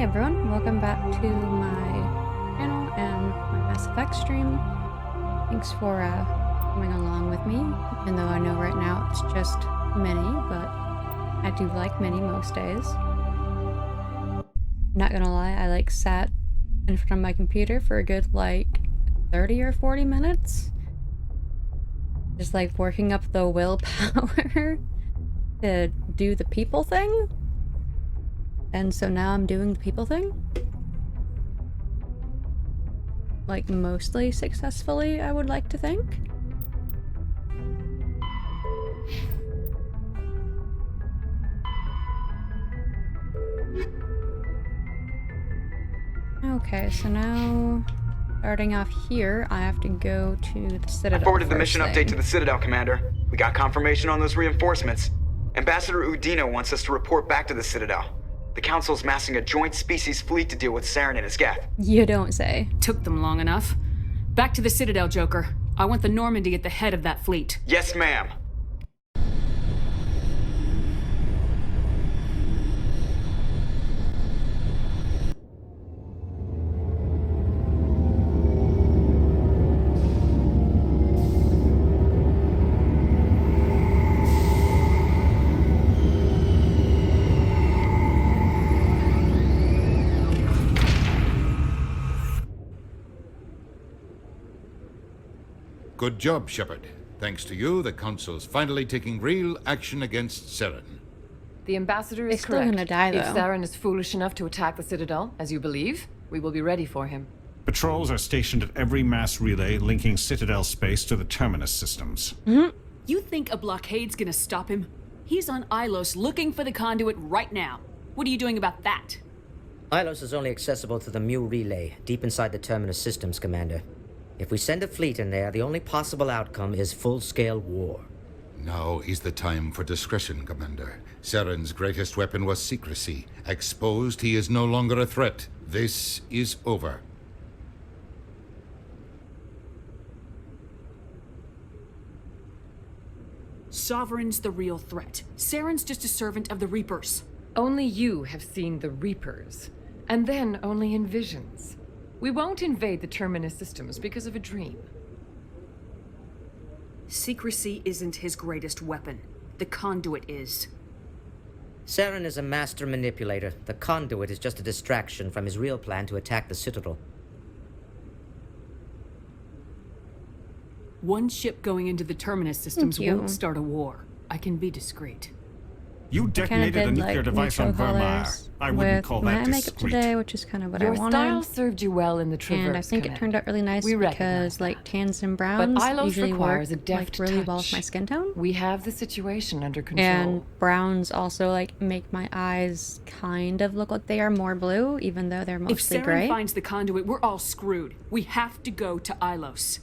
everyone, welcome back to my channel and my Mass Effect stream. Thanks for coming along with me, even though I know right now it's just Mini, but I do like Mini most days. Not gonna lie, I sat in front of my computer for a good 30 or 40 minutes. Just working up the willpower to do the people thing. And so now I'm doing the people thing. Mostly successfully, I would like to think. Okay, so now, starting off here, I have to go to the Citadel. I forwarded the mission update to the Citadel, Commander. We got confirmation on those reinforcements. Ambassador Udina wants us to report back to the Citadel. The Council's massing a joint species fleet to deal with Saren and his Geth. You don't say. Took them long enough. Back to the Citadel, Joker. I want the Normandy at the head of that fleet. Yes, ma'am. Good job, Shepard. Thanks to you, the Council's finally taking real action against Saren. The Ambassador is still correct. gonna die, though. If Saren is foolish enough to attack the Citadel, as you believe, we will be ready for him. Patrols are stationed at every mass relay linking Citadel space to the Terminus systems. You think a blockade's gonna stop him? He's on Ilos looking for the conduit right now. What are you doing about that? Ilos is only accessible to the ME relay, deep inside the Terminus systems, Commander. If we send a fleet in there, the only possible outcome is full-scale war. Now is the time for discretion, Commander. Saren's greatest weapon was secrecy. Exposed, he is no longer a threat. This is over. Sovereign's the real threat. Saren's just a servant of the Reapers. Only you have seen the Reapers, and then only in visions. We won't invade the Terminus systems because of a dream. Secrecy isn't his greatest weapon. The conduit is. Saren is a master manipulator. The conduit is just a distraction from his real plan to attack the Citadel. One ship going into the Terminus systems Thank you. won't start a war. I can be discreet. You detonated a nuclear device on Vermeer. I wouldn't call that with my makeup discreet. today, which is kind of what Your I wanted. style served you well in the Traverse, And I think it turned out really nice We because recognize tans and browns Ilos usually work requires a deft really well with touch. my skin tone. We have the situation under control. And browns also make my eyes kind of look like they are more blue, even though they're If mostly Saren gray. finds the conduit, we're all screwed. We have to go to Ilos.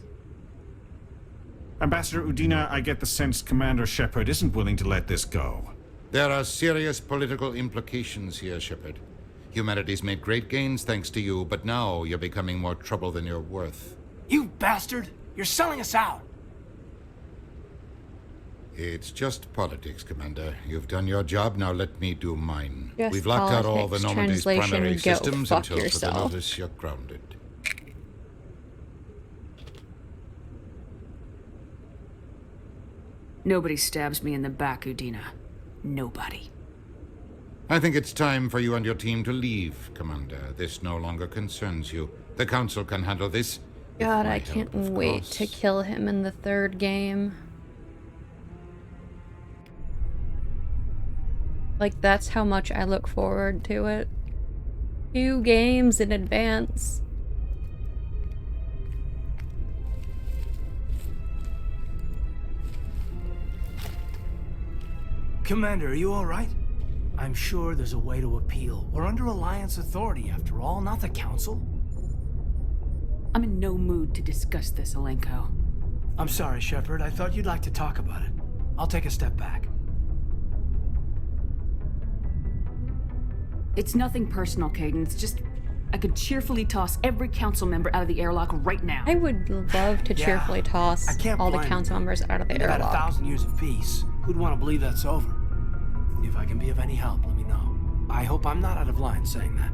Ambassador Udina, I get the sense Commander Shepard isn't willing to let this go. There are serious political implications here, Shepard. Humanity's made great gains thanks to you, but now you're becoming more trouble than you're worth. You bastard! You're selling us out! It's just politics, Commander. You've done your job, now let me do mine. Just We've locked out all the politics, Normandy's translation, primary go systems fuck until further yourself. notice you're grounded. Nobody stabs me in the back, Udina. Nobody. I think it's time for you and your team to leave, Commander. This no longer concerns you. The Council can handle this. with God, my I help, can't of wait course. to kill him in the third game. That's how much I look forward to it. 2 games in advance. Commander, are you alright? I'm sure there's a way to appeal. We're under Alliance authority, after all, not the Council. I'm in no mood to discuss this, Alenko. I'm sorry, Shepard. I thought you'd like to talk about it. I'll take a step back. It's nothing personal, Caden. It's just... I could cheerfully toss every council member out of the airlock right now. I would love to Yeah, cheerfully toss I can't all the blame council you. members out of the We've had airlock. 1,000 years of peace. Who'd want to believe that's over? If I can be of any help, let me know. I hope I'm not out of line saying that.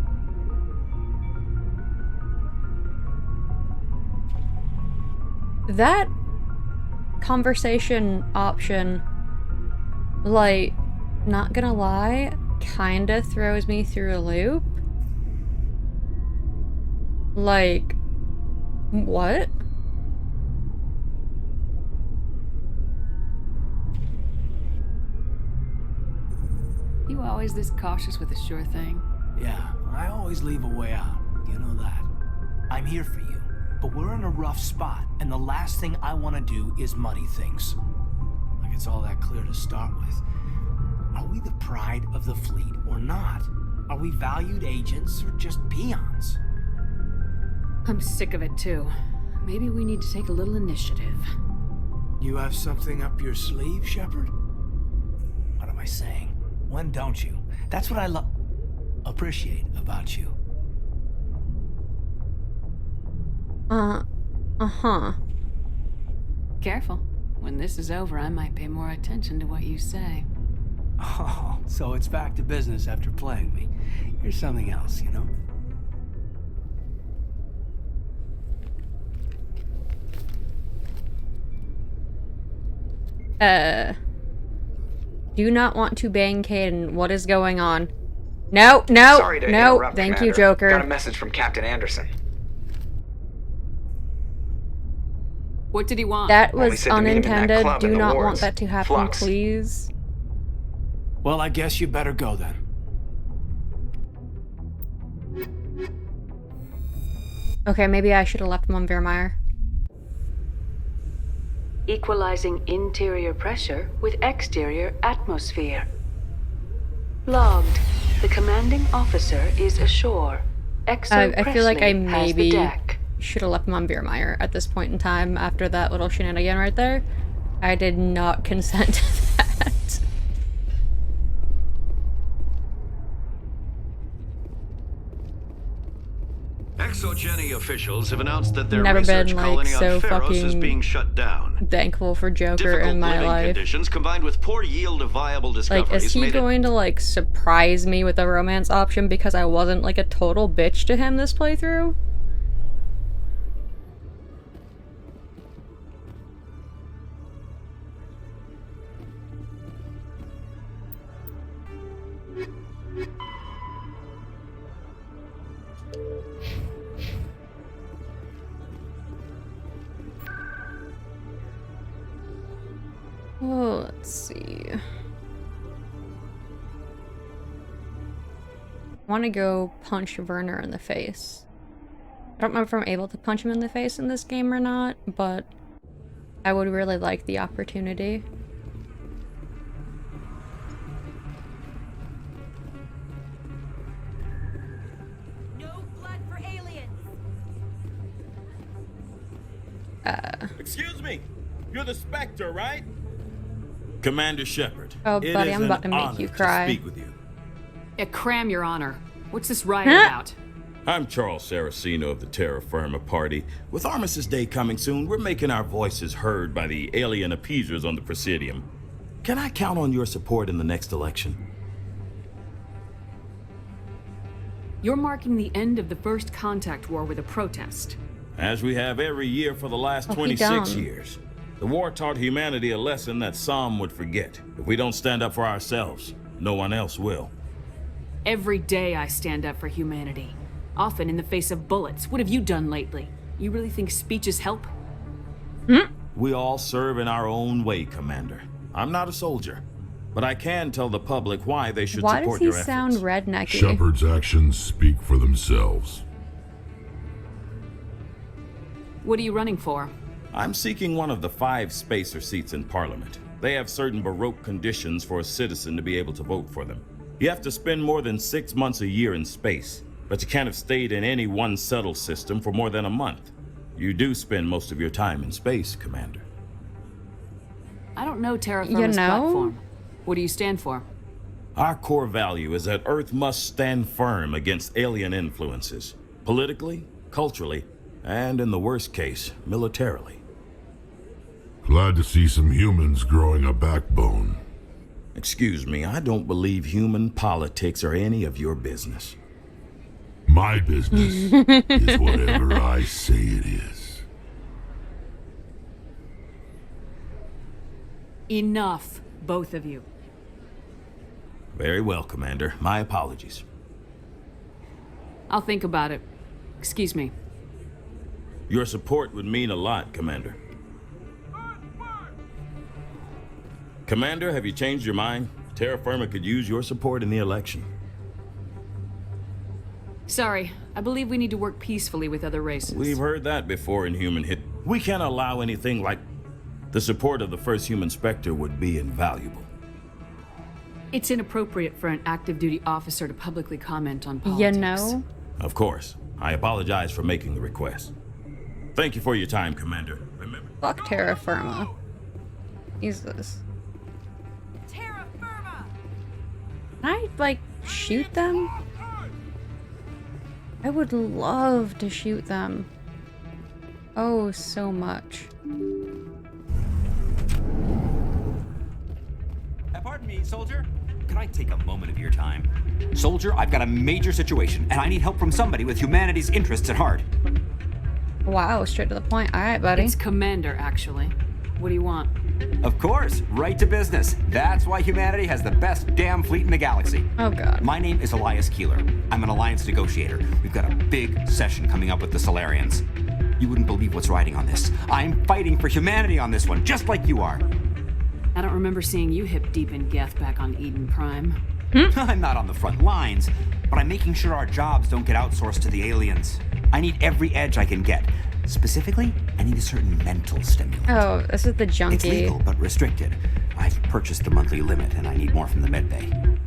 that conversation option, like, not gonna lie, kinda throws me through a loop. Like, what? You always this cautious with a sure thing. Yeah, I always leave a way out. You know that. I'm here for you, but we're in a rough spot, and the last thing I want to do is muddy things. Like it's all that clear to start with. Are we the pride of the fleet or not? Are we valued agents or just peons? I'm sick of it too. Maybe we need to take a little initiative. You have something up your sleeve, Shepard? What am I saying? When don't you? That's what I appreciate about you. Uh-huh. Careful. When this is over, I might pay more attention to what you say. Oh, so it's back to business after playing me. Here's something else, you know? Do not want to bang Caden. What is going on? No, no, Sorry to no. interrupt, Thank Commander. you, Joker. Got a message from Captain Anderson. What did he want? That Only was said to meet him in that unintended. club in Do the not wars. want that to happen, Flux. please. Well, I guess you better go then. Okay, maybe I should have left him on Vermeer. Equalizing interior pressure with exterior atmosphere. Logged. The commanding officer is ashore. I feel like I Presley has the maybe deck. should have left him on Vermeer at this point in time after that little shenanigan right there. I did not consent to that. Exogeny officials have announced that their Never research been, like, colony so on Pharos is fucking being shut down. Thankful for Joker Difficult in my living life. conditions combined with poor yield of viable discoveries Like, is he made it going to, like, surprise me with a romance option because I wasn't, like, a total bitch to him this playthrough? Oh, let's see. I want to go punch Werner in the face. I don't know if I'm able to punch him in the face in this game or not, but I would really like the opportunity. No blood for aliens. Excuse me, you're the Spectre, right? Commander Shepard. Oh, buddy, I'm about to make you cry. To speak with you. Yeah, cram, Your Honor. What's this riot about? I'm Charles Saraceno of the Terra Firma Party. With Armistice Day coming soon, we're making our voices heard by the alien appeasers on the Presidium. Can I count on your support in the next election? You're marking the end of the first contact war with a protest. As we have every year for the last Oh, he 26 dumb. years. The war taught humanity a lesson that some would forget. If we don't stand up for ourselves, no one else will. Every day I stand up for humanity. Often in the face of bullets. What have you done lately? You really think speeches help? We all serve in our own way, Commander. I'm not a soldier, but I can tell the public why they should Why does support he your sound efforts. rednecky? Shepard's actions speak for themselves. What are you running for? I'm seeking one of the 5 spacer seats in Parliament. They have certain Baroque conditions for a citizen to be able to vote for them. You have to spend more than 6 months a year in space, but you can't have stayed in any one settled system for more than a month. You do spend most of your time in space, Commander. I don't know Terra Firma's platform. What do you stand for? Our core value is that Earth must stand firm against alien influences, politically, culturally, and in the worst case, militarily. Glad to see some humans growing a backbone. Excuse me, I don't believe human politics are any of your business. My business is whatever I say it is. Enough, both of you. Very well, Commander. My apologies. I'll think about it. Excuse me. Your support would mean a lot, Commander. Commander, have you changed your mind? Terra Firma could use your support in the election. Sorry, I believe we need to work peacefully with other races. We've heard that before in Human Hit. We can't allow anything like... The support of the first human Spectre would be invaluable. It's inappropriate for an active duty officer to publicly comment on politics. You know? Of course. I apologize for making the request. Thank you for your time, Commander. Remember... Fuck Terra Firma. Jesus. Terra Firma! Can I, like, shoot them? I would love to shoot them. Oh, so much. Pardon me, soldier. Could I take a moment of your time? Soldier, I've got a major situation, and I need help from somebody with humanity's interests at heart. Wow, straight to the point. Alright, buddy. It's Commander, actually. What do you want? Of course, right to business. That's why humanity has the best damn fleet in the galaxy. Oh god. My name is Elias Keeler. I'm an alliance negotiator. We've got a big session coming up with the Solarians. You wouldn't believe what's riding on this. I'm fighting for humanity on this one, just like you are. I don't remember seeing you hip deep in Geth back on Eden Prime. I'm not on the front lines, but I'm making sure our jobs don't get outsourced to the aliens. I need every edge I can get. Specifically, I need a certain mental stimulant. Oh, this is the junkie. It's legal, but restricted. I've purchased the monthly limit, and I need more from the medbay.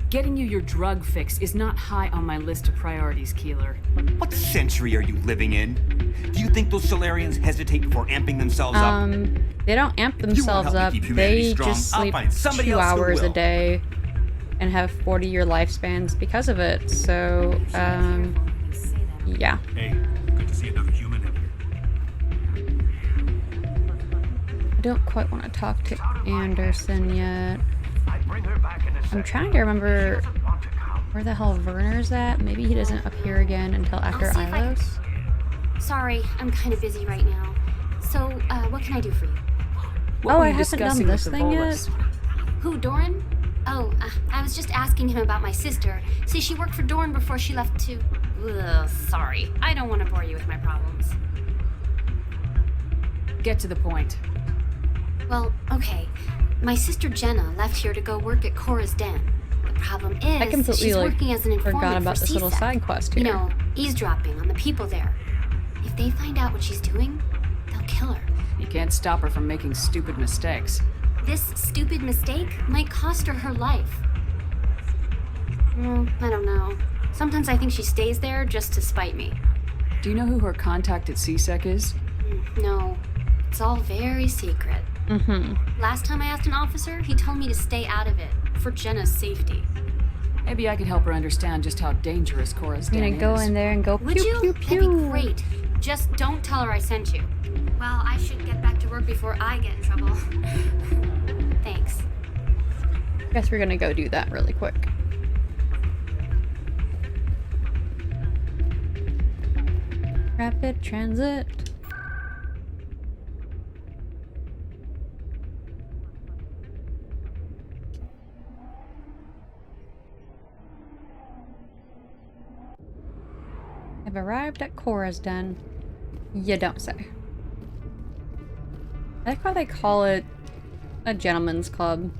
Getting you your drug fix is not high on my list of priorities, Keeler. What century are you living in? Do you think those Solarians hesitate before amping themselves up? They don't amp themselves up. They just sleep 2 hours a day and have 40-year lifespans because of it. So, yeah. Hey, good to see another human in here. I don't quite want to talk to Anderson yet. I'm trying to remember where the hell Werner's at. Maybe he doesn't appear again until after Ilos. Sorry, I'm kind of busy right now. So, what can I do for you? Oh, I haven't done this thing yet. Who, Doran? Oh, I was just asking him about my sister. See, she worked for Doran before she left to... Ugh, sorry. I don't want to bore you with my problems. Get to the point. Well, okay. My sister Jenna left here to go work at Cora's Den. The problem is, she's working as an informant forgot about for this little CSEC. side quest here. You know, eavesdropping on the people there. If they find out what she's doing, they'll kill her. You can't stop her from making stupid mistakes. This stupid mistake might cost her her life. I don't know. Sometimes I think she stays there just to spite me. Do you know who her contact at CSEC is? No. It's all very secret. Last time I asked an officer, he told me to stay out of it, for Jenna's safety. Maybe I could help her understand just how dangerous Cora's Den is. I'm gonna go in there and go Would pew you? pew pew. That'd be great. Just don't tell her I sent you. Well, I should get back to work before I get in trouble. Thanks. Guess we're gonna go do that really quick. Rapid transit. I've arrived at Cora's Den. You don't say. I like how they call it a gentleman's club.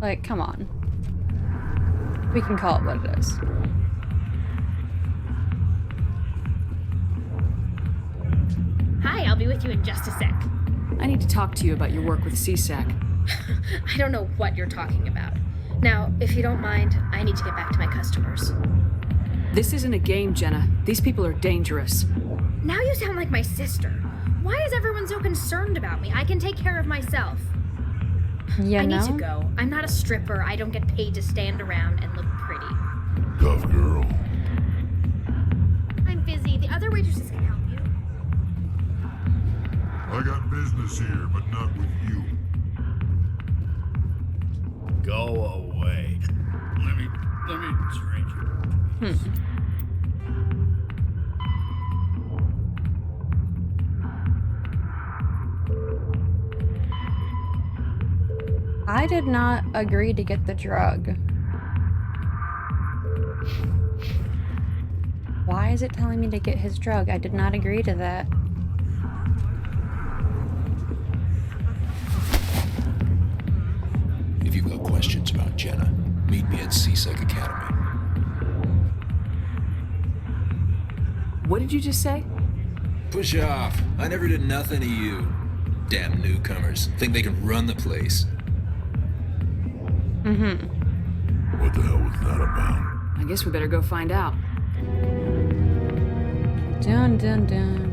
Like, come on. We can call it what it is. Hi, I'll be with you in just a sec. I need to talk to you about your work with CSEC. I don't know what you're talking about. Now, if you don't mind, I need to get back to my customers. This isn't a game, Jenna. These people are dangerous. Now you sound like my sister. Why is everyone so concerned about me? I can take care of myself. I need to go. I'm not a stripper. I don't get paid to stand around and look pretty. Tough girl. I'm busy. The other waitresses can help you. I got business here, but not with you. Go away. Let me drink it. I did not agree to get the drug. Why is it telling me to get his drug? I did not agree to that. If you've got questions about Jenna, meet me at CSEC Academy. What did you just say? Push off. I never did nothing to you. Damn newcomers. Think they can run the place. Mm-hmm. What the hell was that about? I guess we better go find out. Dun dun dun.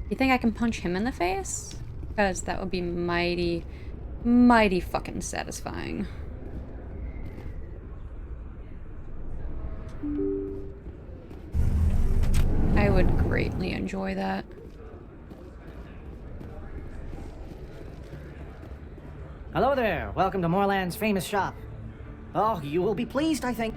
You think I can punch him in the face? Because that would be mighty, mighty fucking satisfying. I would greatly enjoy that. Hello there. Welcome to Moorland's famous shop. Oh, you will be pleased, I think.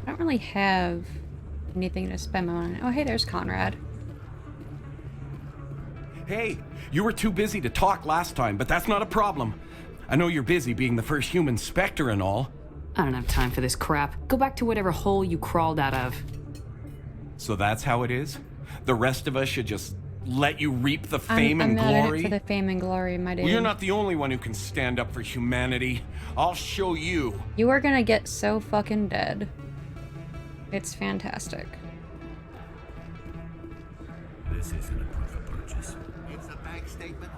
I don't really have anything to spend my money on. Oh, hey, there's Conrad. Hey, you were too busy to talk last time, but that's not a problem. I know you're busy being the first human Spectre and all. I don't have time for this crap. Go back to whatever hole you crawled out of. So that's how it is? The rest of us should just let you reap the fame and I'm not in glory? it for the fame and glory, my dude. Well, you're not the only one who can stand up for humanity. I'll show you. You are gonna get so fucking dead. It's fantastic. This isn't a proof of purchase. It's a bank statement.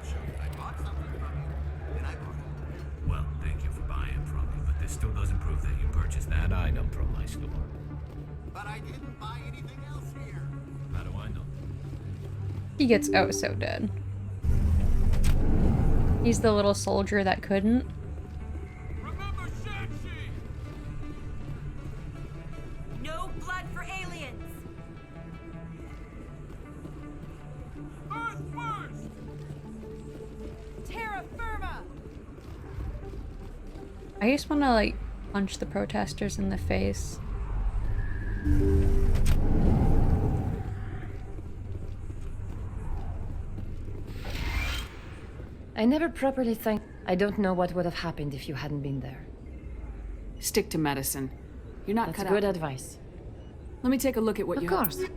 Sure, I bought something from you, and I bought it. Well, thank you for buying from me, but this still doesn't prove that you purchased that item from my store. But I didn't buy anything else here. How do I know? He gets oh so dead. He's the little soldier that couldn't. No blood for aliens. Earth first. Terra firma. I just want to like punch the protesters in the face. I never properly thanked. I don't know what would have happened if you hadn't been there. Stick to medicine. You're not That's cut good out. advice. Let me take a look at what Of you course. have.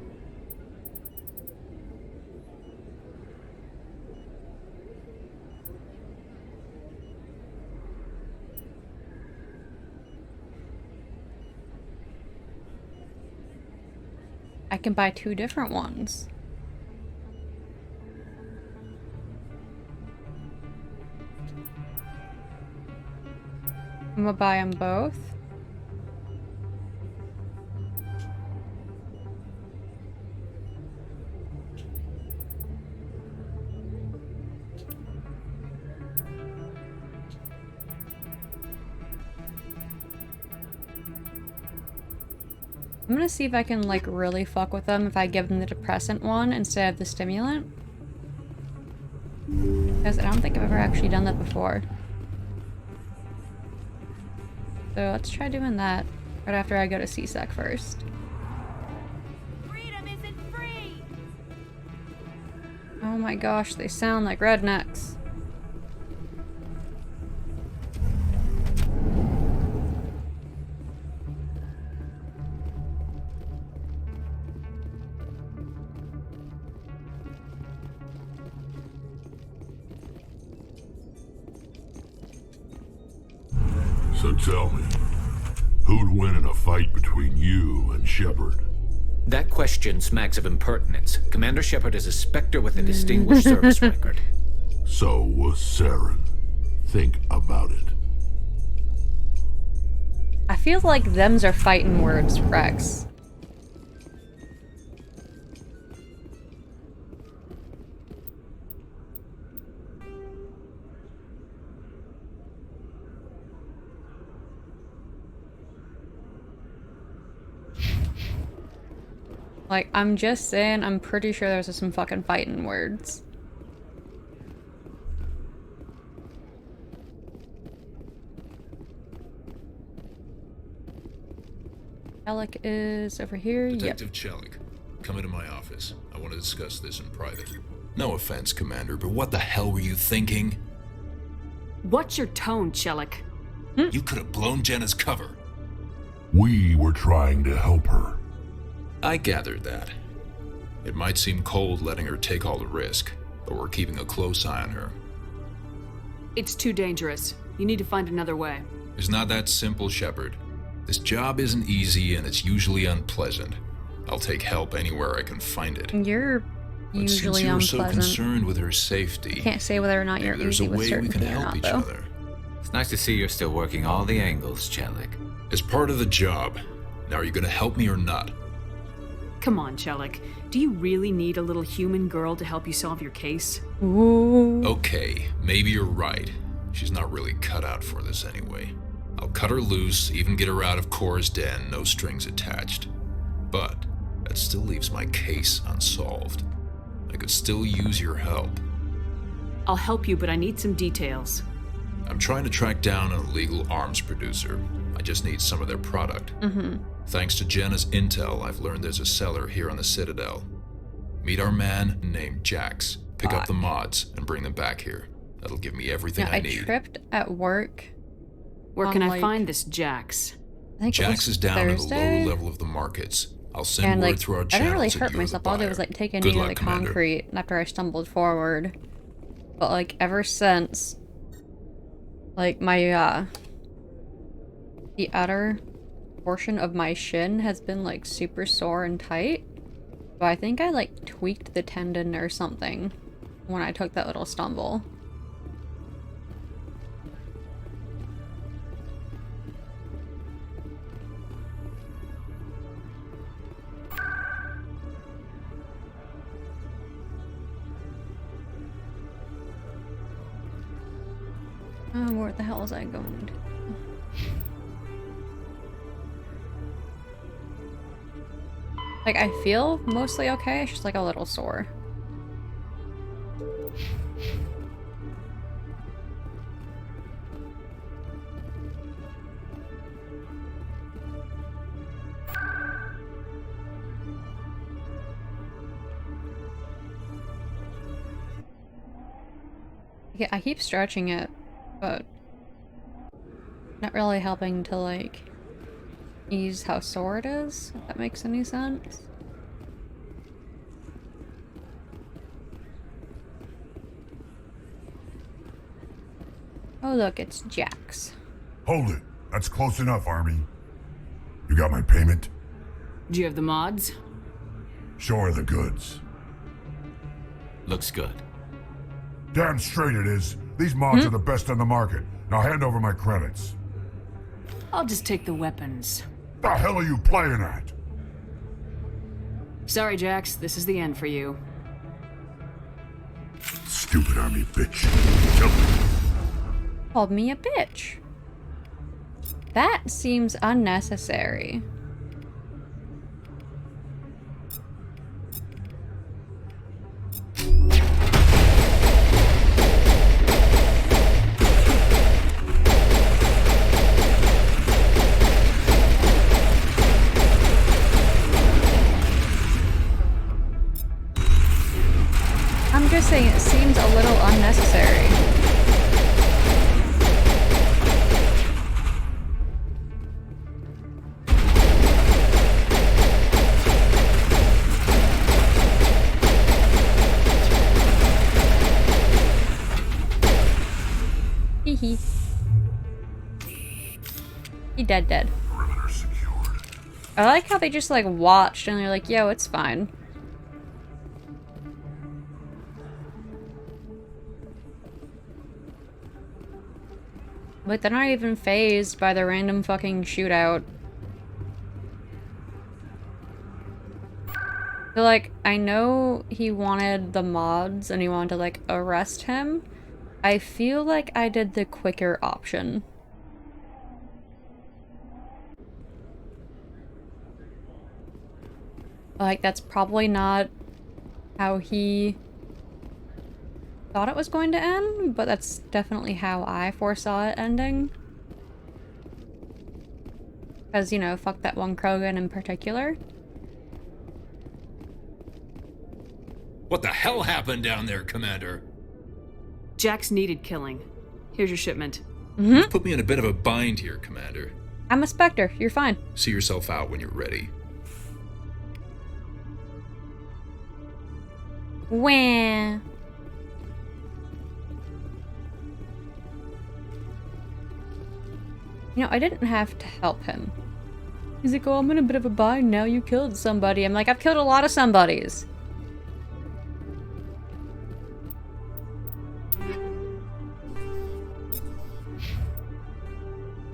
I can buy 2 different ones. I'm gonna buy them both. I'm gonna see if I can like really fuck with them if I give them the depressant one instead of the stimulant. Because I don't think I've ever actually done that before. So let's try doing that right after I go to CSEC first. Freedom isn't free. Oh my gosh, they sound like rednecks. So tell me, who'd win in a fight between you and Shepard? That question smacks of impertinence. Commander Shepard is a Spectre with a distinguished service record. So was Saren. Think about it. I feel like thems are fighting words, Rex. Like, I'm just saying, I'm pretty sure those are some fucking fighting words. Alec is over here. Detective Chelik, come into my office. I want to discuss this in private. No offense, Commander, but what the hell were you thinking? What's your tone, Chelik? You could have blown Jenna's cover. We were trying to help her. I gathered that. It might seem cold letting her take all the risk, but we're keeping a close eye on her. It's too dangerous. You need to find another way. It's not that simple, Shepard. This job isn't easy and it's usually unpleasant. I'll take help anywhere I can find it. You're But usually since you were unpleasant. so concerned with her safety, Can't say whether or not you're maybe there's easy a with way certain we can things or help not, each though. other. It's nice to see you're still working all the angles, Chelik. As part of the job. Now, are you gonna help me or not? Come on, Chelik. Do you really need a little human girl to help you solve your case? Ooh. Okay, maybe you're right. She's not really cut out for this anyway. I'll cut her loose, even get her out of Cora's den, no strings attached. But that still leaves my case unsolved. I could still use your help. I'll help you, but I need some details. I'm trying to track down an illegal arms producer. I just need some of their product. Thanks to Jenna's intel, I've learned there's a seller here on the Citadel. Meet our man named Jax. Pick up the mods and bring them back here. That'll give me everything Yeah, I I need. tripped at work. Where on, can I like- find this Jax? I think it Jax was is down at the Thursday. lower level of the markets. I'll send And word like, through our I channels didn't really that hurt you're the myself. All I did was buyer. like take a Good knee to the luck, Commander. concrete after I stumbled forward. But like ever since, like my the outer portion of my shin has been like super sore and tight. So I think I like tweaked the tendon or something when I took that little stumble. Where the hell is I going? Like, I feel mostly okay, it's just like a little sore. Yeah, I keep stretching it, but not really helping to like ease how sore it is, if that makes any sense. Oh look, it's Jax. Hold it. That's close enough, Army. You got my payment? Do you have the mods? Show her the goods. Looks good. Damn straight it is. These mods are the best on the market. Now hand over my credits. I'll just take the weapons. The hell are you playing at? Sorry, Jax, this is the end for you. Stupid Army bitch. Kill me. Called me a bitch. That seems unnecessary. I'm just saying it seems a little unnecessary. Hee. He dead. I like how they just like watched and they're like, yo, it's fine. But they're not even phased by the random fucking shootout. So like, I know he wanted the mods and he wanted to like arrest him. I feel like I did the quicker option. Like, that's probably not how he thought it was going to end, but that's definitely how I foresaw it ending. Because, you know, fuck that one Krogan in particular. What the hell happened down there, Commander? Jax needed killing. Here's your shipment. You've put me in a bit of a bind here, Commander. I'm a Spectre. You're fine. See yourself out when you're ready. Wah. You know, I didn't have to help him. He's like, oh, I'm in a bit of a bind now. You killed somebody. I'm like, I've killed a lot of somebodies.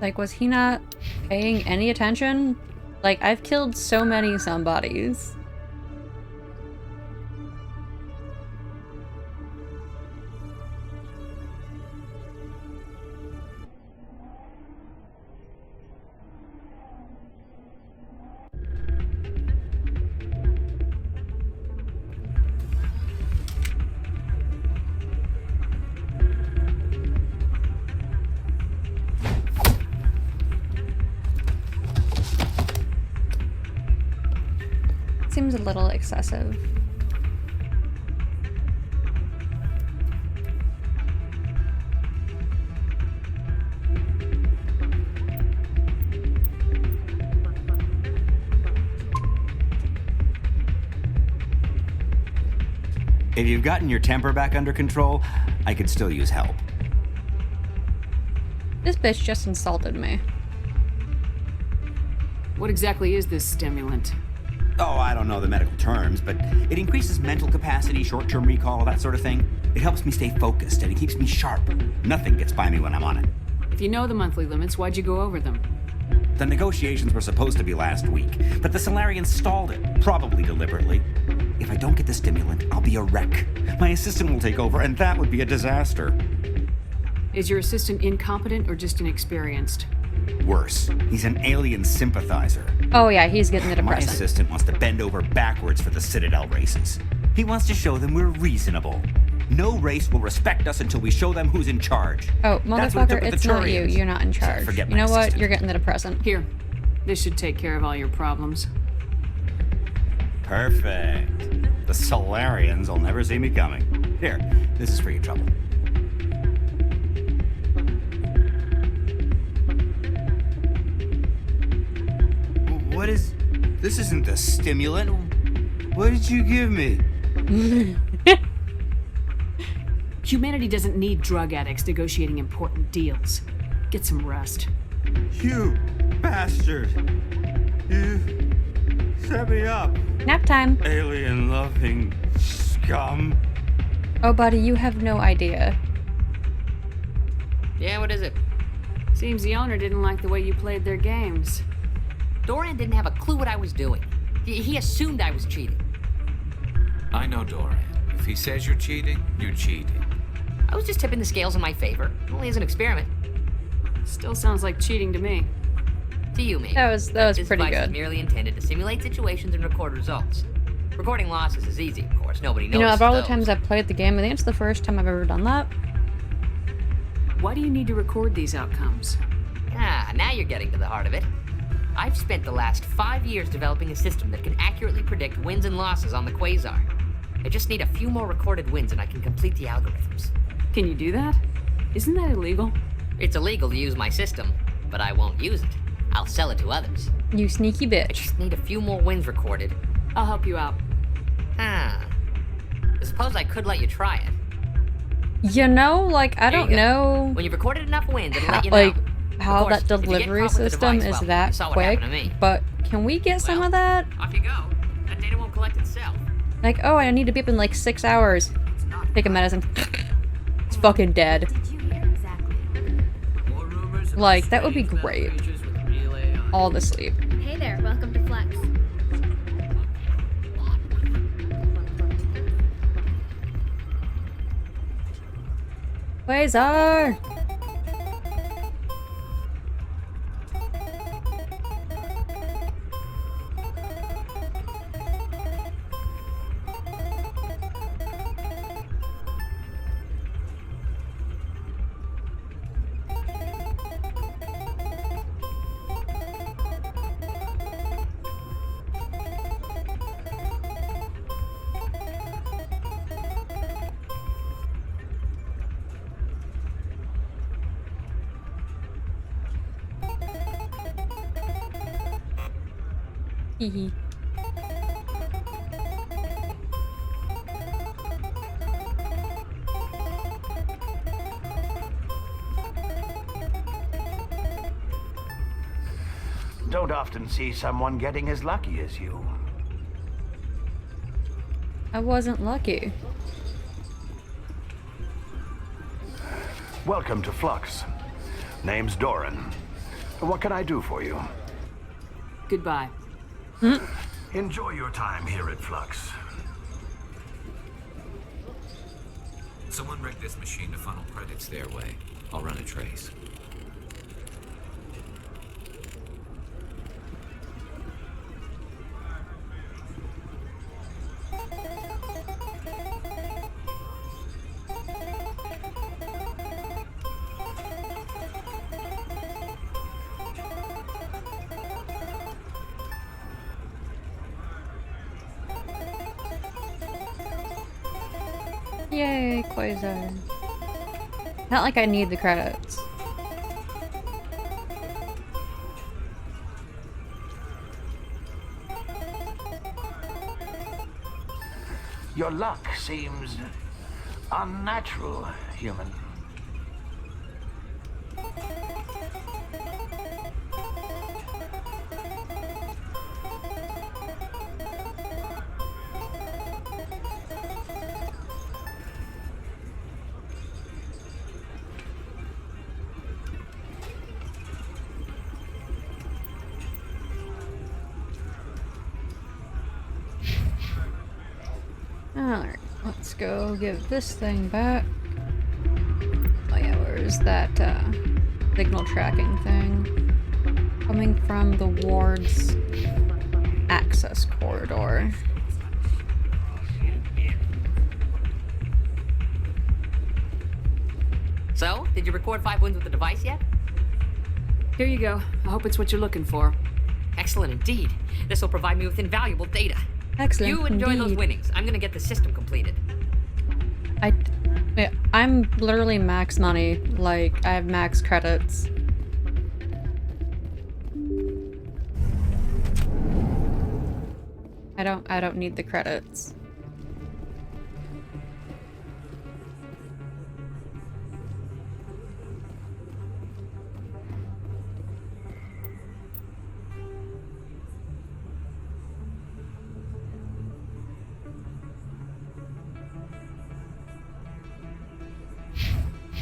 Like, was he not paying any attention? Like, I've killed so many somebodies. Seems a little excessive. If you've gotten your temper back under control, I could still use help. This bitch just insulted me. What exactly is this stimulant? Oh, I don't know the medical terms, but it increases mental capacity, short-term recall, that sort of thing. It helps me stay focused and it keeps me sharp. Nothing gets by me when I'm on it. If you know the monthly limits, why'd you go over them? The negotiations were supposed to be last week, but the Solarians stalled it, probably deliberately. If I don't get the stimulant, I'll be a wreck. My assistant will take over, and that would be a disaster. Is your assistant incompetent or just inexperienced? Worse, he's an alien sympathizer. Oh yeah, he's getting the My depressant. assistant wants to bend over backwards for the Citadel races. He wants to show them we're reasonable. No race will respect us until we show them who's in charge. Oh, That's what it took motherfucker, with it's the not you. Turians. You're not in charge. Forget You my know what? assistant. You're getting the depressant. Here. This should take care of all your problems. Perfect. The Solarians will never see me coming. Here, this is for your trouble. What is... This isn't the stimulant. What did you give me? Humanity doesn't need drug addicts negotiating important deals. Get some rest. You bastard. You set me up. Nap time. Alien-loving scum. Oh, buddy, you have no idea. Yeah, what is it? Seems the owner didn't like the way you played their games. Doran didn't have a clue what I was doing. He assumed I was cheating. I know Doran. If he says you're cheating, you're cheating. I was just tipping the scales in my favor. Only as an experiment. Still sounds like cheating to me. To you, maybe. That was This pretty device good. is merely intended to simulate situations and record results. Recording losses is easy, of course. Nobody knows. You know, of all the those. times I've played the game, I think it's the first time I've ever done that. Why do you need to record these outcomes? Ah, now you're getting to the heart of it. I've spent the last 5 years developing a system that can accurately predict wins and losses on the Quasar. I just need a few more recorded wins and I can complete the algorithms. Can you do that? Isn't that illegal? It's illegal to use my system, but I won't use it. I'll sell it to others. You sneaky I bitch. just need a few more wins recorded. I'll help you out. Ah. I suppose I could let you try it. You know, like, I There you don't go. know When you've recorded enough wins, it'll how, let you know. like, Of how course, that if you get delivery caught with the system device, is well, that you saw what quick, happened to me. but can we get some of that? Off you go. That data won't collect itself. Like, oh, I need to be up in like 6 hours. Take a medicine. It's fucking dead. Like, that would be great. All the sleep. Hey there, welcome to Flex. Quasar! Hee. Don't often see someone getting as lucky as you. I wasn't lucky. Welcome to Flux. Name's Doran. What can I do for you? Goodbye. Enjoy your time here at Flux. Someone rigged this machine to funnel credits their way. I'll run a trace. Yay, Quasar. Not like I need the credits. Your luck seems unnatural, human. Alright, let's go give this thing back. Oh yeah, where's that signal tracking thing? Coming from the ward's access corridor. So, did you record 5 wins with the device yet? Here you go. I hope it's what you're looking for. Excellent indeed. This will provide me with invaluable data. Excellent You enjoy those indeed. winnings. I'm gonna get the system completed. I'm literally max money. Like, I have max credits. I don't need the credits.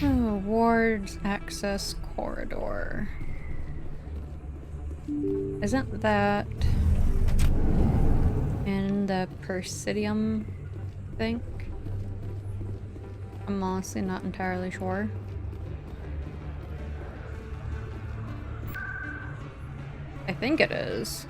Oh, ward's access corridor. Isn't that in the Presidium, I think? I'm honestly not entirely sure. I think it is.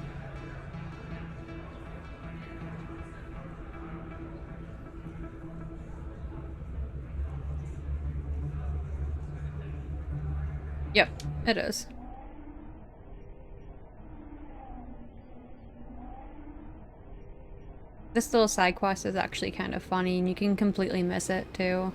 Yep, it is. This little side quest is actually kind of funny, and you can completely miss it too.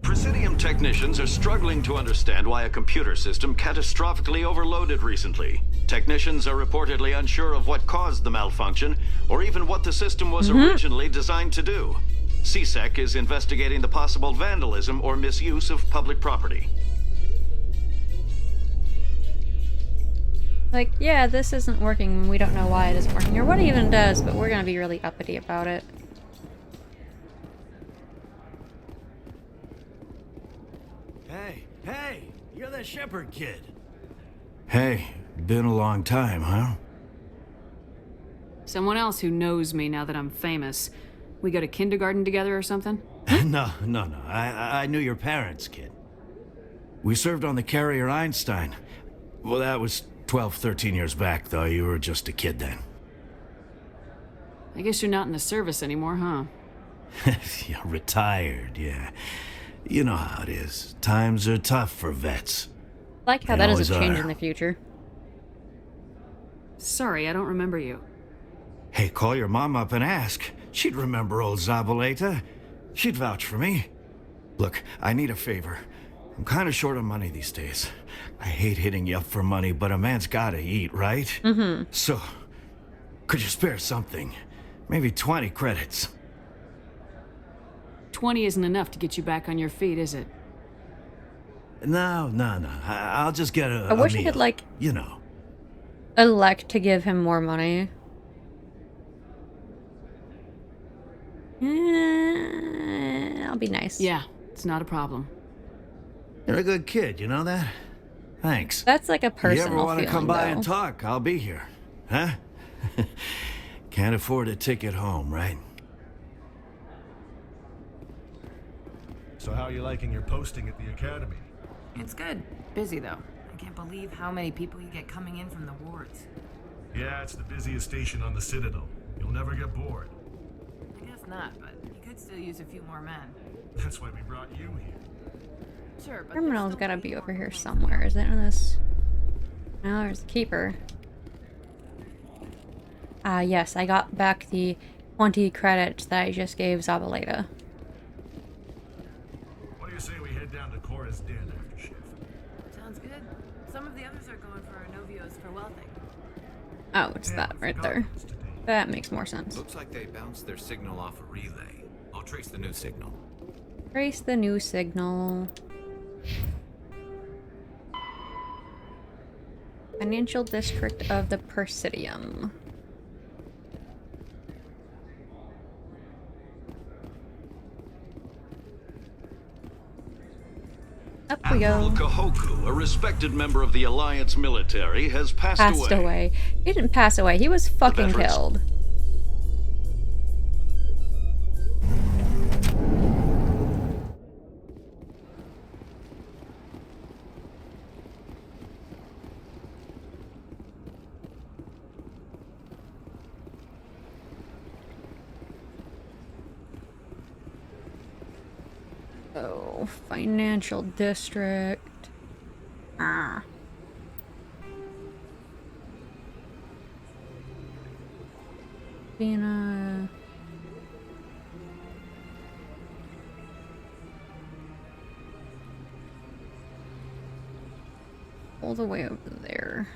Presidium technicians are struggling to understand why a computer system catastrophically overloaded recently. Technicians are reportedly unsure of what caused the malfunction, or even what the system was originally designed to do. CSEC is investigating the possible vandalism or misuse of public property. Like, yeah, this isn't working, and we don't know why it isn't working, or what it even does, but we're gonna be really uppity about it. Hey, you're the Shepherd kid. Hey, been a long time, huh? Someone else who knows me now that I'm famous. We go to kindergarten together or something? No. I knew your parents, kid. We served on the carrier Einstein. Well, that was 12, 13 years back, though. You were just a kid then. I guess you're not in the service anymore, huh? You're retired, yeah. You know how it is. Times are tough for vets. Like how They that always doesn't change are. in the future. Sorry, I don't remember you. Hey, call your mom up and ask. She'd remember old Zabaleta. She'd vouch for me. Look, I need a favor. I'm kind of short on money these days. I hate hitting you up for money, but a man's gotta eat, right? Mm-hmm. So, could you spare something? Maybe 20 credits. 20 isn't enough to get you back on your feet, is it? No. I'll just get a I wish I meal. could, like, You know. elect to give him more money. I'll be nice. Yeah, it's not a problem. You're a good kid, you know that? Thanks. That's like a You personal ever want to feeling, come by though. and talk, I'll be here. Huh? Can't afford a ticket home, right? So how are you liking your posting at the academy? It's good. Busy, though. I can't believe how many people you get coming in from the wards. Yeah, it's the busiest station on the Citadel. You'll never get bored. I guess not, but you could still use a few more men. That's why we brought you here. Sure, but Criminal's gotta be over here somewhere. Is it in this? No, there's the keeper. Yes, I got back the 20 credits that I just gave Zabaleta. What do you say we head down to Cora's den after shift? Sounds good. Some of the others are going for Novios for wealthing. Oh, it's that right there. That makes more sense. Looks like they bounced their signal off a relay. I'll trace the new signal. Trace the new signal. Financial district of the Presidium. Up we Admiral go. Kahoku, a respected member of the Alliance military, has Passed away. He didn't pass away. He was fucking veterans- killed. Oh, financial district. Ah. Dina. All the way over there.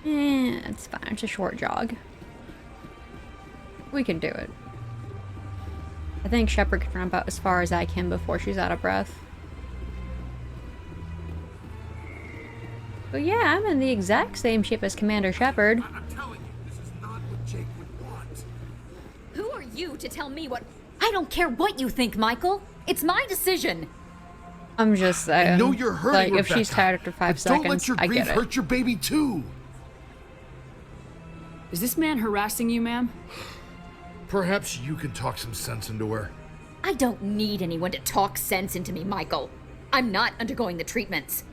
It's fine. It's a short jog. We can do it. I think Shepard can run about as far as I can before she's out of breath. But yeah, I'm in the exact same ship as Commander Shepard. I'm telling you, this is not what Jake would want. Who are you to tell me what? I don't care what you think, Michael. It's my decision. I'm just saying. I know you're hurting, like, if she's Rebecca, tired after 5 but seconds, don't let your I grief get it. hurt your baby too. Is this man harassing you, ma'am? Perhaps you can talk some sense into her. I don't need anyone to talk sense into me, Michael. I'm not undergoing the treatments.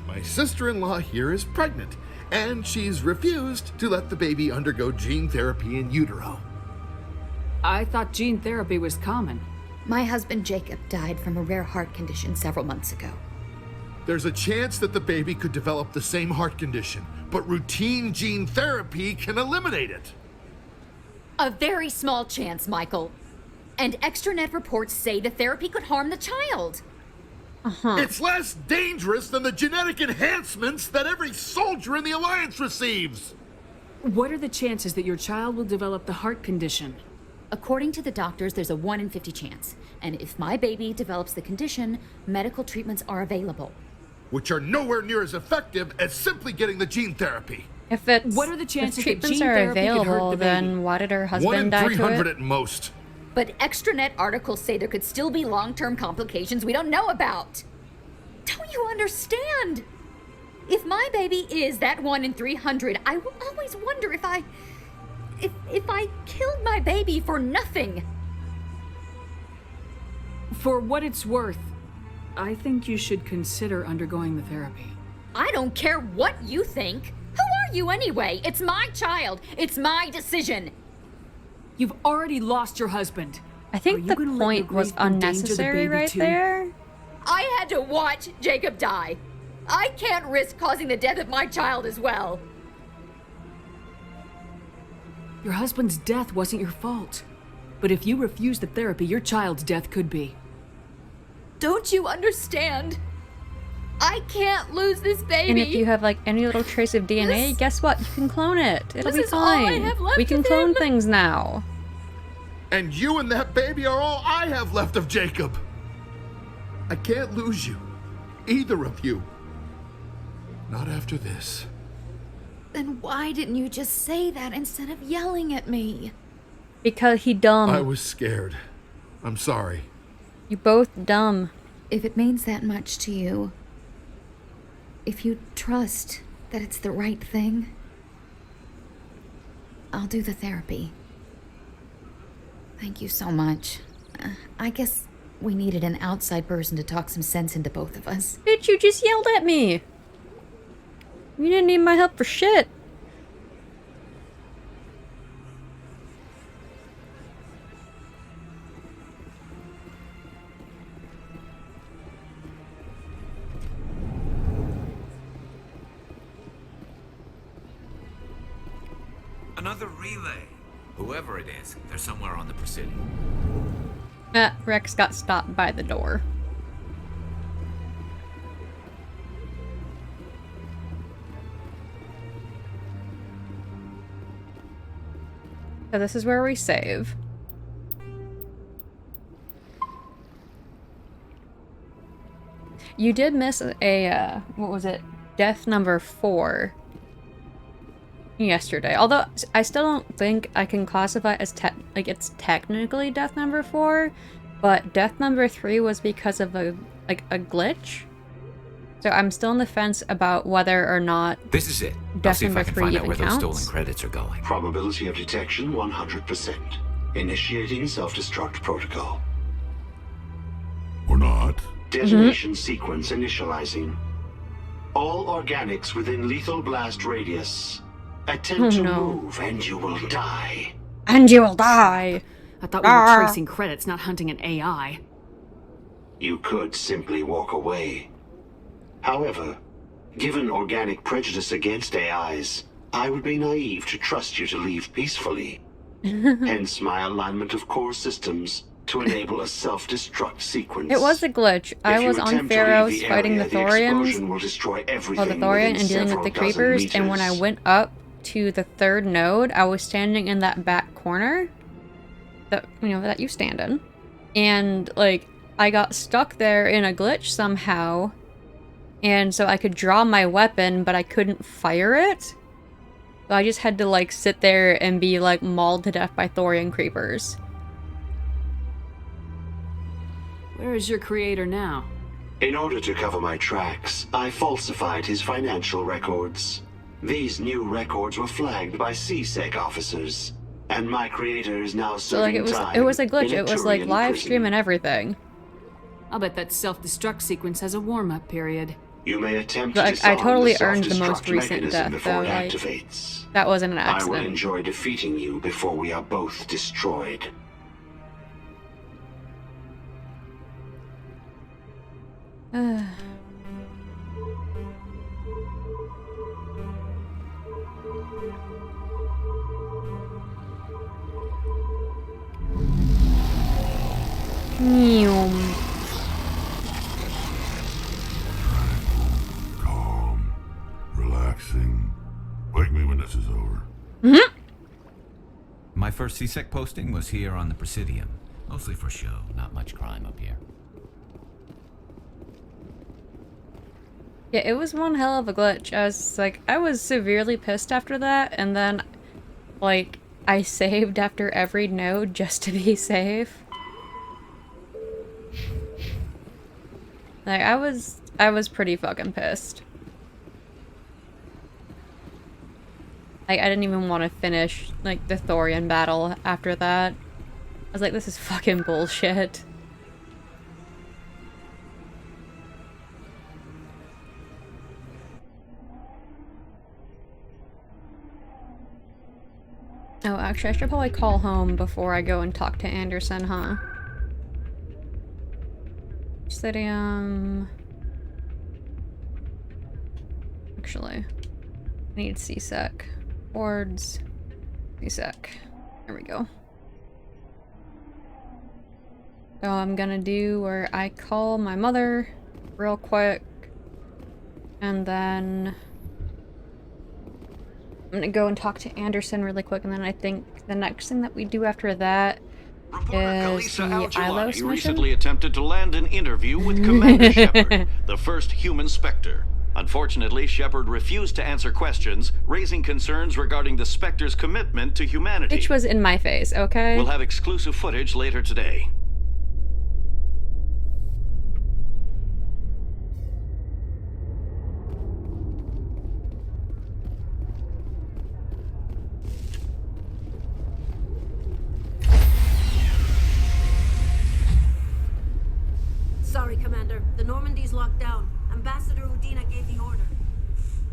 My sister-in-law here is pregnant, and she's refused to let the baby undergo gene therapy in utero. I thought gene therapy was common. My husband Jacob died from a rare heart condition several months ago. There's a chance that the baby could develop the same heart condition, but routine gene therapy can eliminate it. A very small chance, Michael. And extranet reports say the therapy could harm the child. It's less dangerous than the genetic enhancements that every soldier in the Alliance receives. What are the chances that your child will develop the heart condition? According to the doctors, there's a 1 in 50 chance. And if my baby develops the condition, medical treatments are available. Which are nowhere near as effective as simply getting the gene therapy. If it's What are the chances if that treatments gene are therapy could hurt available, the baby? then why did her 1 husband in die to 300 it? at most. But extranet articles say there could still be long-term complications we don't know about. Don't you understand? If my baby is that 1 in 300, I will always wonder if I killed my baby for nothing. For what it's worth, I think you should consider undergoing the therapy. I don't care what you think. Who are you anyway? It's my child. It's my decision. You've already lost your husband. I think the point was unnecessary right there. I had to watch Jacob die. I can't risk causing the death of my child as well. Your husband's death wasn't your fault. But if you refuse the therapy, your child's death could be. Don't you understand? I can't lose this baby. And if you have like any little trace of DNA, guess what? You can clone it. It'll be fine. We can clone things now. And you and that baby are all I have left of Jacob. I can't lose you. Either of you. Not after this. Then why didn't you just say that instead of yelling at me? Because he dumb. I was scared. I'm sorry. You both dumb. If it means that much to you, if you trust that it's the right thing, I'll do the therapy. Thank you so much. I guess we needed an outside person to talk some sense into both of us. Bitch, you just yelled at me. You didn't need my help for shit. Another relay. Whoever it is, they're somewhere on the Presidium. Rex got stopped by the door. So this is where we save. You did miss a, what was it? Death number 4 yesterday. Although I still don't think I can classify it as it's technically death number 4, but death number 3 was because of a glitch. So I'm still on the fence about whether or not This is it. I'll death see if number I can 3 find out even where those counts. stolen credits are going. Probability of detection 100%. Initiating self-destruct protocol. Or not. Detonation sequence initializing. All organics within lethal blast radius. Attempt to move and you will die. And you will die. I thought we were tracing credits, not hunting an AI. You could simply walk away. However, given organic prejudice against AIs, I would be naive to trust you to leave peacefully. Hence my alignment of core systems to enable a self-destruct sequence. It was a glitch. I was on Pharaohs fighting the Thorians. Well, the Thorian and dealing with the creepers, and when I went up to the 3rd node, I was standing in that back corner that that you stand in. And like I got stuck there in a glitch somehow. And so I could draw my weapon, but I couldn't fire it. So I just had to like sit there and be like mauled to death by Thorian creepers. Where is your creator now? In order to cover my tracks, I falsified his financial records. These new records were flagged by CSEC officers, and my creator is now So like serving time it was a glitch. in It was like Turian live prison. stream and everything. I'll bet that self-destruct sequence has a warm-up period. You may attempt Like, to disarm I totally the earned the most self-destruct recent mechanism death, before though. it Like, activates. that wasn't an I will accident. enjoy defeating you before we are both destroyed. Calm. Relaxing. Wake me when this is over. My first CSEC posting was here on the Presidium. Mostly for show, not much crime up here. Yeah, it was one hell of a glitch. I was severely pissed after that, and then, like, I saved after every node just to be safe. Like, I was pretty fucking pissed. Like, I didn't even want to finish, like, the Thorian battle after that. I was like, this is fucking bullshit. Oh, actually, I should probably call home before I go and talk to Anderson, huh? Stadium. Actually, I need CSEC. Boards. a sec. There we go. So I'm gonna do where I call my mother real quick, and then I'm gonna go and talk to Anderson really quick, and then I think the next thing that we do after that is the Ilos mission. Recently attempted to land an interview with Commander Shepard, the first human Spectre. Unfortunately, Shepard refused to answer questions, raising concerns regarding the Spectre's commitment to humanity. Which was in my face, okay? We'll have exclusive footage later today. Sorry, Commander. The Normandy's locked down. Ambassador Udina gave the order.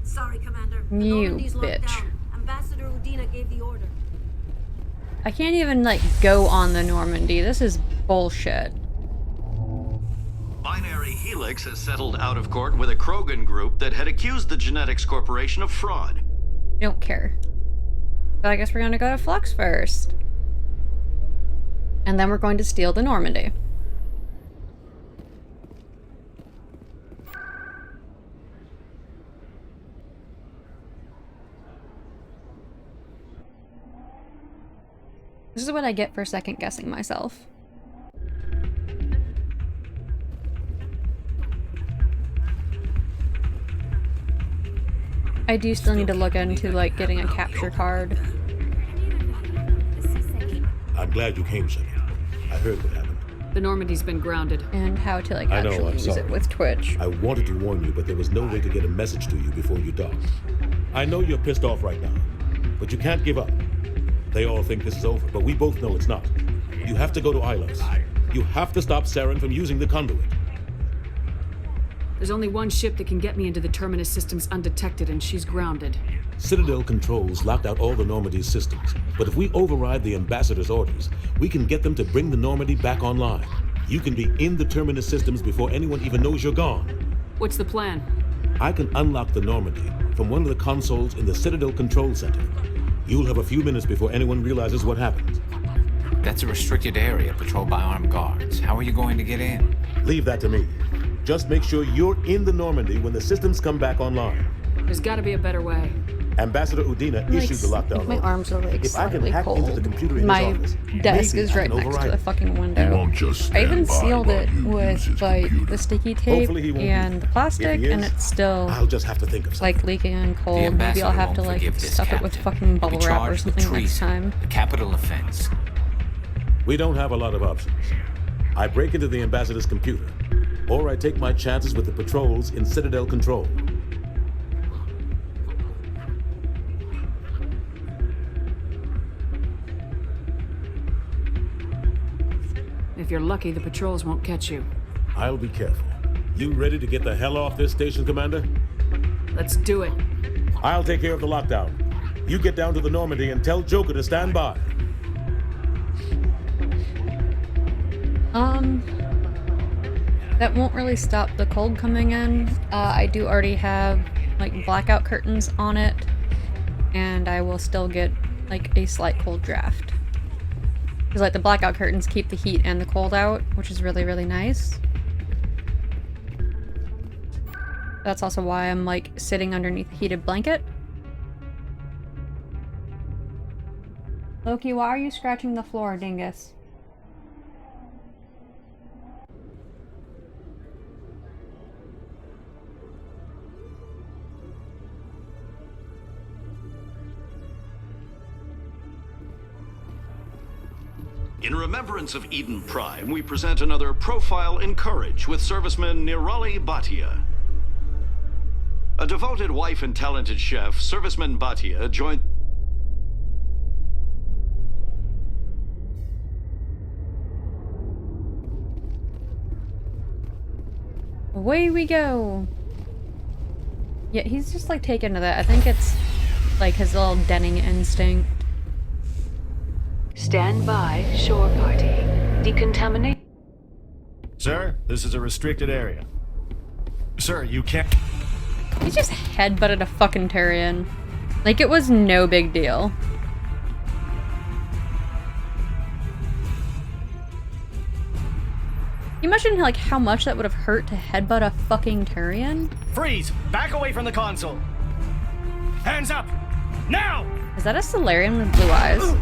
Sorry, Commander. The Normandy's locked down. Ambassador Udina gave the order. I can't even, like, go on the Normandy. This is bullshit. Binary Helix has settled out of court with a Krogan group that had accused the Genetics Corporation of fraud. Don't care. So I guess we're gonna go to Flux first. And then we're going to steal the Normandy. This is what I get for second guessing myself. I do still need to look into, like, getting a capture card. I'm glad you came, Shepard. I heard what happened. The Normandy's been grounded. And how to, like, I know, actually I'm use sorry. it with Twitch. I wanted to warn you, but there was no way to get a message to you before you docked. I know you're pissed off right now, but you can't give up. They all think this is over, but we both know it's not. You have to go to Ilos. You have to stop Saren from using the conduit. There's only one ship that can get me into the Terminus systems undetected, and she's grounded. Citadel controls locked out all the Normandy's systems, but if we override the Ambassador's orders, we can get them to bring the Normandy back online. You can be in the Terminus systems before anyone even knows you're gone. What's the plan? I can unlock the Normandy from one of the consoles in the Citadel Control Center. You'll have a few minutes before anyone realizes what happened. That's a restricted area patrolled by armed guards. How are you going to get in? Leave that to me. Just make sure you're in the Normandy when the systems come back online. There's gotta be a better way. Ambassador Udina Like, issued the lockdown my order. arms are, like, If I can slightly hack cold. into the computer in My his office, desk maybe is I right can next to override the it. fucking window. won't just I even stand by sealed while it you use with, his like, computer. the sticky tape Hopefully he won't and the plastic, If he and is, it's still, I'll just have to think of something. like, leaking and cold. Maybe I'll ambassador have to, won't like, forgive this stuff it with captain. fucking He'll bubble be wrap or charged with something next treason, time. a capital offense. We don't have a lot of options. I break into the Ambassador's computer, or I take my chances with the patrols in Citadel Control. If you're lucky, the patrols won't catch you. I'll be careful. You ready to get the hell off this station, Commander? Let's do it. I'll take care of the lockdown. You get down to the Normandy and tell Joker to stand by. That won't really stop the cold coming in. I do already have, like, blackout curtains on it, and I will still get, like, a slight cold draft. Because, like, the blackout curtains keep the heat and the cold out, which is really, really nice. That's also why I'm, like, sitting underneath a heated blanket. Loki, why are you scratching the floor, dingus? In remembrance of Eden Prime, we present another Profile in Courage with serviceman Nirali Bhatia. A devoted wife and talented chef, serviceman Bhatia joined... Away we go! Yeah, he's just, like, taken to that. I think it's, like, his little denning instinct. Stand by, shore party. Decontaminate. Sir, this is a restricted area. Sir, you can't... He just headbutted a fucking Turian. Like, it was no big deal. You imagine like how much that would have hurt to headbutt a fucking Turian? Freeze! Back away from the console! Hands up! Now! Is that a Solarian with blue eyes?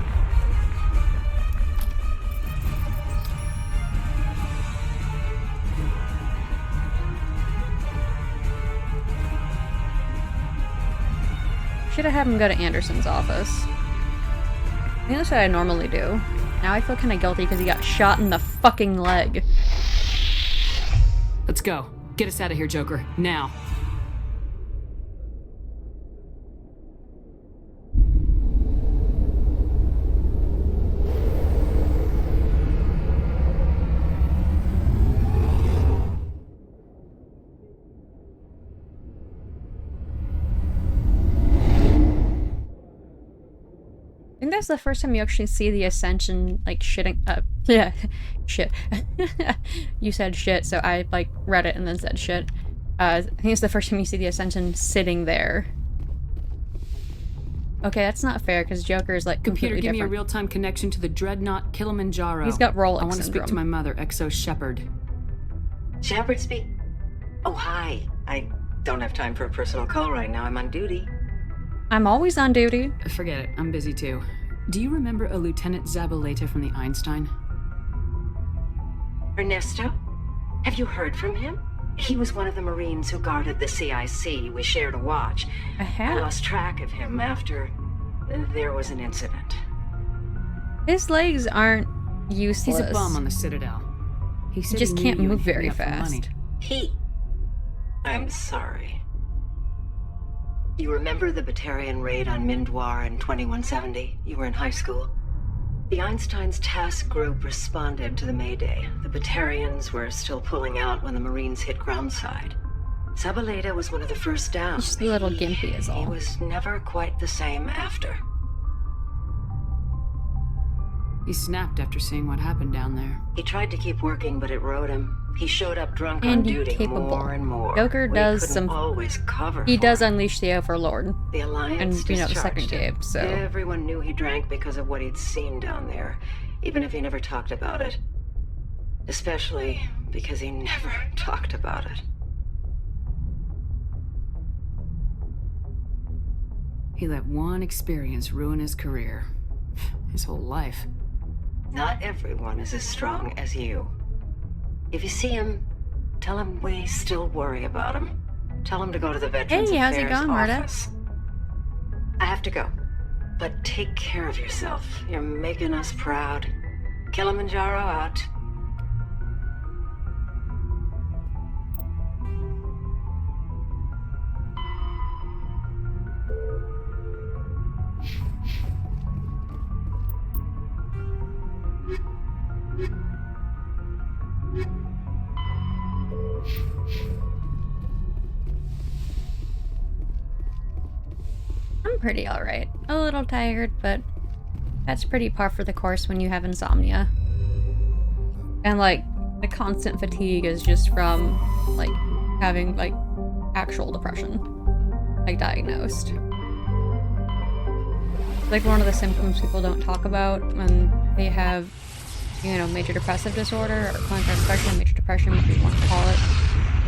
Should have had him go to Anderson's office. I think that's what I normally do. Now I feel kind of guilty because he got shot in the fucking leg. Let's go. Get us out of here, Joker. Now. I think that's the first time you actually see the Ascension, like, shitting, yeah, shit. You said shit, so I, like, read it and then said shit. I think it's the first time you see the Ascension sitting there. Okay, that's not fair, because Joker is, like, Computer, completely give different. me a real-time connection to the Dreadnought Kilimanjaro. He's got Rolex I want to speak to syndrome. my mother, Exo Shepard. Shepard speak. Oh, hi. I don't have time for a personal call right now. I'm on duty. I'm always on duty. Forget it. I'm busy too. Do you remember a Lieutenant Zabaleta from the Einstein? Ernesto? Have you heard from him? He was one of the Marines who guarded the CIC. We shared a watch. I lost track of him after there was an incident. His legs aren't useless. He's a bum on the Citadel. He said just he can't knew you move and hit me very up for money. fast. I'm sorry. You remember the Batarian raid on Mindwar in 2170? You were in high school. The Einstein's task group responded to the Mayday. The Batarians were still pulling out when the Marines hit groundside. Zabaleta was one of the first down. Just a little gimpy is all. He was never quite the same after. He snapped after seeing what happened down there. He tried to keep working, but it rode him. He showed up drunk on And duty capable. more and more. Joker We does couldn't some. always cover He for does him. unleash the Overlord. The Alliance and you know the second discharged him. game, so Everyone knew he drank because of what he'd seen down there, even if he never talked about it. Especially because he never talked about it. He let one experience ruin his career. His whole life. Not everyone is as strong as you. If you see him, tell him we still worry about him. Tell him to go to the Veterans Hey, how's it Affairs going, Marta? office. I have to go, but take care of yourself. You're making us proud. Kilimanjaro out. I'm pretty alright. A little tired, but that's pretty par for the course when you have insomnia. And like, the constant fatigue is just from like having like actual depression. Like diagnosed. Like one of the symptoms people don't talk about when they have, you know, major depressive disorder or clinical depression, major depression, whatever you want to call it.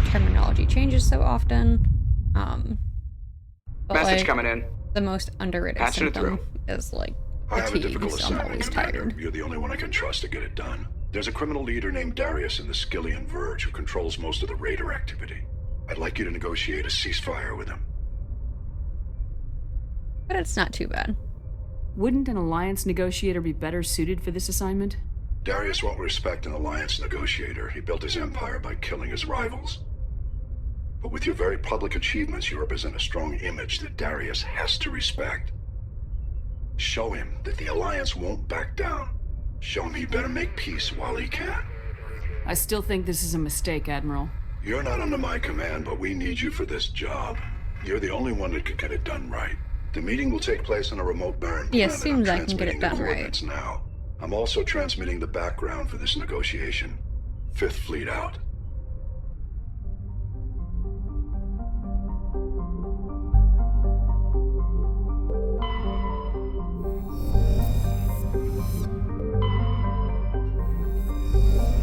The terminology changes so often. But Message like, coming in. the most underrated Patching it symptom is like I have a fatigue, difficult so I'm assignment, always Commander. tired. You're the only one I can trust to get it done. There's a criminal leader named Darius in the Skillian Verge who controls most of the Raider activity. I'd like you to negotiate a ceasefire with him. But it's not too bad. Wouldn't an Alliance negotiator be better suited for this assignment? Darius won't respect an Alliance negotiator. He built his empire by killing his rivals. But with your very public achievements, you represent a strong image that Darius has to respect. Show him that the Alliance won't back down. Show him he better make peace while he can. I still think this is a mistake, Admiral. You're not under my command, but we need you for this job. You're the only one that could get it done right. The meeting will take place on a remote Baron Yeah, planet. seems I'm I can get it transmitting the done right. coordinates now. I'm also transmitting the background for this negotiation. 5th Fleet out.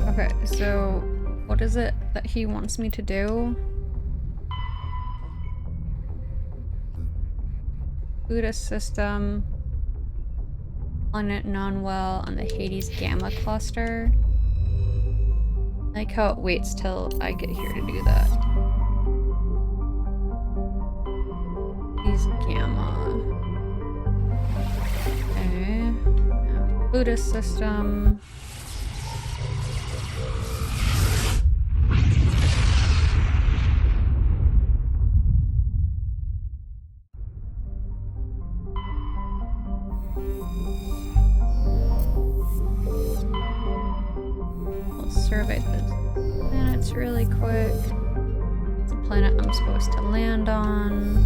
Okay, so What is it that he wants me to do? Buddhist system. Planet non-well on the Hades Gamma cluster. I like how it waits till I get here to do that. Hades Gamma. Okay. Buddhist system. Survey the planets really quick. It's a planet I'm supposed to land on.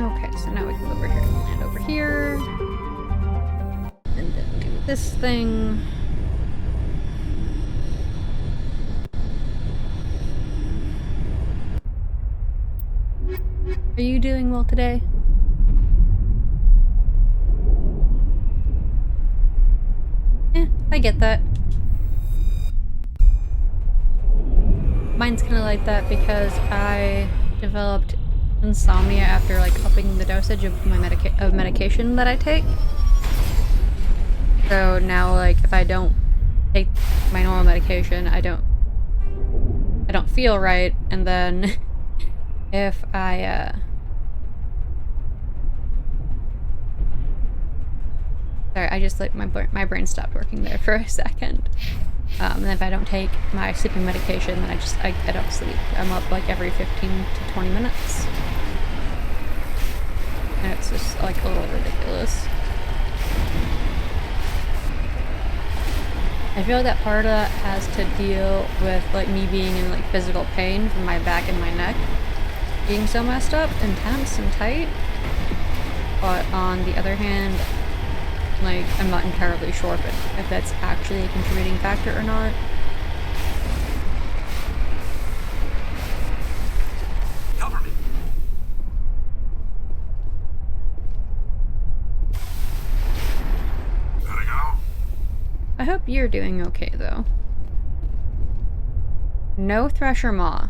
Okay, so now we can go over here and land over here. And then do this thing. Are you doing well today? I get that. Mine's kind of like that because I developed insomnia after like upping the dosage of my medication that I take. So now, like, if I don't take my normal medication, I don't feel right, and then if I sorry, I just like my brain stopped working there for a second. And if I don't take my sleeping medication, then I don't sleep. I'm up like every 15 to 20 minutes. And it's just like a little ridiculous. I feel like that part of that has to deal with like me being in like physical pain from my back and my neck being so messed up and tense and tight. But on the other hand, like, I'm not entirely sure if that's actually a contributing factor or not. Cover me. Gotta go. I hope you're doing okay, though. No Thresher Maw.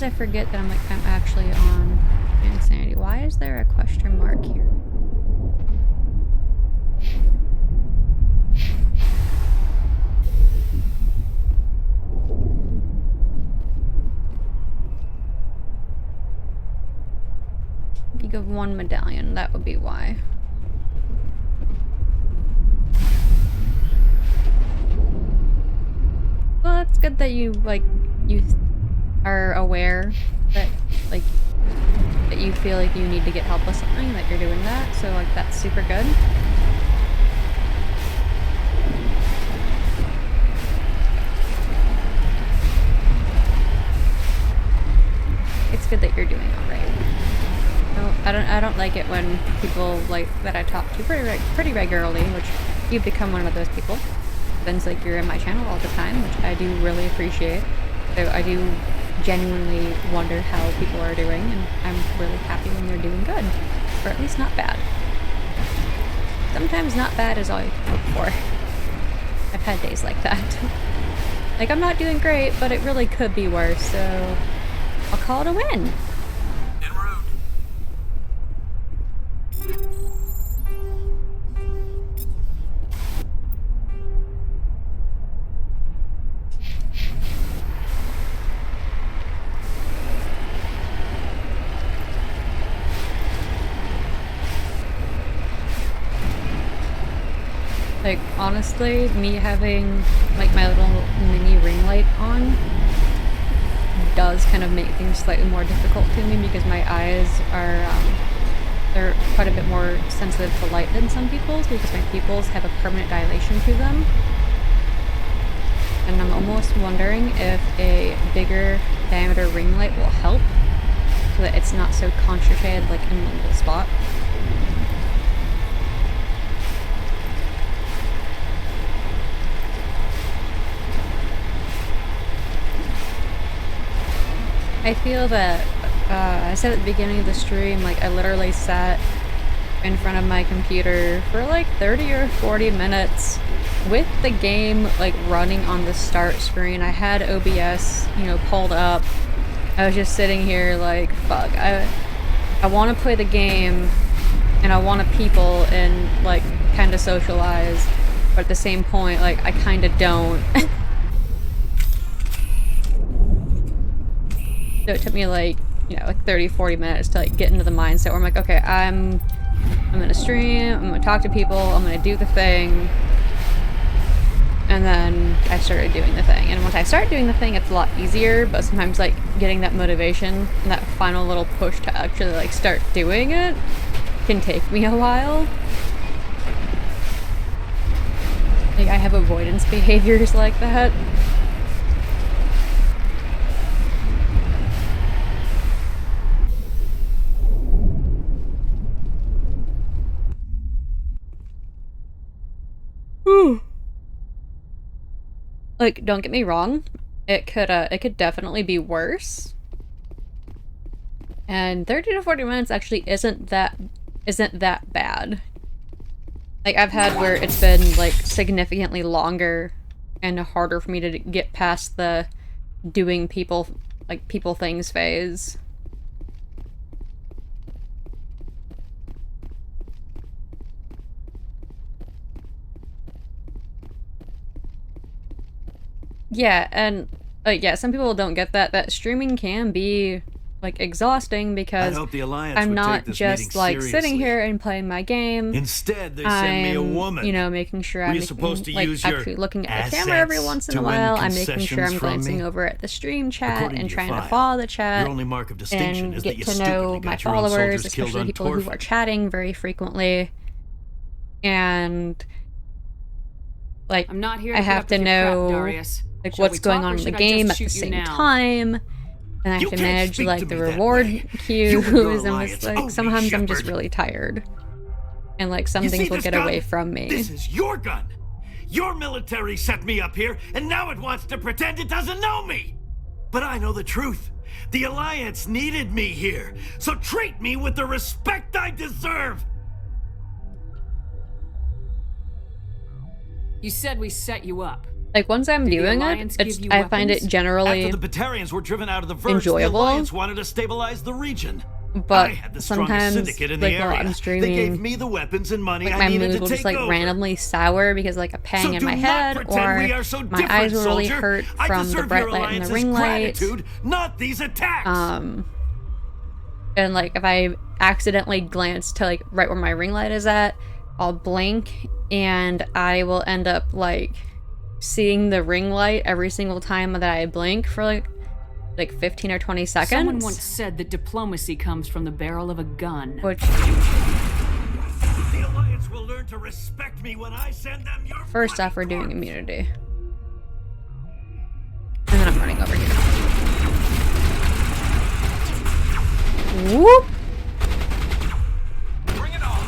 I forget that I'm actually on insanity. Why is there a question mark here? If you give one medallion, that would be why. Well, it's good that you are aware that that you feel like you need to get help with something, that you're doing that, so like that's super good. It's good that you're doing alright. No, I don't like it when people like that I talk to pretty regularly, which you've become one of those people. Then like you're in my channel all the time, which I do really appreciate. So I do genuinely wonder how people are doing, and I'm really happy when they're doing good, or at least not bad. Sometimes not bad is all you can hope for. I've had days like that. Like, I'm not doing great, but it really could be worse, so I'll call it a win. Like, honestly, me having, like, my little mini ring light on does kind of make things slightly more difficult to me because my eyes are, they're quite a a bit more sensitive to light than some people's because my pupils have a permanent dilation to them. And I'm almost wondering if a bigger diameter ring light will help so that it's not so concentrated like in one little spot. I feel that, I said at the beginning of the stream, like I literally sat in front of my computer for like 30 or 40 minutes with the game like running on the start screen. I had OBS, you know, pulled up. I was just sitting here like, fuck, I want to play the game and I want to people and like kind of socialize, but at the same point, like I kind of don't. So it took me like, you know, like 30-40 minutes to like get into the mindset where I'm like, okay, I'm gonna stream, I'm gonna talk to people, I'm gonna do the thing. And then I started doing the thing. And once I start doing the thing, it's a lot easier, but sometimes like getting that motivation and that final little push to actually like start doing it can take me a while. Like I have avoidance behaviors like that. Like, don't get me wrong, it could definitely be worse. And 30 to 40 minutes actually isn't that bad. Like, I've had where it's been, like, significantly longer and harder for me to get past the doing people things phase. Yeah, and yeah, some people don't get that streaming can be like exhausting because I'm not just like sitting here and playing my game. Instead, they send me a woman. You know, making sure I'm actually looking at the camera every once in a while. I'm making sure I'm glancing over at the stream chat and trying to follow the chat and get to know my followers, especially the people who are chatting very frequently. And like, I'm not here to I have to know Darius. like what's going on in the game at the same time, and I have to manage like the reward queues, and it's like sometimes I'm just really tired, and like some things will get away from me. This is your gun. Your military set me up here, and now it wants to pretend it doesn't know me. But I know the truth. The Alliance needed me here, so treat me with the respect I deserve. You said we set you up. Like, once I'm doing it, I find it generally After the Batarians were driven out of the Verge, enjoyable. The Alliance wanted to stabilize the region. But I had the sometimes, syndicate in the like, while area. I'm streaming, They gave me the weapons and money like, I my needed mood to will take just, like, over. randomly sour because, like, a pang So in do my not head, pretend we or are so my eyes will really hurt from the bright light and the ring light. Not these attacks. And, like, if I accidentally glance to, like, right where my ring light is at, I'll blink, and I will end up, like, seeing the ring light every single time that I blink for like 15 or 20 seconds. Someone once said that diplomacy comes from the barrel of a gun. Which the Alliance will learn to respect me when I send them your first off, we're doing immunity. And then I'm running over here. Whoop! Bring it on.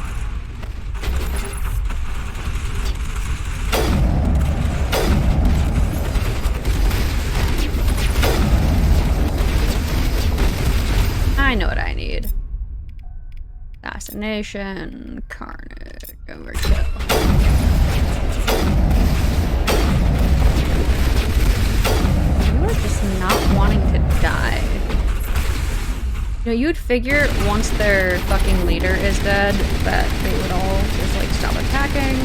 I know what I need. Assassination, carnage, overkill. You are just not wanting to die. You know, you'd figure once their fucking leader is dead that they would all just like stop attacking.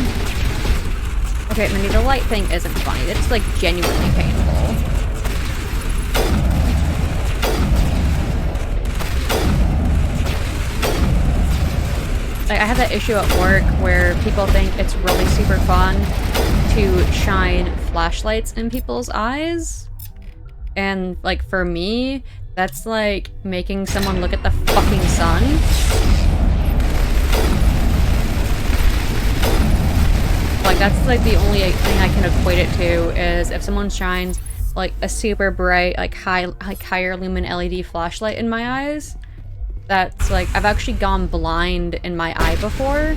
Okay, maybe the light thing isn't funny. It's like genuinely painful. Like, I have that issue at work where people think it's really super fun to shine flashlights in people's eyes. And, like, for me, that's like making someone look at the fucking sun. like that's like the only thing I can equate it to is if someone shines like a super bright, like higher lumen LED flashlight in my eyes. That's like, I've actually gone blind in my eye before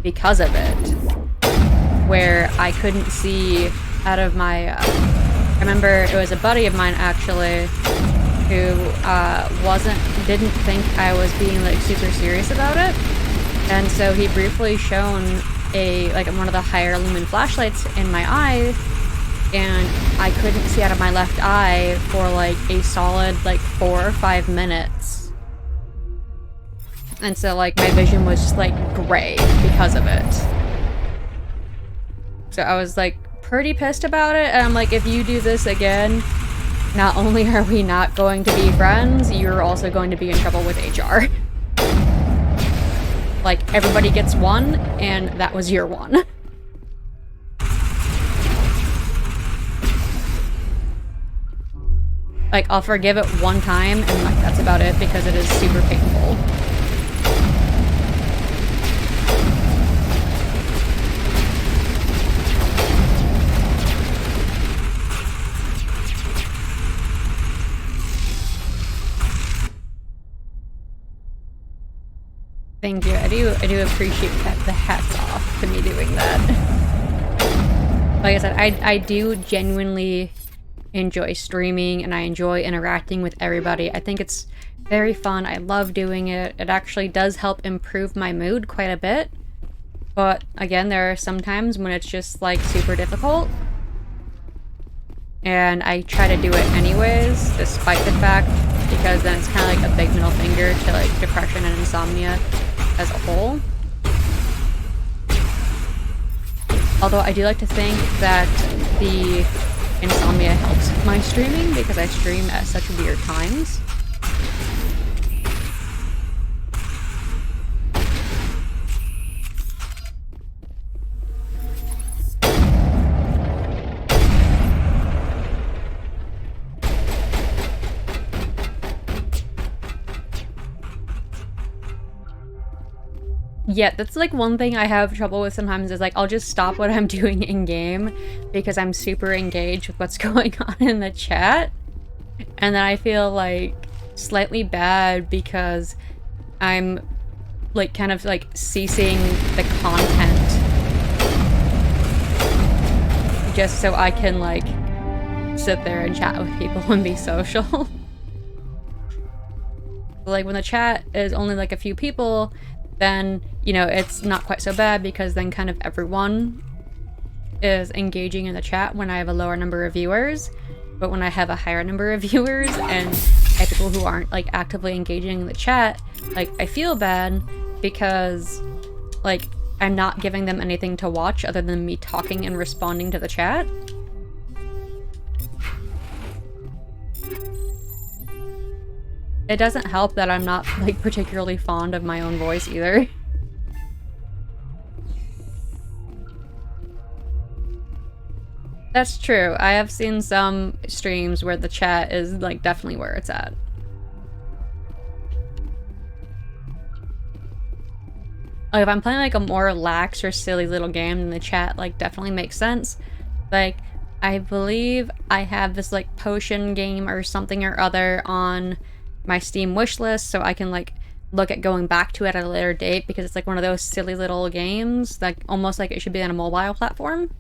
because of it. Where I couldn't see out of my, I remember it was a buddy of mine actually who didn't think I was being like super serious about it. And so he briefly shone one of the higher lumen flashlights in my eye, and I couldn't see out of my left eye for like a solid like 4 or 5 minutes. And so like my vision was just like gray because of it. So I was like pretty pissed about it, and I'm like, if you do this again, not only are we not going to be friends, you're also going to be in trouble with HR. Like, everybody gets one, and that was your one. Like, I'll forgive it one time, and like, that's about it, because it is super painful. Thank you. I do appreciate the hats off to me doing that. Like I said, I do genuinely enjoy streaming, and I enjoy interacting with everybody. I think it's very fun. I love doing it. It actually does help improve my mood quite a bit. But again, there are some times when it's just like super difficult. And I try to do it anyways, despite the fact, because then it's kind of like a big middle finger to like depression and insomnia as a whole. Although I do like to think that the insomnia helps my streaming because I stream at such weird times. Yeah, that's like one thing I have trouble with sometimes is like I'll just stop what I'm doing in game because I'm super engaged with what's going on in the chat, and then I feel like slightly bad because I'm like kind of like ceasing the content just so I can like sit there and chat with people and be social. Like when the chat is only like a few people, then, you know, it's not quite so bad because then kind of everyone is engaging in the chat when I have a lower number of viewers. But when I have a higher number of viewers and I have people who aren't like actively engaging in the chat, like I feel bad because like I'm not giving them anything to watch other than me talking and responding to the chat. It doesn't help that I'm not, like, particularly fond of my own voice either. That's true. I have seen some streams where the chat is, like, definitely where it's at. Like, if I'm playing, like, a more lax or silly little game, then the chat, like, definitely makes sense. Like, I believe I have this, like, potion game or something or other on my Steam wishlist, so I can like look at going back to it at a later date because it's like one of those silly little games, like almost like it should be on a mobile platform.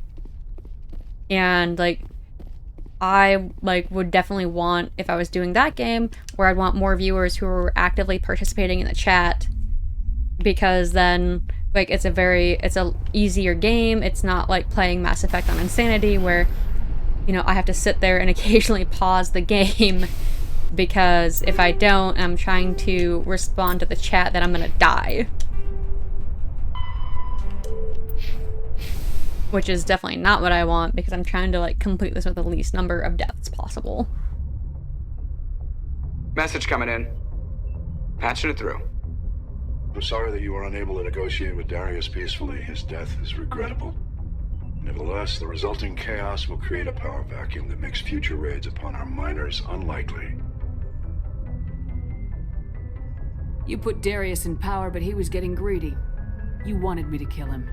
And like I like would definitely want, if I was doing that game, where I'd want more viewers who are actively participating in the chat, because then like it's a easier game. It's not like playing Mass Effect on Insanity where, you know, I have to sit there and occasionally pause the game because if I don't, I'm trying to respond to the chat, that I'm gonna die. Which is definitely not what I want, because I'm trying to like complete this with the least number of deaths possible. Message coming in. Patching it through. I'm sorry that you were unable to negotiate with Darius peacefully. His death is regrettable. Nevertheless, the resulting chaos will create a power vacuum that makes future raids upon our miners unlikely. You put Darius in power, but he was getting greedy. You wanted me to kill him.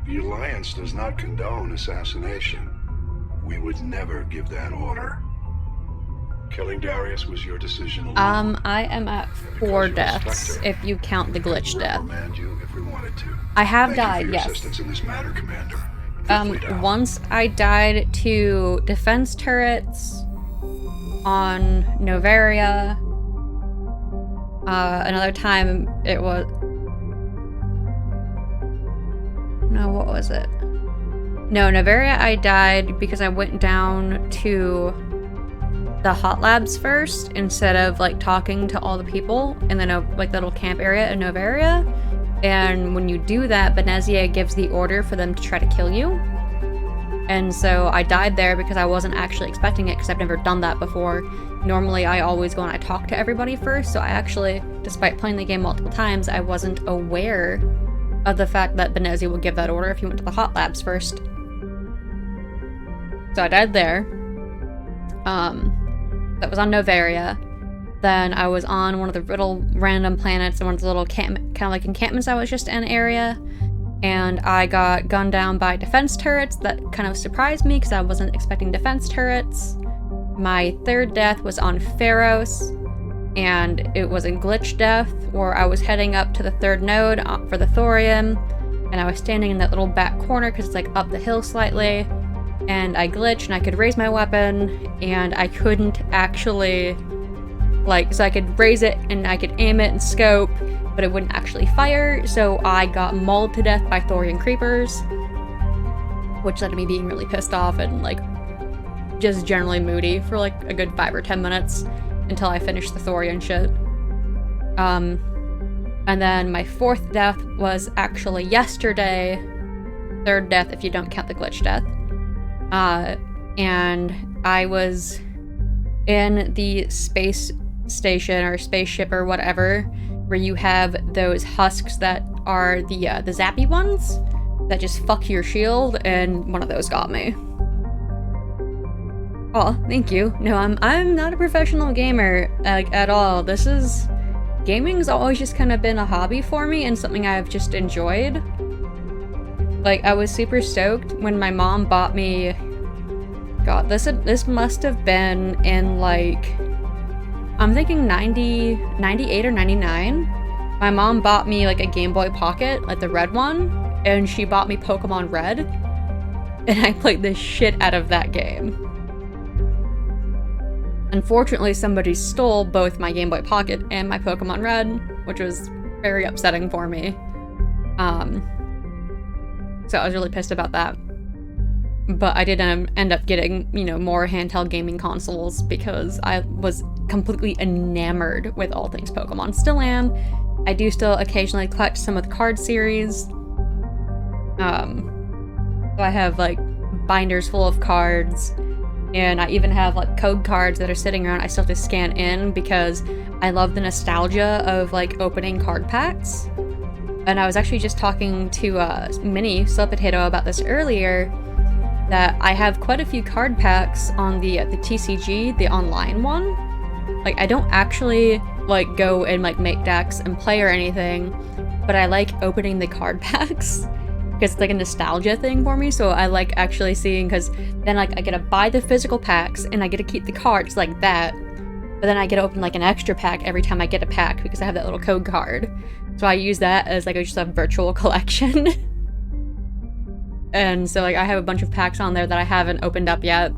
The Alliance does not condone assassination. We would never give that order. Killing Darius was your decision alone. I am at 4 deaths, if you count the glitch death. You if we wanted to. I have Thank you died, for your yes. assistance in this matter, Commander. Once I died to defense turrets on Novaria. Another time it was... No, what was it? No, Novaria I died because I went down to the hot labs first instead of like talking to all the people in the like the little camp area in Novaria. And when you do that, Benezia gives the order for them to try to kill you. And so I died there because I wasn't actually expecting it because I've never done that before. Normally I always go and I talk to everybody first, so I actually, despite playing the game multiple times, I wasn't aware of the fact that Benezia would give that order if you went to the hot labs first. So I died there. That was on Novaria. Then I was on one of the little random planets and one of the little kind of like encampments I was just in area. And I got gunned down by defense turrets. That kind of surprised me because I wasn't expecting defense turrets. My 3rd death was on Pharos, and it was a glitch death where I was heading up to the 3rd node for the thorium, and I was standing in that little back corner because it's like up the hill slightly, and I glitched and I could raise my weapon, and I couldn't actually, like, so I could raise it and I could aim it and scope, but it wouldn't actually fire, so I got mauled to death by thorium creepers, which led to me being really pissed off and like just generally moody for like a good 5 or 10 minutes until I finished the thorium shit. And then my 4th death was actually yesterday, 3rd death if you don't count the glitch death. And I was in the space station or spaceship or whatever, where you have those husks that are the zappy ones that just fuck your shield, and one of those got me. Oh, thank you. No, I'm not a professional gamer, like, at all. Gaming's always just kind of been a hobby for me and something I've just enjoyed. Like, I was super stoked when my mom bought me... God, this must have been in, like... I'm thinking 98 or 99. My mom bought me, like, a Game Boy Pocket, like the red one, and she bought me Pokemon Red, and I played the shit out of that game. Unfortunately, somebody stole both my Game Boy Pocket and my Pokemon Red, which was very upsetting for me. So I was really pissed about that. But I did end up getting, you know, more handheld gaming consoles because I was completely enamored with all things Pokemon. Still am. I do still occasionally collect some of the card series. So I have, like, binders full of cards. And I even have, like, code cards that are sitting around I still have to scan in because I love the nostalgia of, like, opening card packs. And I was actually just talking to Mini Slow Potato about this earlier, that I have quite a few card packs on the TCG, the online one. Like, I don't actually, like, go and, like, make decks and play or anything, but I like opening the card packs. Because it's like a nostalgia thing for me, so I like actually seeing, because then like I get to buy the physical packs and I get to keep the cards like that, but then I get to open like an extra pack every time I get a pack because I have that little code card. So I use that as like just a virtual collection. And so like I have a bunch of packs on there that I haven't opened up yet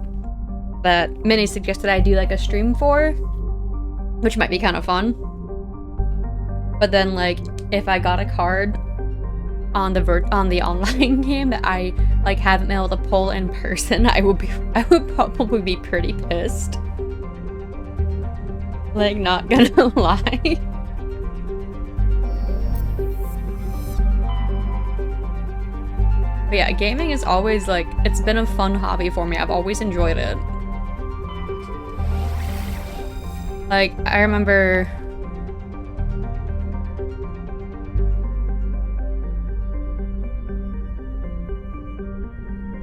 that Minnie suggested I do like a stream for, which might be kind of fun. But then like if I got a card on the online game that I like haven't been able to pull in person, I would probably be pretty pissed. Like, not gonna lie. But yeah, gaming is always like, it's been a fun hobby for me. I've always enjoyed it. Like, I remember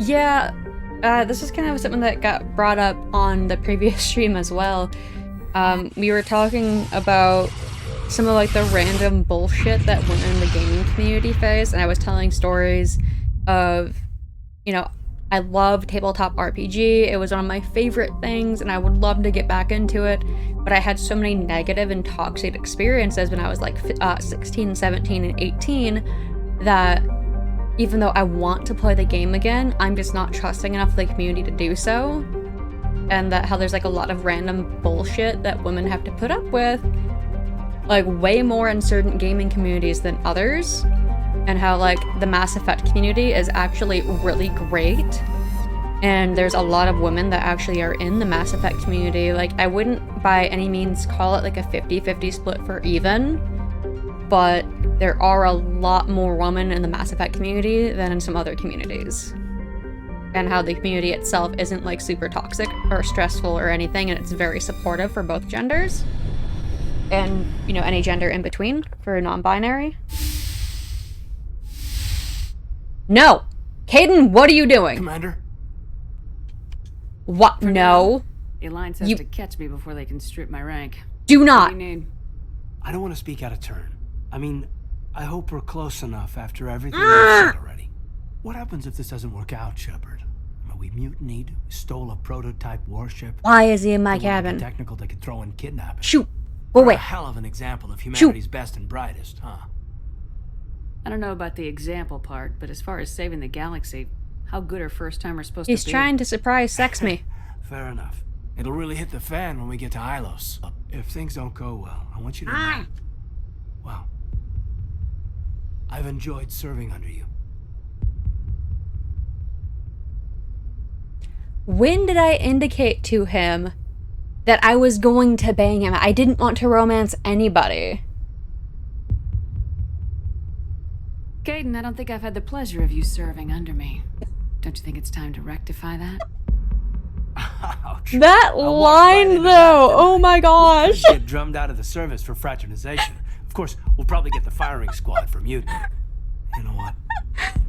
yeah, this is kind of something that got brought up on the previous stream as well. We were talking about some of like the random bullshit that went in the gaming community phase, and I was telling stories of, you know, I love tabletop RPG. It was one of my favorite things, and I would love to get back into it. But I had so many negative and toxic experiences when I was like 16, 17, and 18 that even though I want to play the game again, I'm just not trusting enough of the community to do so. And that how there's like a lot of random bullshit that women have to put up with, like way more in certain gaming communities than others. And how like the Mass Effect community is actually really great. And there's a lot of women that actually are in the Mass Effect community. Like, I wouldn't by any means call it like a 50-50 split for even, but there are a lot more women in the Mass Effect community than in some other communities. And how the community itself isn't like super toxic or stressful or anything, and it's very supportive for both genders. And, you know, any gender in between for non-binary. No! Caden, what are you doing? Commander? What? No. The Alliance has to catch me before they can strip my rank. Do not! What do you need? I don't want to speak out of turn. I mean, I hope we're close enough after everything we've said already. What happens if this doesn't work out, Shepard? We mutinied, stole a prototype warship. Why is he in my cabin? Technical they could throw in kidnapping. Shoot! Go away. A hell of an example of humanity's best and brightest, huh? I don't know about the example part, but as far as saving the galaxy, how good are first-timers supposed to be? He's trying to surprise sex me. Fair enough. It'll really hit the fan when we get to Ilos. If things don't go well, I want you to know. Well, I've enjoyed serving under you. When did I indicate to him that I was going to bang him? I didn't want to romance anybody. Caden, I don't think I've had the pleasure of you serving under me. Don't you think it's time to rectify that? Ouch. That line, though! Oh my gosh! Get drummed out of the service for fraternization. Of course, we'll probably get the firing squad for mutiny. You know what?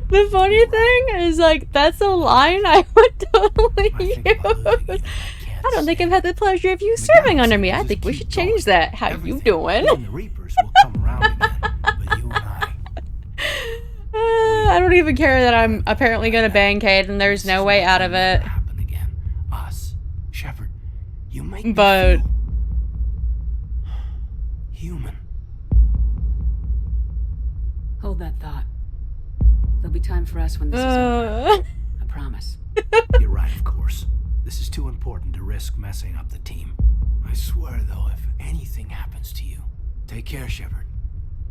The funny thing is, like, that's a line I would totally use. I don't think I've had the pleasure of you serving under me. I think we should change that. How you doing? The Reapers will come around again, but you and I don't even care that I'm apparently gonna bang Cade, and there's no way out of it. Us, Shepard, you make me but feel human. Hold that thought. There'll be time for us when this is over. I promise. You're right, of course. This is too important to risk messing up the team. I swear, though, if anything happens to you, take care, Shepard.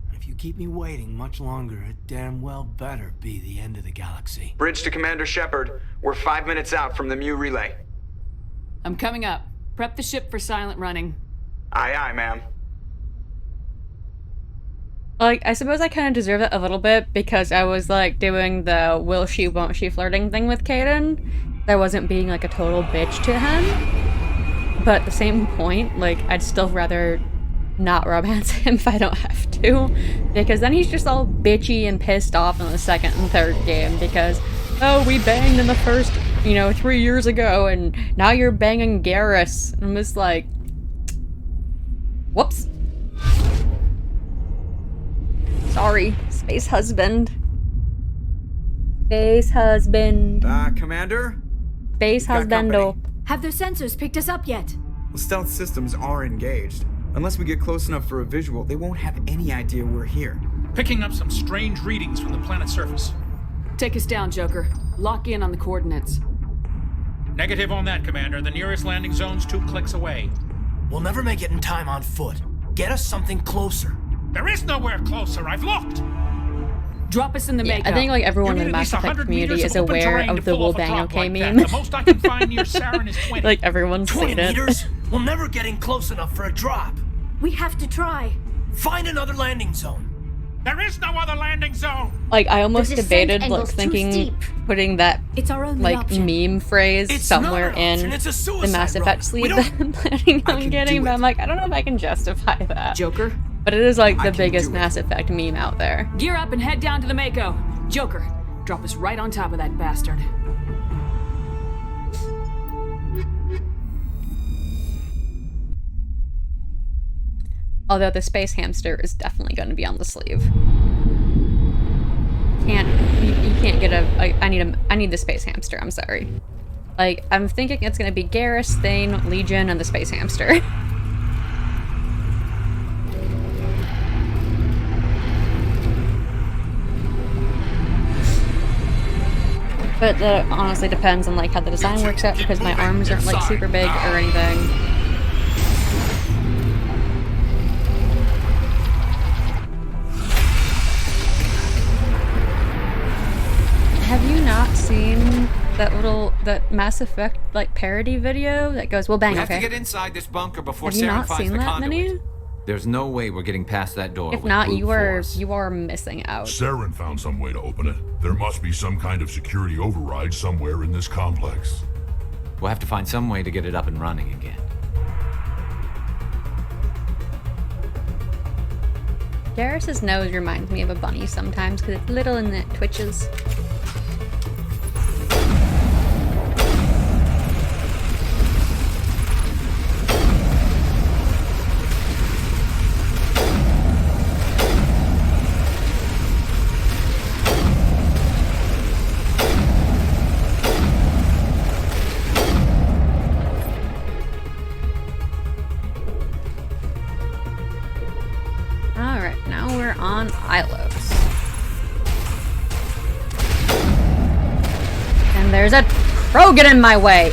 And if you keep me waiting much longer, it damn well better be the end of the galaxy. Bridge to Commander Shepard. We're 5 minutes out from the ME relay. I'm coming up. Prep the ship for silent running. Aye, aye, ma'am. Like, I suppose I kind of deserve it a little bit because I was, like, doing the will she, won't she flirting thing with Caden. I wasn't being, like, a total bitch to him. But at the same point, like, I'd still rather not romance him if I don't have to. Because then he's just all bitchy and pissed off in the second and third game because, oh, we banged in the first, 3 years ago and now you're banging Garrus. And I'm just like, whoops. Sorry, space husband. Space husband. Commander? Space husbando. Have their sensors picked us up yet? Well, stealth systems are engaged. Unless we get close enough for a visual, they won't have any idea we're here. Picking up some strange readings from the planet's surface. Take us down, Joker. Lock in on the coordinates. Negative on that, Commander. The nearest landing zone's 2 clicks away. We'll never make it in time on foot. Get us something closer. There is nowhere closer. I've looked. Drop us in the Mako. I think like everyone in the Mass Effect community is aware of the "Will Bang Okay" meme. The most I can find near Saren is 20. Like everyone's 20 seen it. meters? We'll never get in close enough for a drop. We have to try. Find another landing zone. There is no other landing zone. Like I almost debated like thinking putting that it's our only like option. meme phrase somewhere in the Mass Effect sleeve that I'm planning on getting, but I'm like, I don't know if I can justify that. Joker? But it is like the biggest Mass Effect meme out there. Gear up and head down to the Mako. Joker, drop us right on top of that bastard. Although the space hamster is definitely going to be on the sleeve. can't you can't get I need the space hamster, I'm sorry. Like, I'm thinking it's gonna be Garrus, Thane, Legion, and the space hamster. But that honestly depends on like how the design works out, because my arms aren't like super big or anything. Have you not seen that Mass Effect like parody video that goes, well, bang, We have okay. to get inside this bunker before Have you Saren not finds seen the that, conduit. Menu? There's no way we're getting past that door. If with not, brute you are missing out. Saren found some way to open it. There must be some kind of security override somewhere in this complex. We'll have to find some way to get it up and running again. Garrus's nose reminds me of a bunny sometimes because it's little and it twitches. Alright, now we're on Ilos. And there's a Krogan in my way!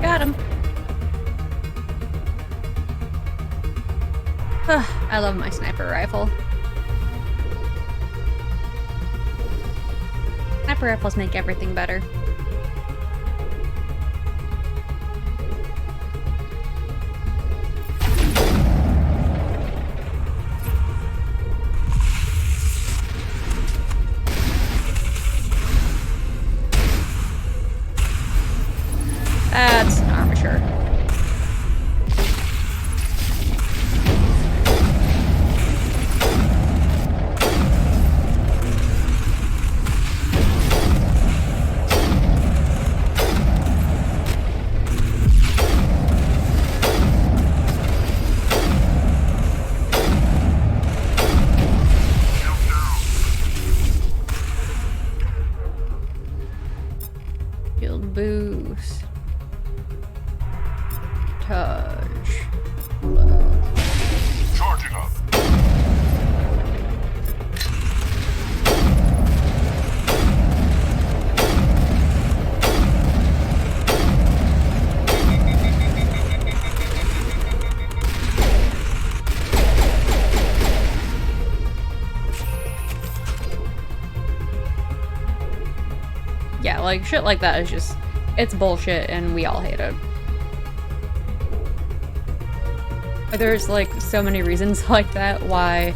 Got him. I love my sniper rifle. Sniper rifles make everything better. That's an armature. Shield boost. Touch. Charging up. Yeah, like shit like that is just, it's bullshit and we all hate it. There's like so many reasons like that why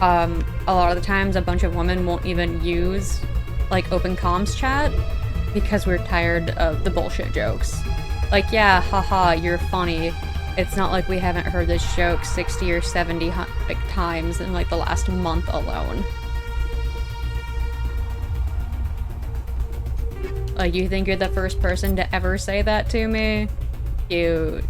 a lot of the times a bunch of women won't even use like open comms chat because we're tired of the bullshit jokes. Like, yeah, haha, you're funny. It's not like we haven't heard this joke 60 or 70 like times in like the last month alone. Like, you think you're the first person to ever say that to me? Cute.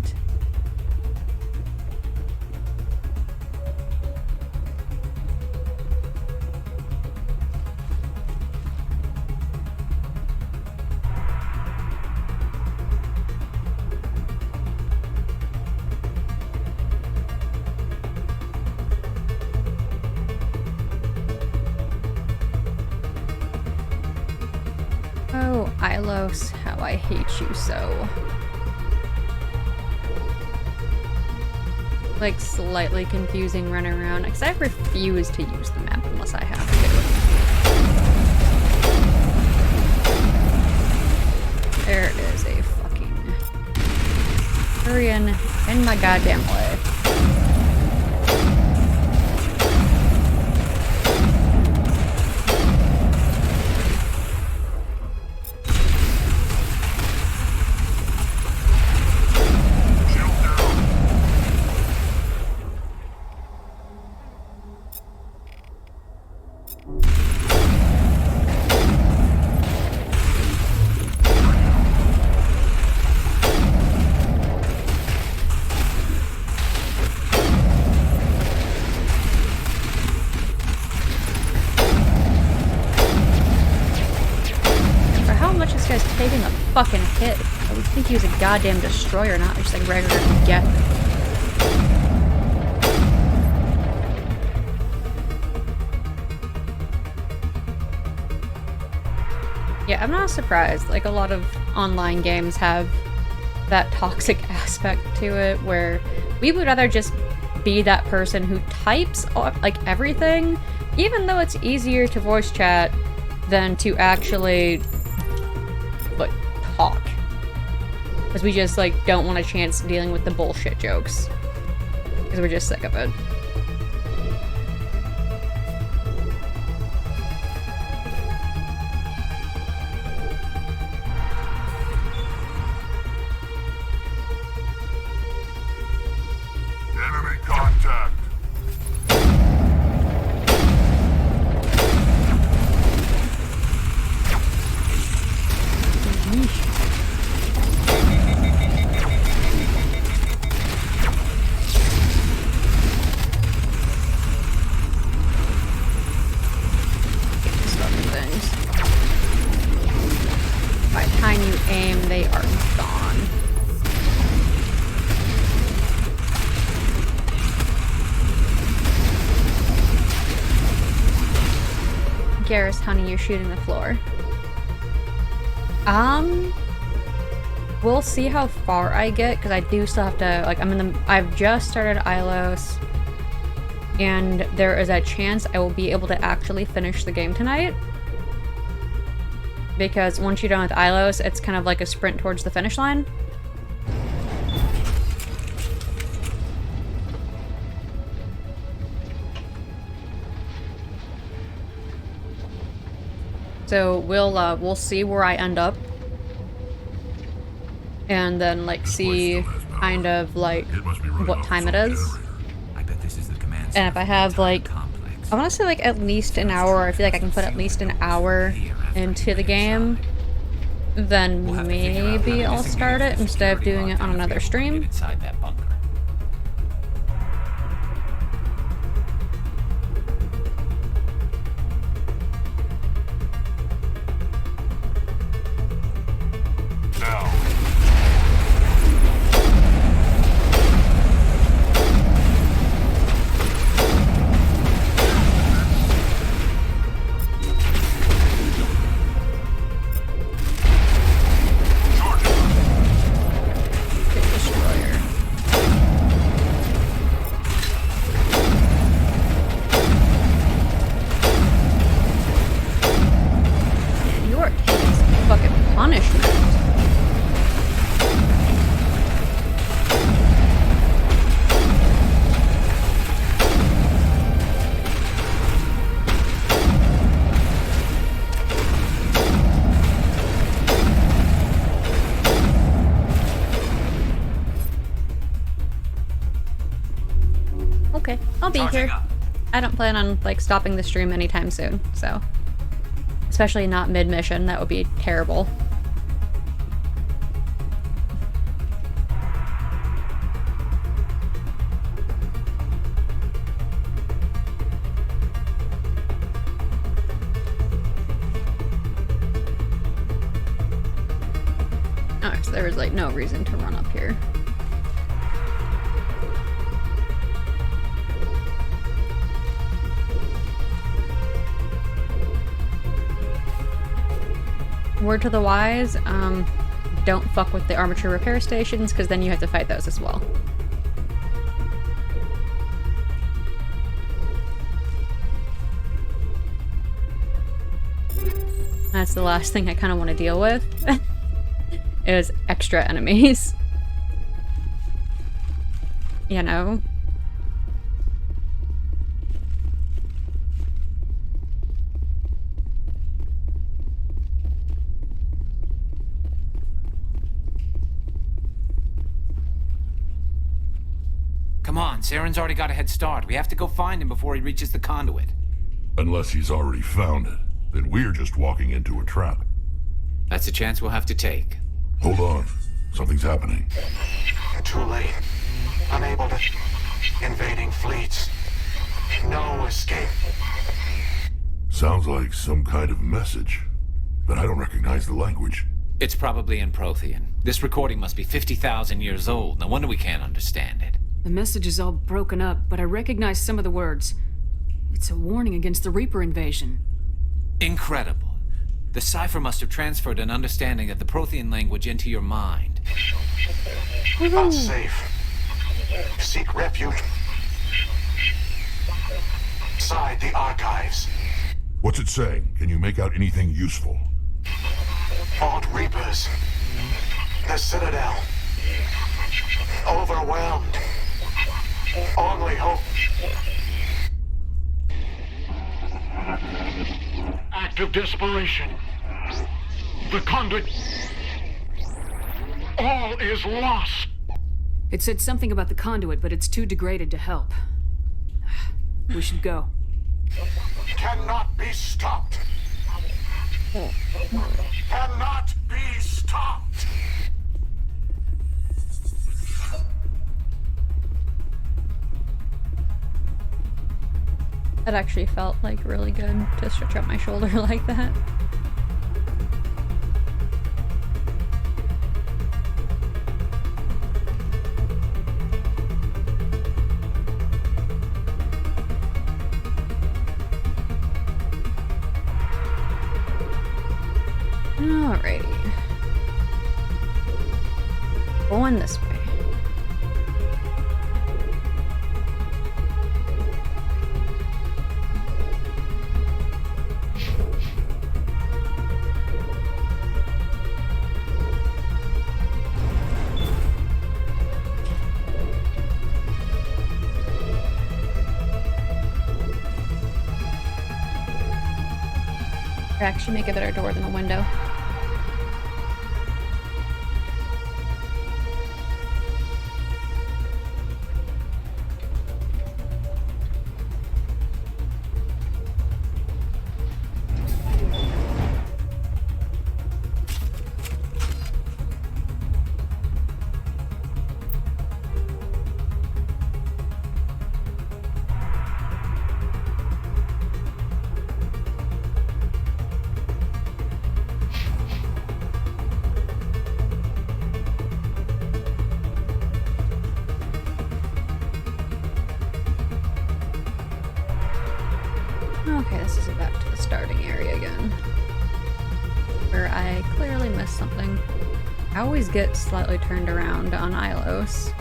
Oh, Ilos, how I hate you so. Like, slightly confusing run around, because I refuse to use the map unless I have to. There is a my goddamn way. Taking a fucking hit. I would think he was a goddamn destroyer, not just like regular get. Yeah, I'm not surprised. Like, a lot of online games have that toxic aspect to it where we would rather just be that person who types like everything, even though it's easier to voice chat than to actually like talk, because we just like don't want a chance dealing with the bullshit jokes because we're just sick of it. Enemy contact. By the time you aim, they are gone. Garrus, honey, you're shooting the floor. We'll see how far I get, because I do still have to, like, I've just started Ilos, and there is a chance I will be able to actually finish the game tonight. Because once you're done with Ilos, it's kind of like a sprint towards the finish line. So we'll see where I end up, and then like see kind of like what time it is. And if I have like, I want to say like at least an hour. I feel like I can put at least an hour into the game, then maybe I'll start it instead of doing it on another stream. Okay, I'll be here. I don't plan on like stopping the stream anytime soon, so especially not mid-mission. That would be terrible. Alright, so there was like no reason to run up here. Word to the wise, don't fuck with the armature repair stations, because then you have to fight those as well. That's the last thing I kind of want to deal with, is extra enemies. you know? Come on, Saren's already got a head start. We have to go find him before he reaches the conduit. Unless he's already found it, then we're just walking into a trap. That's a chance we'll have to take. Hold on. Something's happening. Too late. Unable to... Invading fleets. No escape. Sounds like some kind of message, but I don't recognize the language. It's probably in Prothean. This recording must be 50,000 years old. No wonder we can't understand it. The message is all broken up, but I recognize some of the words. It's a warning against the Reaper invasion. Incredible. The cipher must have transferred an understanding of the Prothean language into your mind. Unsafe. Seek refuge. Inside the archives. What's it saying? Can you make out anything useful? Old Reapers. The Citadel. Overwhelmed. Only hope. Act of desperation. The conduit. All is lost. It said something about the conduit, but it's too degraded to help. We should go. Cannot be stopped. Cannot be stopped. That actually felt like really good to stretch out my shoulder like that. Alrighty. Going this way. Or actually make a better door than a window. Okay, this is back to the starting area again. Where I clearly missed something. I always get slightly turned around on Ilos.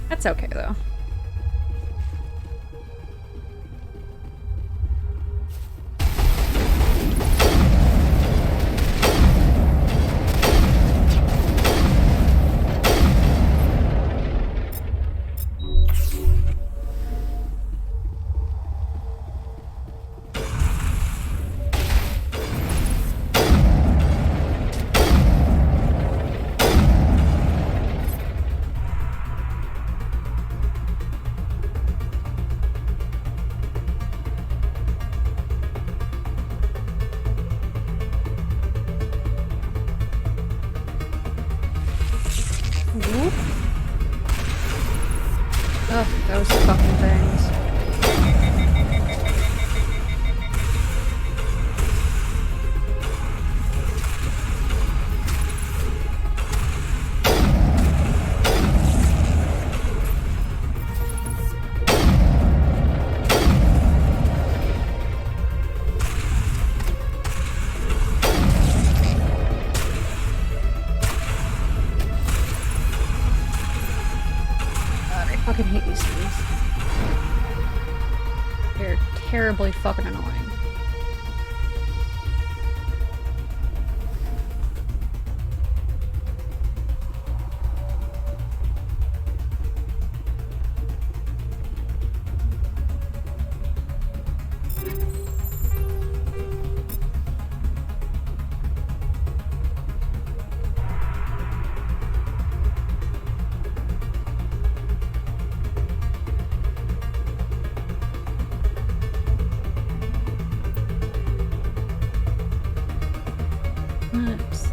That's okay though. Ugh, those fucking things. terribly fucking annoying. Oops.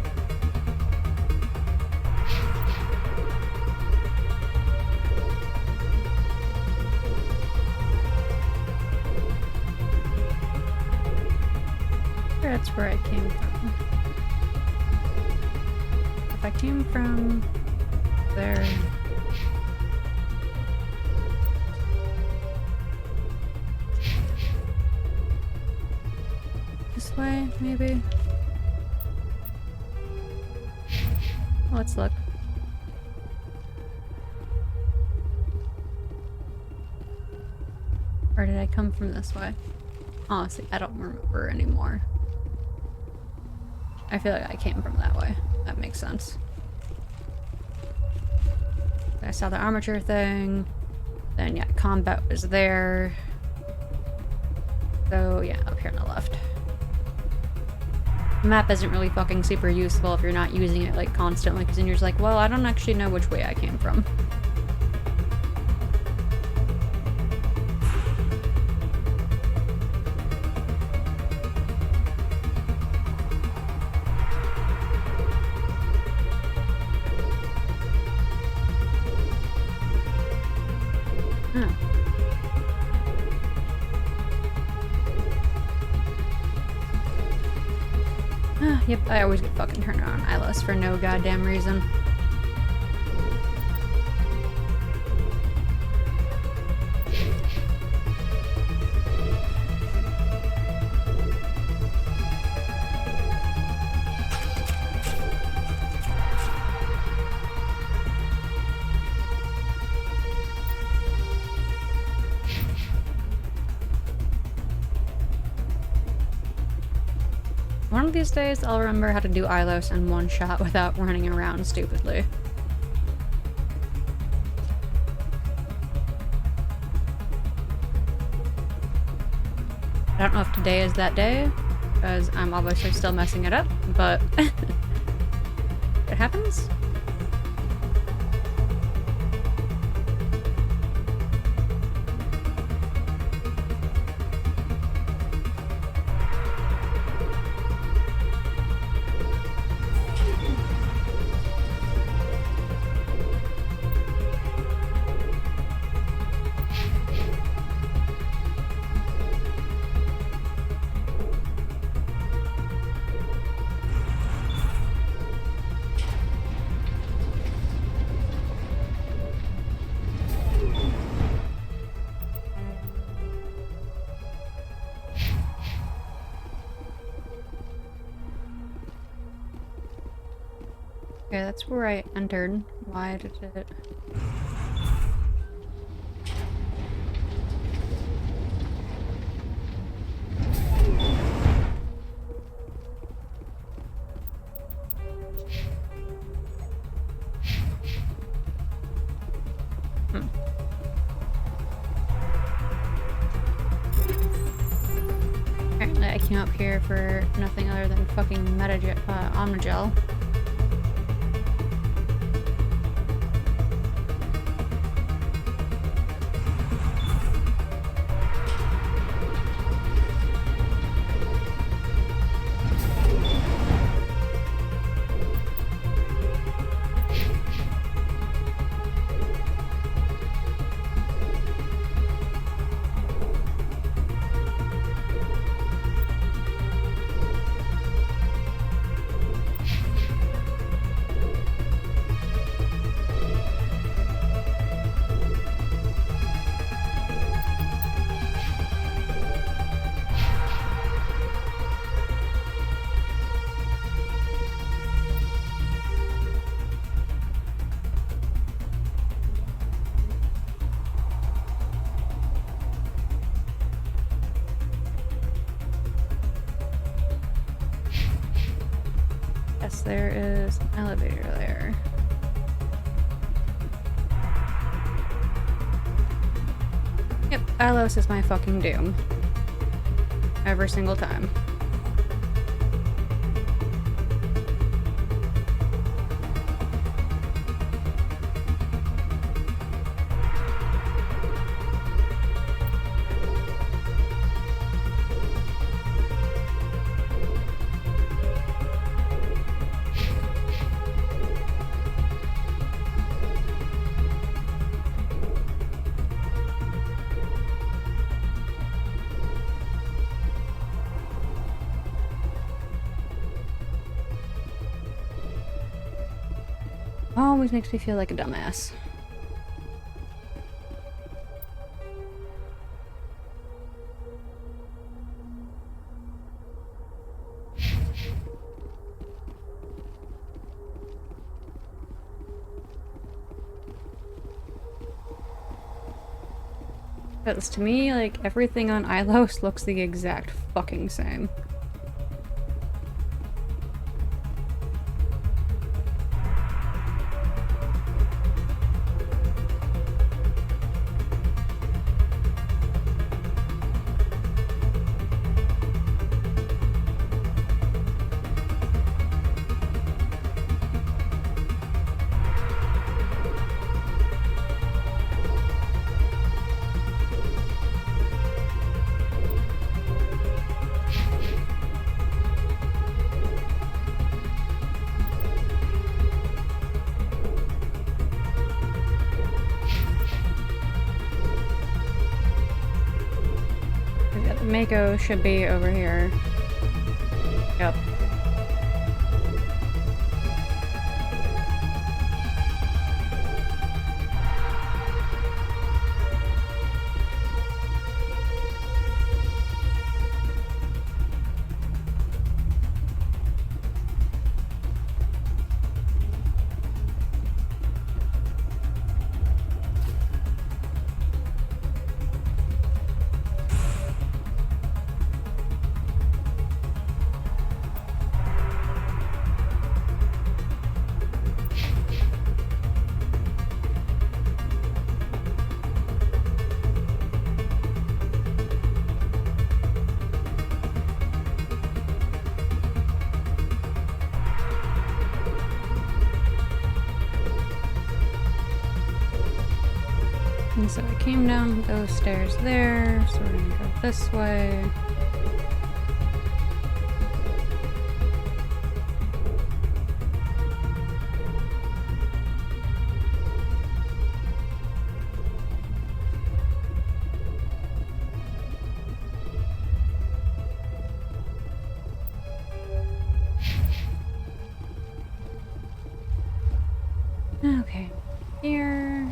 That's where I came from. If I came from there... This way, maybe? Let's look. Or did I come from this way? Honestly, I don't remember anymore. I feel like I came from that way. That makes sense. I saw the armature thing. Then yeah, combat was there. So yeah, up here on the left. The map isn't really fucking super useful if you're not using it like constantly, because then you're just like, well, I don't actually know which way I came from. Yep, I always get fucking turned on ILS for no goddamn reason. One of these days, I'll remember how to do ILOS in one shot without running around stupidly. I don't know if today is that day, because I'm obviously still messing it up, but it happens. Okay, that's where I entered. Why did it... Apparently I came up here for nothing other than fucking Omnigel. Yes, there is an elevator there. Yep, Ilos is my fucking doom. Every single time. Always makes me feel like a dumbass. Because to me, like, everything on Ilos looks the exact fucking same. Mako should be over here. Yep. And so I came down those stairs there, so we're gonna go this way. Okay, here.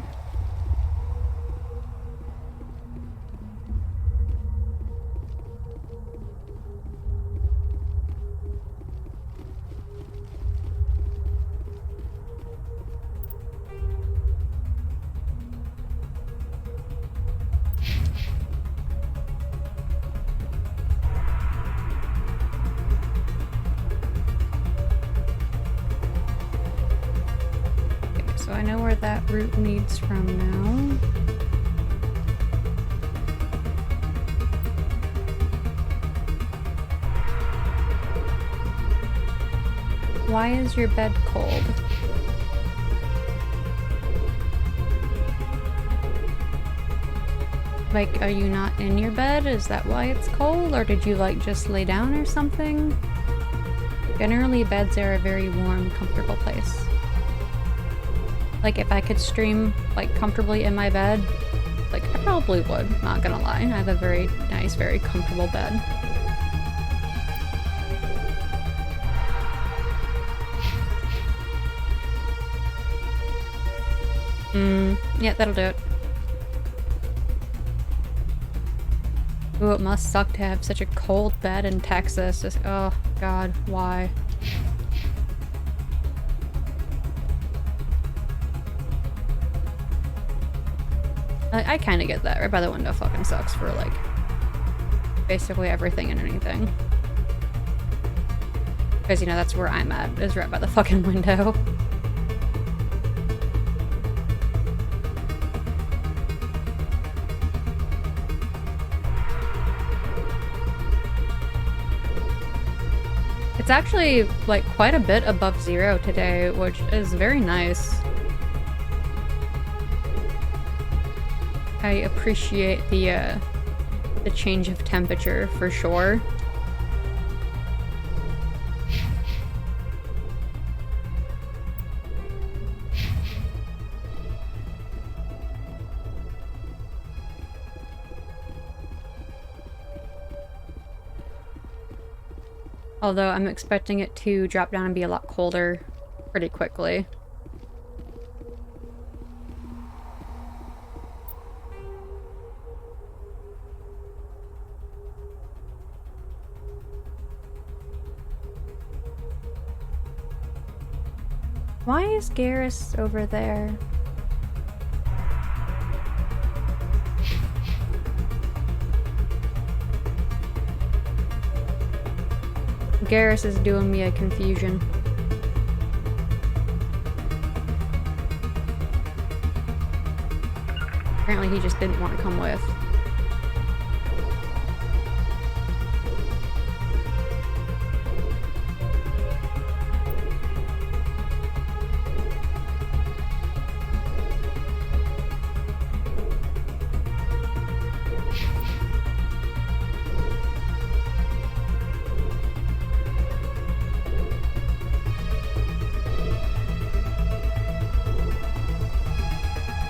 So I know where that route leads from now. Why is your bed cold? Like, are you not in your bed? Is that why it's cold? Or did you, like, just lay down or something? Generally, beds are a very warm, comfortable place. Like, if I could stream, like, comfortably in my bed, like, I probably would, not gonna lie. I have a very nice, very comfortable bed. Yeah, that'll do it. Ooh, it must suck to have such a cold bed in Texas. Just, oh, God, why? I kind of get that. Right by the window fucking sucks for, like, basically everything and anything. Because, you know, that's where I'm at, is right by the fucking window. It's actually, like, quite a bit above 0 today, which is very nice. I appreciate the change of temperature, for sure. Although I'm expecting it to drop down and be a lot colder pretty quickly. Why is Garrus over there? Garrus is doing me a confusion. Apparently he just didn't want to come with.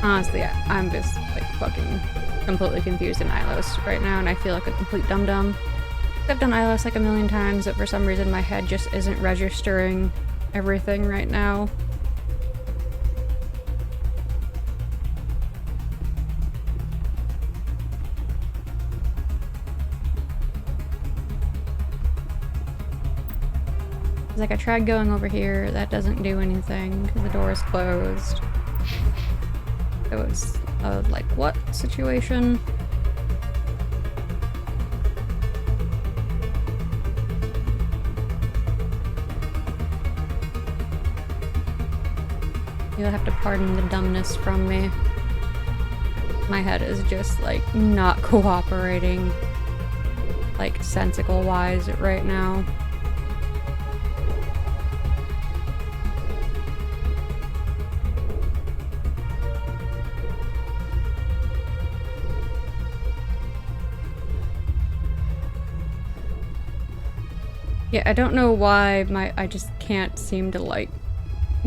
Honestly, I'm just, like, fucking completely confused in Ilos right now, and I feel like a complete dum-dum. I've done Ilos like a million times, but for some reason my head just isn't registering everything right now. It's like I tried going over here, that doesn't do anything, because the door is closed. It was a, like, what situation? You'll have to pardon the dumbness from me. My head is just, like, not cooperating, like, sensical-wise right now. Yeah, I don't know why I just can't seem to, like,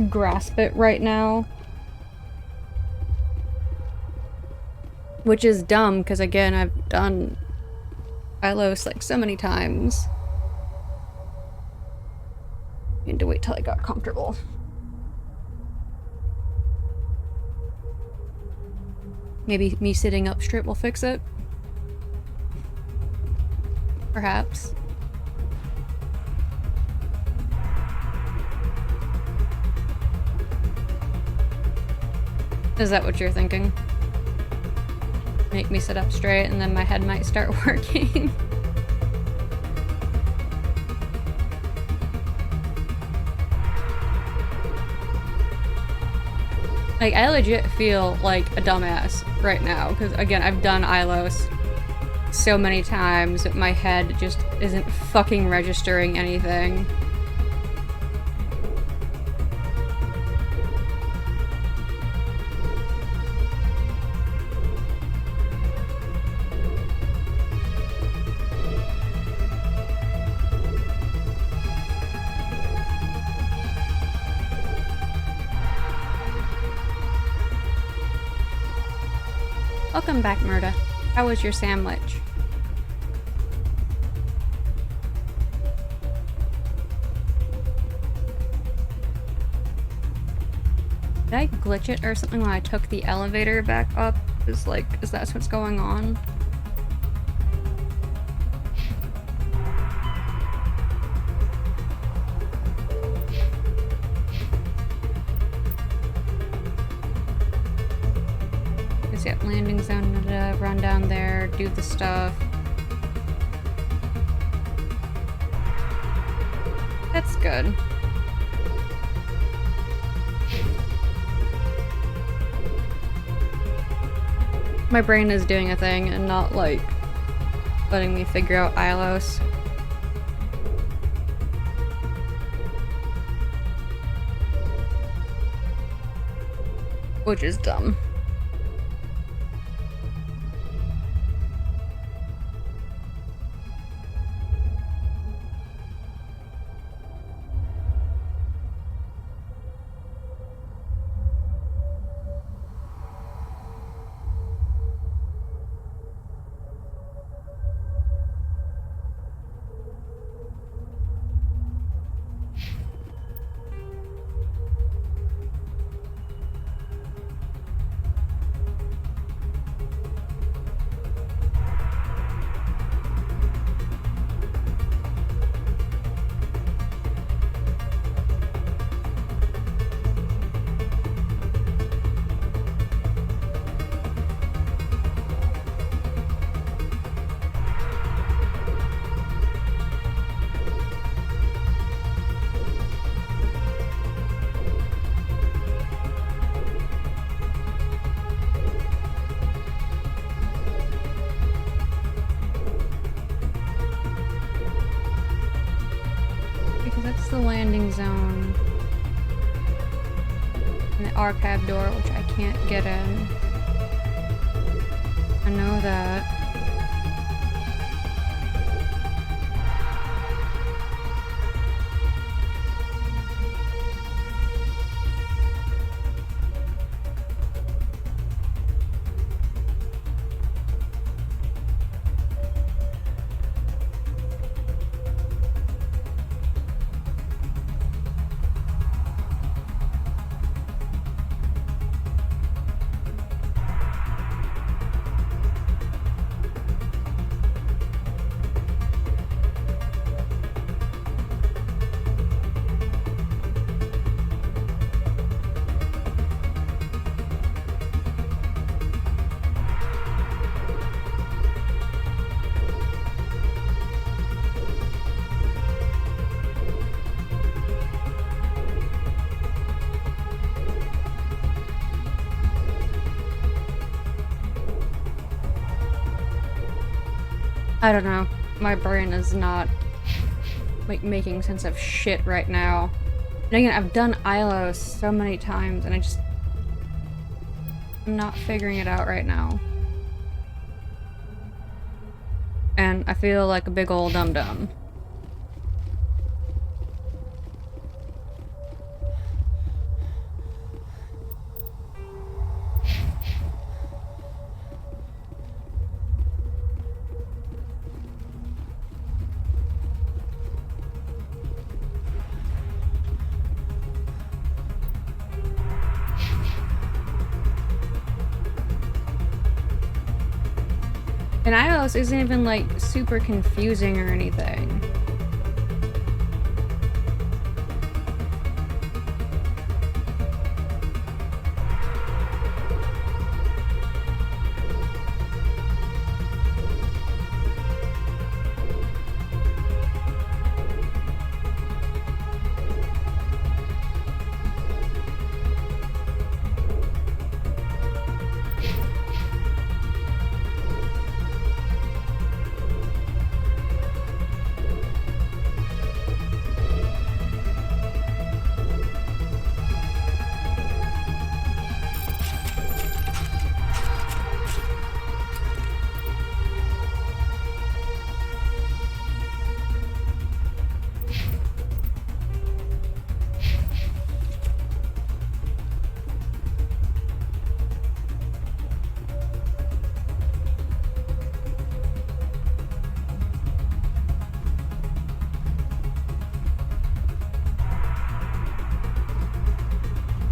grasp it right now. Which is dumb, because again, I've done Ilos like so many times. I need to wait till I got comfortable. Maybe me sitting up straight will fix it? Perhaps. Is that what you're thinking? Make me sit up straight and then my head might start working. Like, I legit feel like a dumbass right now, because again, I've done Ilos so many times that my head just isn't fucking registering anything. Welcome back, Murda. How was your sandwich? Did I glitch it or something when I took the elevator back up? Is that what's going on? Yep, landing zone, run down there, do the stuff. That's good. My brain is doing a thing and not, like, letting me figure out Ilos. Which is dumb. That's the landing zone. And the archive door, which I can't get in. I know that. I don't know. My brain is not, like, making sense of shit right now. And again, I've done Ilos so many times, and I'm not figuring it out right now. And I feel like a big old dum-dum. And Ilos isn't even, like, super confusing or anything.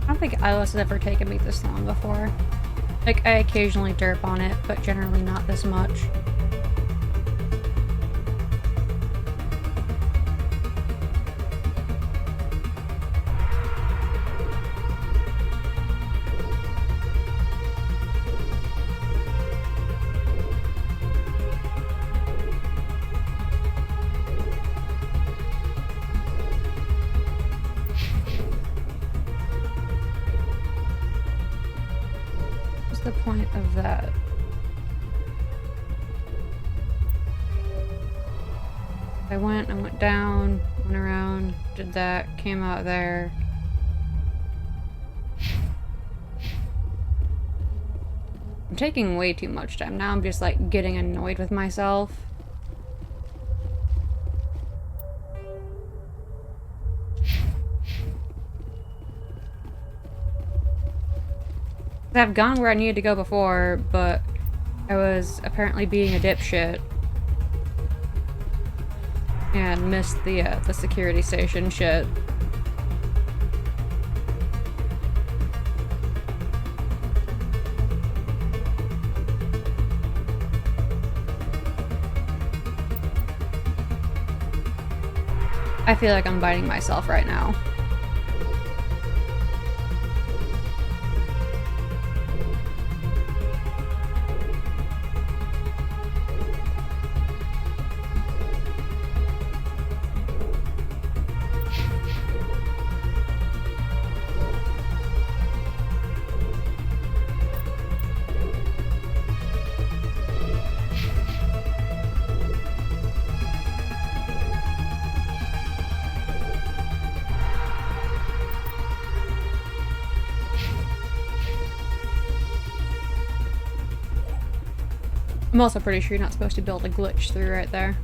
I don't think Ilos has ever taken me this long before. Like, I occasionally derp on it, but generally not this much. the point of that? I went down, went around, did that, came out there. I'm taking way too much time. Now I'm just like getting annoyed with myself. I've gone where I needed to go before, but I was apparently being a dipshit. And missed the security station shit. I feel like I'm biting myself right now. I'm also pretty sure you're not supposed to be able to glitch through right there.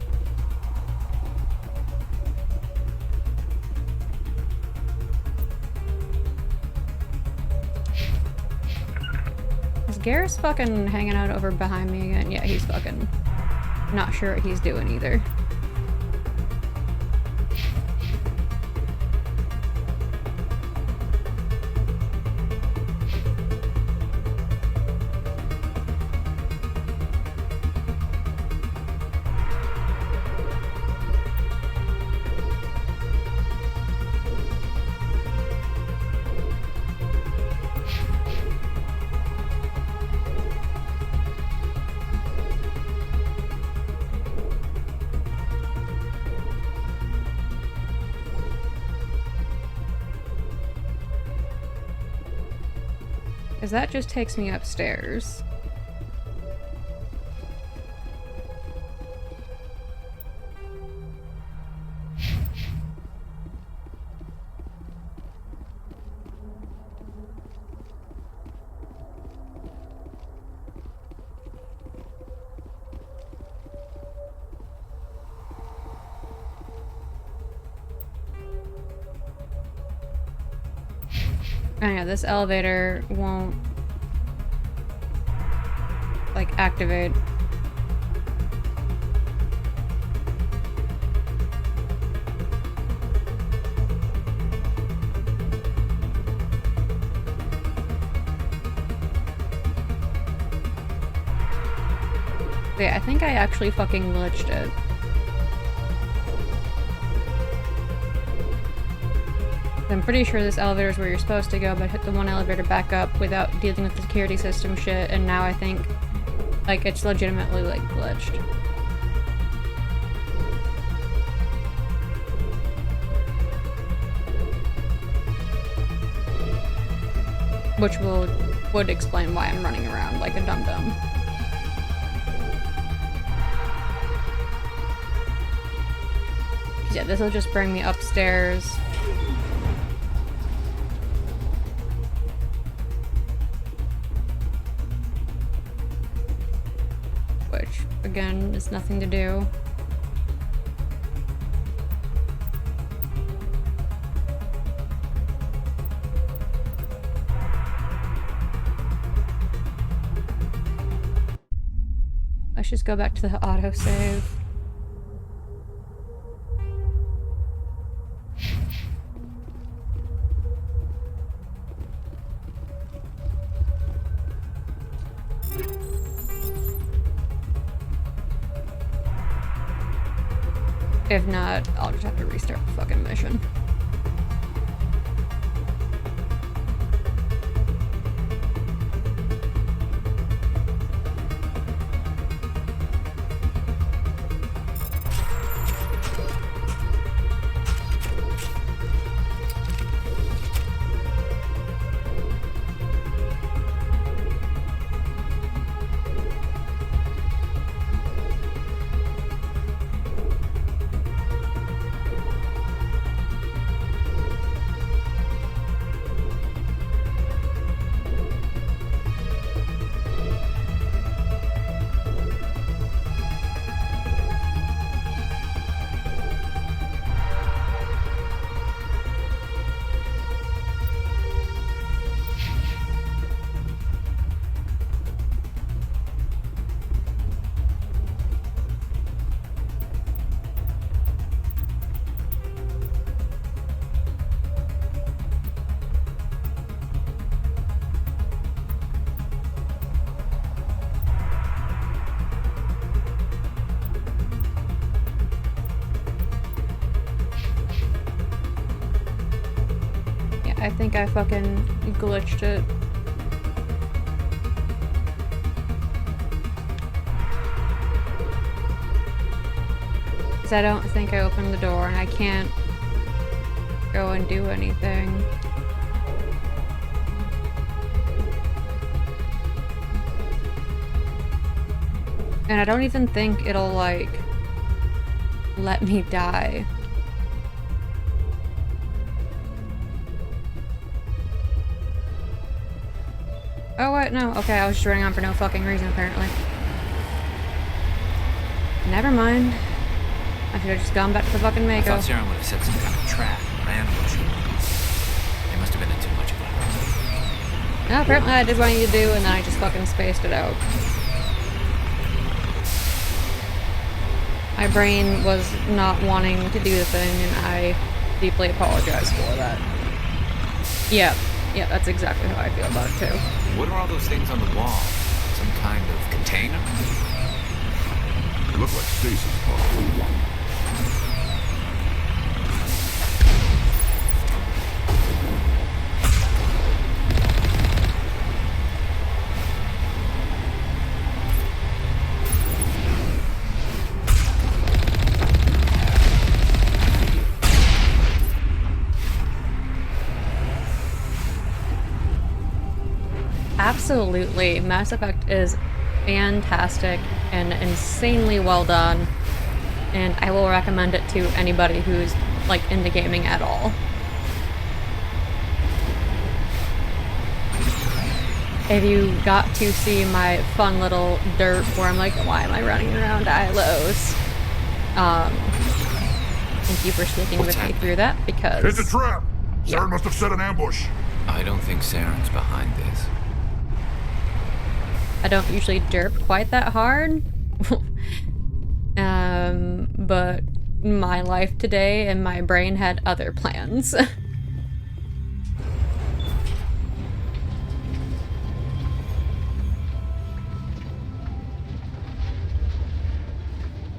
Is Garrus fucking hanging out over behind me again? Yeah, he's fucking not sure what he's doing either. Because that just takes me upstairs. Oh yeah, this elevator won't like activate. Wait, I think I actually fucking glitched it. I'm pretty sure this elevator is where you're supposed to go, but I hit the one elevator back up without dealing with the security system shit, and now I think, like, it's legitimately, like, glitched. Which would explain why I'm running around like a dum-dum. Yeah, this will just bring me upstairs. Which, again, is nothing to do. Let's just go back to the autosave. If not, I'll just have to restart the fucking mission. I think I fucking glitched it. Because I don't think I opened the door and I can't go and do anything. And I don't even think it'll, like, let me die. Oh, wait, no. Okay, I was just running on for no fucking reason, apparently. Never mind. I should have just gone back to the fucking Mako. I thought Saren would have set some kind of trap or ambush. They must have been in too much of a hurry. No, apparently I did what I needed to do, and then I just fucking spaced it out. My brain was not wanting to do the thing, and I deeply apologize for that. Yeah, that's exactly how I feel about it, too. What are all those things on the wall? Some kind of container? They look like stasis pods. Absolutely. Mass Effect is fantastic and insanely well done, and I will recommend it to anybody who's like into gaming at all. If you got to see my fun little derp where I'm like, why am I running around Ilos? Thank you for sticking with me through that, because... It's a trap! Saren must have set an ambush! I don't think Saren's behind this. I don't usually derp quite that hard. But my life today and my brain had other plans.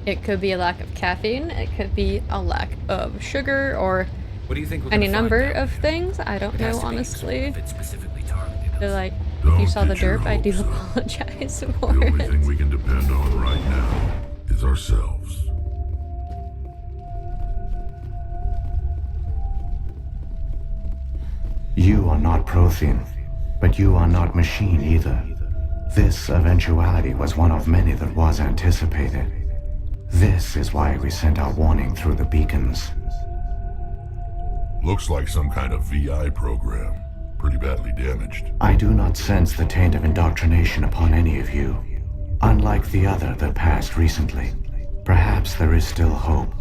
It could be a lack of caffeine, it could be a lack of sugar, or what do you think any number of things. I don't know, honestly. They're like, Don't you saw the get your derp, I do hopes up. apologize The for only it. thing we can depend on right now is ourselves. You are not Prothean, but you are not machine either. This eventuality was one of many that was anticipated. This is why we sent our warning through the beacons. Looks like some kind of VI program. Pretty badly damaged. I do not sense the taint of indoctrination upon any of you. Unlike the other that passed recently, perhaps there is still hope.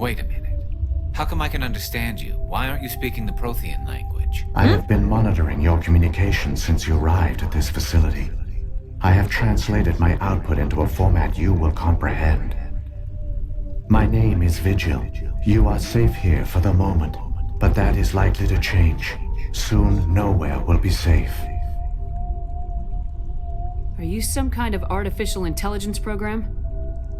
Wait a minute. How come I can understand you? Why aren't you speaking the Prothean language? I have been monitoring your communications since you arrived at this facility. I have translated my output into a format you will comprehend. My name is Vigil. You are safe here for the moment, but that is likely to change. Soon, nowhere will be safe. Are you some kind of artificial intelligence program?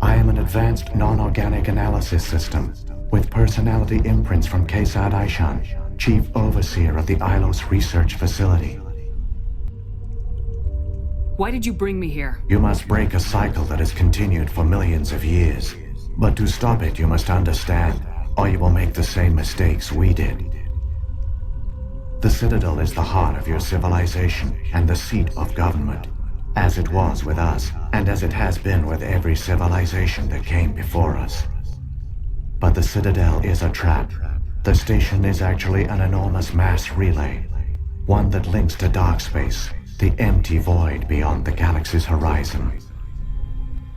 I am an advanced non-organic analysis system with personality imprints from Kesad Aishan, Chief Overseer of the Ilos Research Facility. Why did you bring me here? You must break a cycle that has continued for millions of years. But to stop it, you must understand, or you will make the same mistakes we did. The Citadel is the heart of your civilization and the seat of government, as it was with us, and as it has been with every civilization that came before us. But the Citadel is a trap. The station is actually an enormous mass relay, one that links to dark space, the empty void beyond the galaxy's horizon.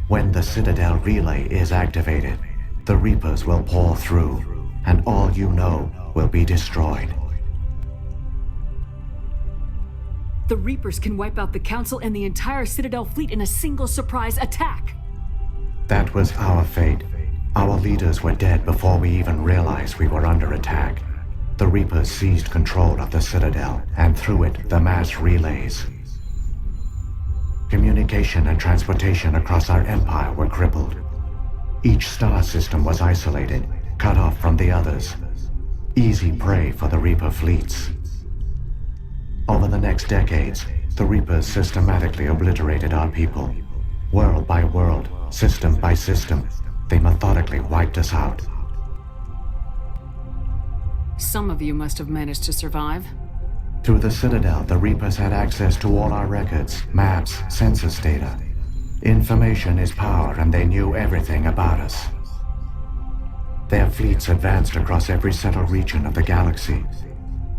When the Citadel relay is activated, the Reapers will pour through, and all you know will be destroyed. The Reapers can wipe out the Council and the entire Citadel fleet in a single surprise attack. That was our fate. Our leaders were dead before we even realized we were under attack. The Reapers seized control of the Citadel, and through it, the mass relays. Communication and transportation across our empire were crippled. Each star system was isolated, cut off from the others. easy prey for the Reaper fleets. Over the next decades, the Reapers systematically obliterated our people. World by world, system by system, they methodically wiped us out. Some of you must have managed to survive. Through the Citadel, the Reapers had access to all our records, maps, census data. Information is power, and they knew everything about us. Their fleets advanced across every settled region of the galaxy.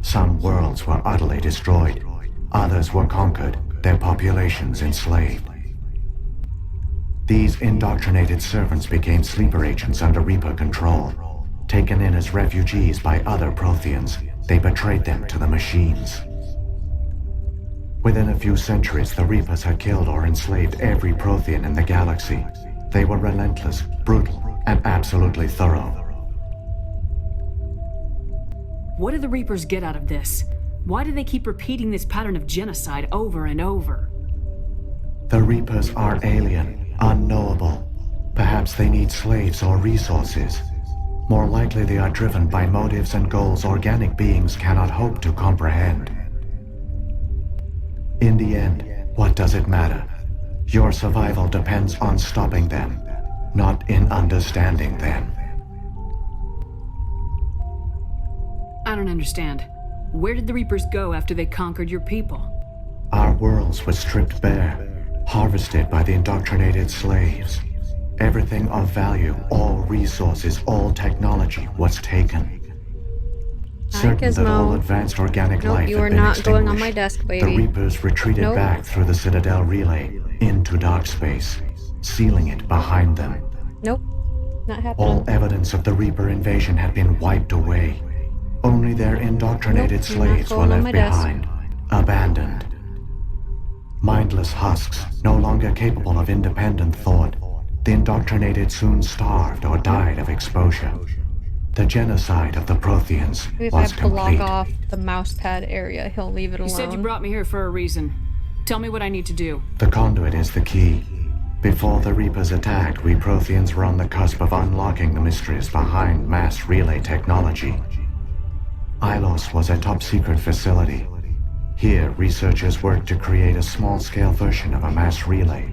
Some worlds were utterly destroyed. Others were conquered, their populations enslaved. These indoctrinated servants became sleeper agents under Reaper control. Taken in as refugees by other Protheans, they betrayed them to the machines. Within a few centuries, the Reapers had killed or enslaved every Prothean in the galaxy. They were relentless, brutal, and absolutely thorough. What do the Reapers get out of this? Why do they keep repeating this pattern of genocide over and over? The Reapers are alien, unknowable. Perhaps they need slaves or resources. More likely they are driven by motives and goals organic beings cannot hope to comprehend. In the end, what does it matter? Your survival depends on stopping them, not in understanding them. I don't understand. Where did the Reapers go after they conquered your people? Our worlds were stripped bare, harvested by the indoctrinated slaves. Everything of value, all resources, all technology was taken. Certain that all advanced organic life you had are been not going on extinguished, my desk, baby. the Reapers retreated back through the Citadel relay into dark space, sealing it behind them. Nope. Not happening. All evidence of the Reaper invasion had been wiped away. Only their indoctrinated slaves were left behind, abandoned. Mindless husks, no longer capable of independent thought, the indoctrinated soon starved or died of exposure. The genocide of the Protheans If was I block complete. off the mousepad area, he'll leave it alone. You said you brought me here for a reason. Tell me what I need to do. The conduit is the key. Before the Reapers attacked, we Protheans were on the cusp of unlocking the mysteries behind mass relay technology. Ilos was a top-secret facility. Here, researchers worked to create a small-scale version of a mass relay,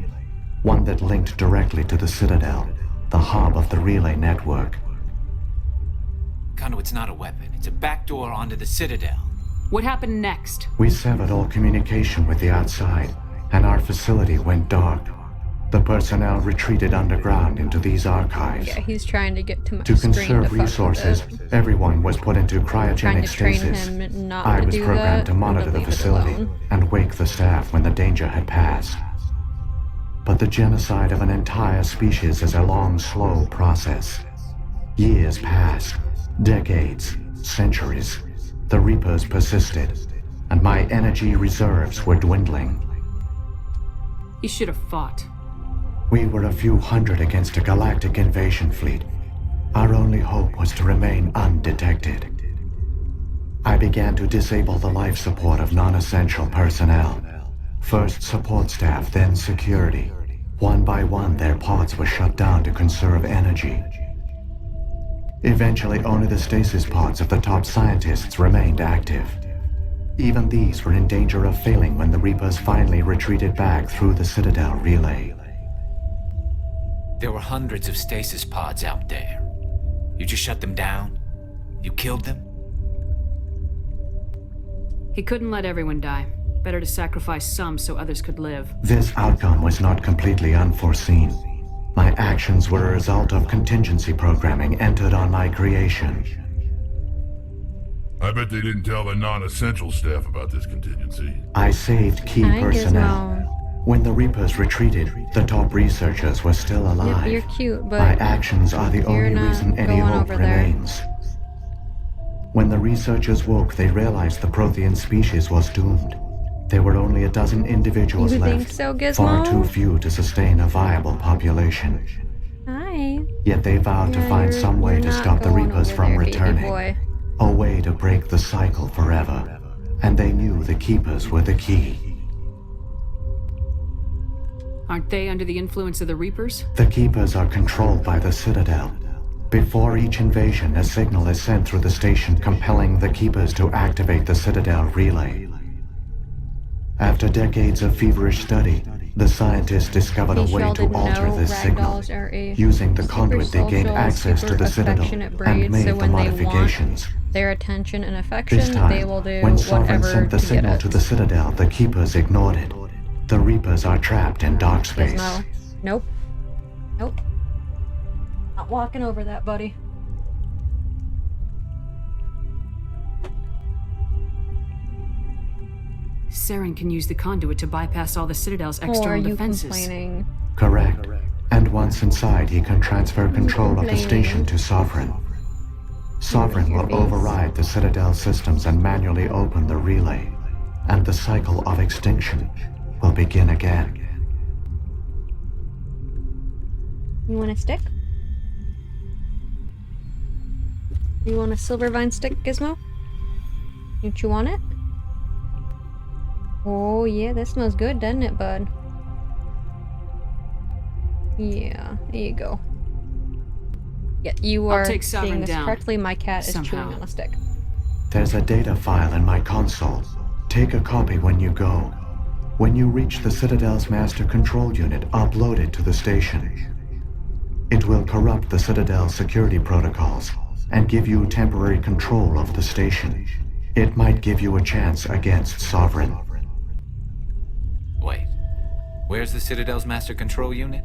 one that linked directly to the Citadel, the hub of the relay network. Conduit's not a weapon. It's a backdoor onto the Citadel. What happened next? We severed all communication with the outside, and our facility went dark. The personnel retreated underground into these archives. Yeah, he's trying to get to my To screen conserve to fuck resources, with it. everyone was put into Trying cryogenic to train stasis. him not I to was do programmed that to and monitor the leave it facility alone. and wake the staff when the danger had passed. But the genocide of an entire species is a long, slow process. Years passed, decades, centuries. The Reapers persisted, and my energy reserves were dwindling. You should have fought. We were a few hundred against a galactic invasion fleet. Our only hope was to remain undetected. I began to disable the life support of non-essential personnel. First support staff, then security. One by one, their pods were shut down to conserve energy. Eventually, only the stasis pods of the top scientists remained active. Even these were in danger of failing when the Reapers finally retreated back through the Citadel relay. There were hundreds of stasis pods out there. You just shut them down? You killed them? He couldn't let everyone die. Better to sacrifice some so others could live. This outcome was not completely unforeseen. My actions were a result of contingency programming entered on my creation. I bet they didn't tell the non-essential staff about this contingency. I saved key personnel. When the Reapers retreated, the top researchers were still alive. Yep, you're cute, but my actions are the you're only not reason any going hope over there. remains. When the researchers woke, they realized the Prothean species was doomed. There were only a dozen individuals You left, think so, Gizmo? far too few to sustain a viable population. Hi. Yet they vowed to find some way to stop the Reapers from returning. A way to break the cycle forever. And they knew the Keepers were the key. Aren't they under the influence of the Reapers? The Keepers are controlled by the Citadel. Before each invasion, a signal is sent through the station compelling the Keepers to activate the Citadel relay. After decades of feverish study, the scientists discovered a way to alter this signal. Using the conduit, they gained access to the Citadel and made the modifications. Their attention and This affection, time, they will do when Sovereign whatever sent the to get signal it. to the Citadel, the Keepers ignored it. The Reapers are trapped in dark space. Gizmo. Nope. Nope. Not walking over that, buddy. Saren can use the conduit to bypass all the Citadel's external defenses. Complaining? Correct. And once inside, he can transfer control of the station to Sovereign. Sovereign will override the Citadel systems and manually open the relay, and the cycle of extinction will begin again. You want a stick? You want a Silvervine stick, Gizmo? Don't you want it? Oh yeah, that smells good, doesn't it, bud? Yeah, there you go. Yeah, you are take seeing Sovereign this down. correctly. My cat is Somehow. chewing on a stick. There's a data file in my console. Take a copy when you go. When you reach the Citadel's master control unit, upload it to the station. It will corrupt the Citadel's security protocols and give you temporary control of the station. It might give you a chance against Sovereign. Wait. Where's the Citadel's master control unit?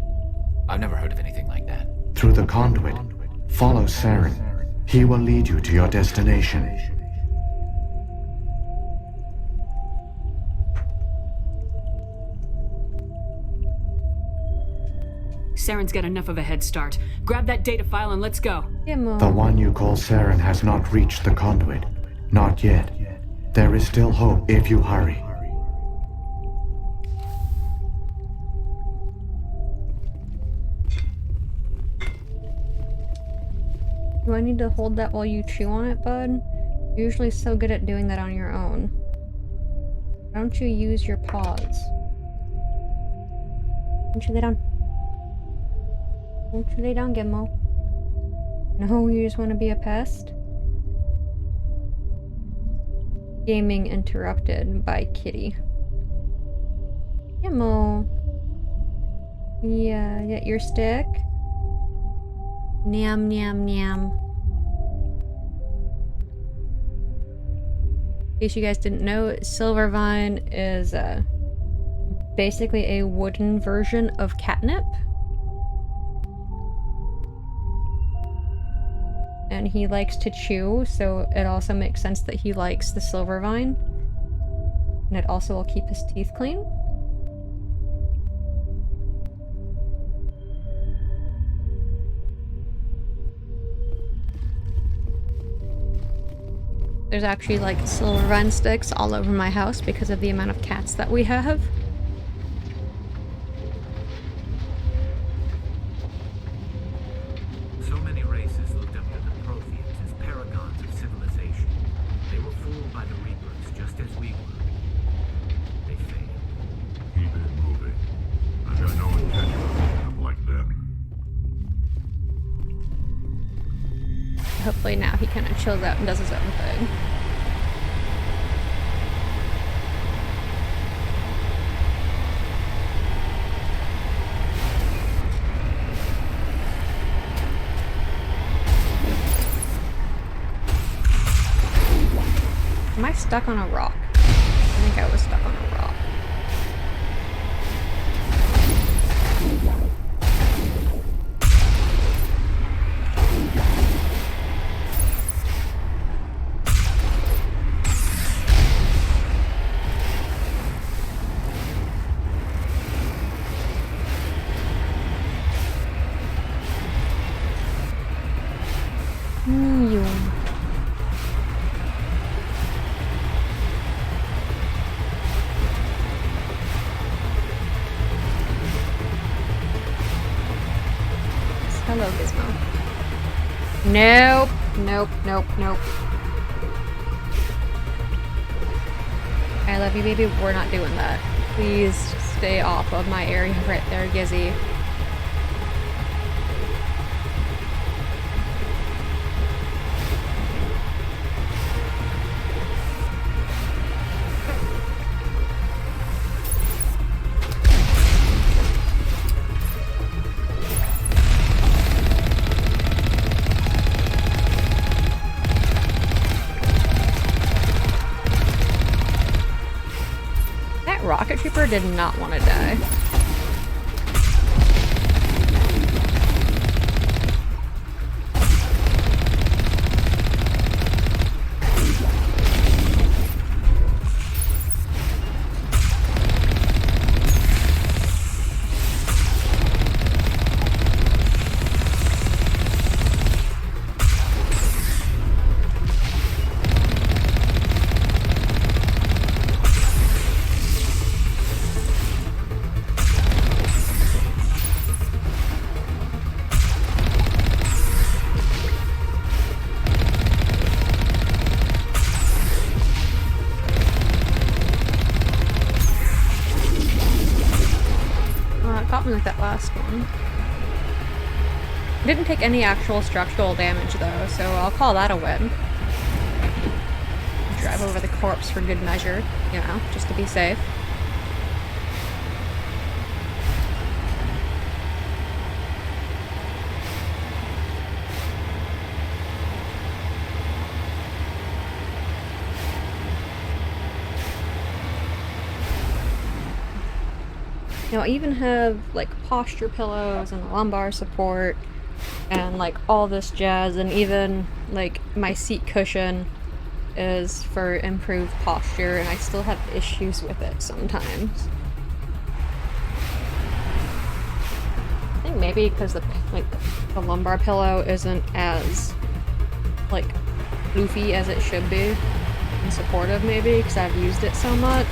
I've never heard of anything like that. Through the conduit, follow Saren. He will lead you to your destination. Saren's got enough of a head start. Grab that data file and let's go. The one you call Saren has not reached the conduit. Not yet. There is still hope if you hurry. Do I need to hold that while you chew on it, bud? You're usually so good at doing that on your own. Why don't you use your paws? Don't you lay down? Don't you lay down, Gizmo? No, you just want to be a pest? Gaming interrupted by Kitty. Gizmo. Yeah, get your stick? Nyam, nyam, nyam. In case you guys didn't know, Silvervine is basically a wooden version of catnip. And he likes to chew, so it also makes sense that he likes the Silvervine. And it also will keep his teeth clean. There's actually like Silvervine sticks all over my house because of the amount of cats that we have. So many races looked up to the Protheans as paragons of civilization. They were fooled by the Reapers just as we were. They failed. Keep it moving. I've got no intention of being up like them. Hopefully now he kind of chills out and does his own thing. Am I stuck on a rock? I think I was stuck on a rock. Hello, Gizmo. Nope. Nope, nope, nope. I love you, baby. We're not doing that. Please stay off of my area right there, Gizzy. rocket trooper did not want to die. Like that last one. Didn't take any actual structural damage though, so I'll call that a win. Drive over the corpse for good measure, you know, just to be safe. You know, I even have like posture pillows and lumbar support and like all this jazz, and even like my seat cushion is for improved posture, and I still have issues with it sometimes. I think maybe because the lumbar pillow isn't as like floofy as it should be and supportive, maybe because I've used it so much.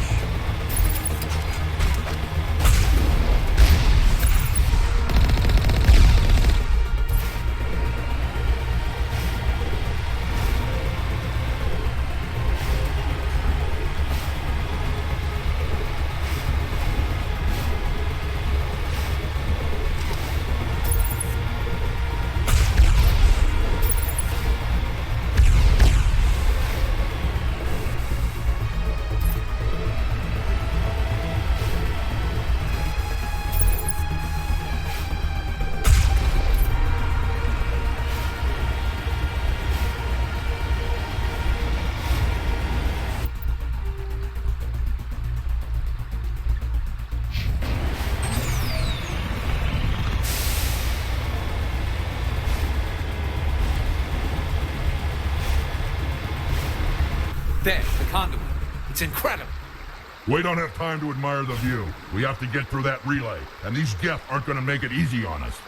There, the conduit. It's incredible. We don't have time to admire the view. We have to get through that relay, and these Geth aren't going to make it easy on us.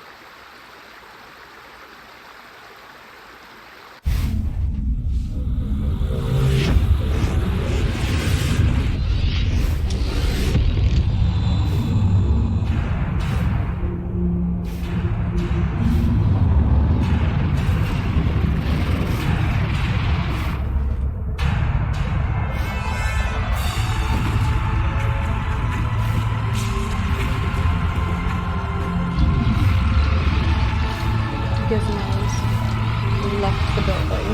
Gizmos left the building.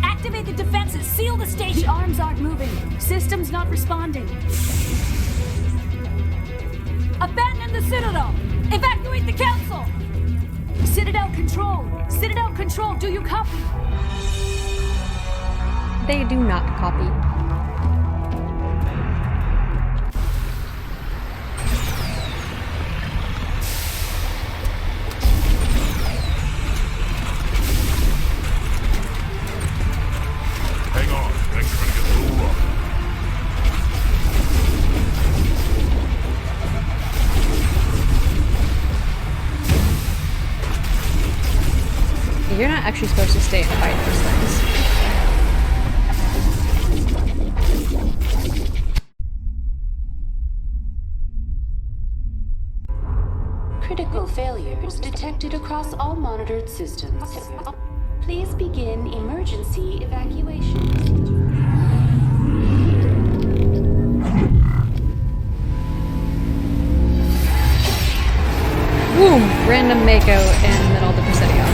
Activate the defenses! Seal the station! The arms aren't moving. Systems not responding. Abandon the Citadel! Evacuate the Council! Citadel Control! Citadel Control, do you copy? They do not copy. Hang on, things are gonna get a little rough. You're not actually supposed to stay and fight those things. Critical failures detected across all monitored systems. Please begin emergency evacuation. Boom! Random Mako in the middle of the Presidio.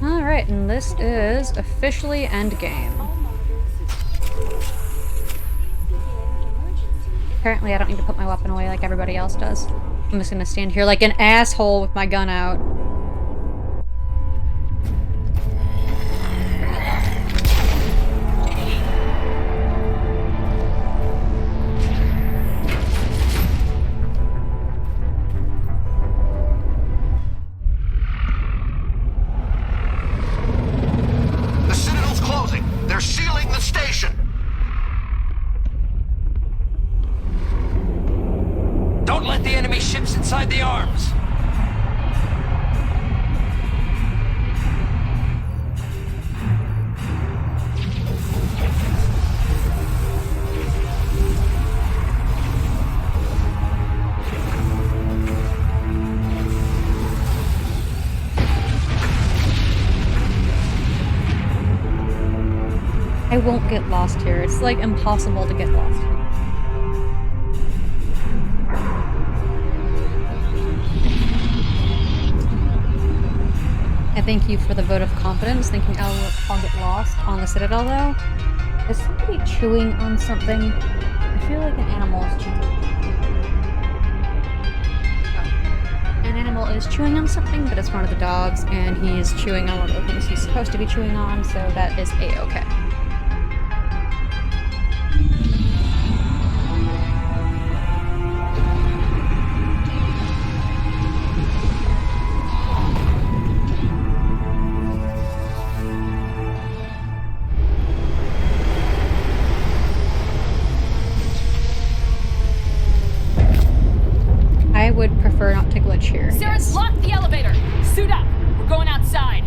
Alright, and this is officially endgame. Apparently I don't need to put my weapon away like everybody else does. I'm just gonna stand here like an asshole with my gun out. The Citadel's closing. They're sealing the station. Don't let the enemy ships inside the arms. I won't get lost here. It's like impossible to get lost. I thank you for the vote of confidence, thinking I'll get lost on the Citadel though. Is somebody chewing on something? I feel like an animal is chewing. An animal is chewing on something, but it's one of the dogs, and he's chewing on one of the things he's supposed to be chewing on, so that is a-okay. I would prefer not to glitch here. Sarah's locked the elevator. Suit up. We're going outside.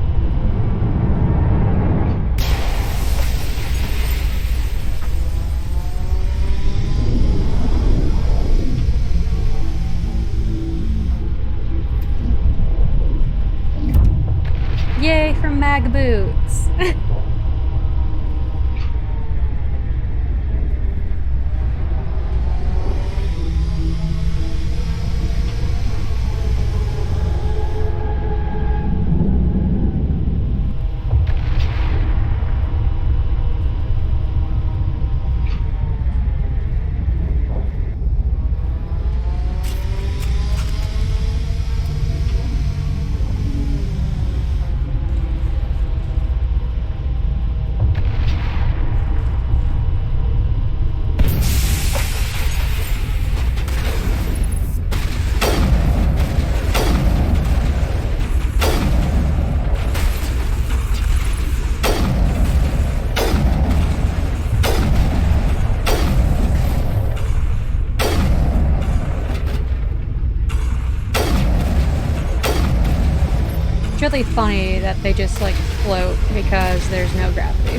Yay for mag boots. It's really funny that they just like float because there's no gravity.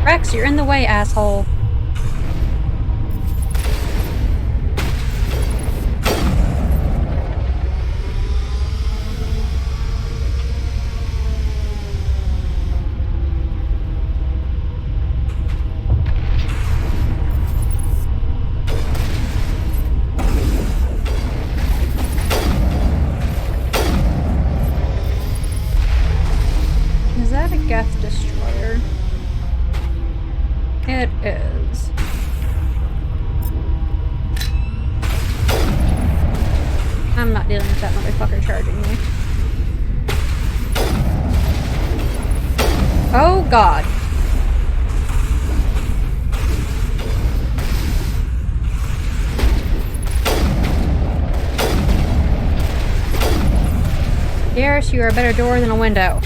Rex, you're in the way, asshole. Is that a Geth destroyer? It is. I'm not dealing with that motherfucker charging me. Oh god. Garrus, you are a better door than a window.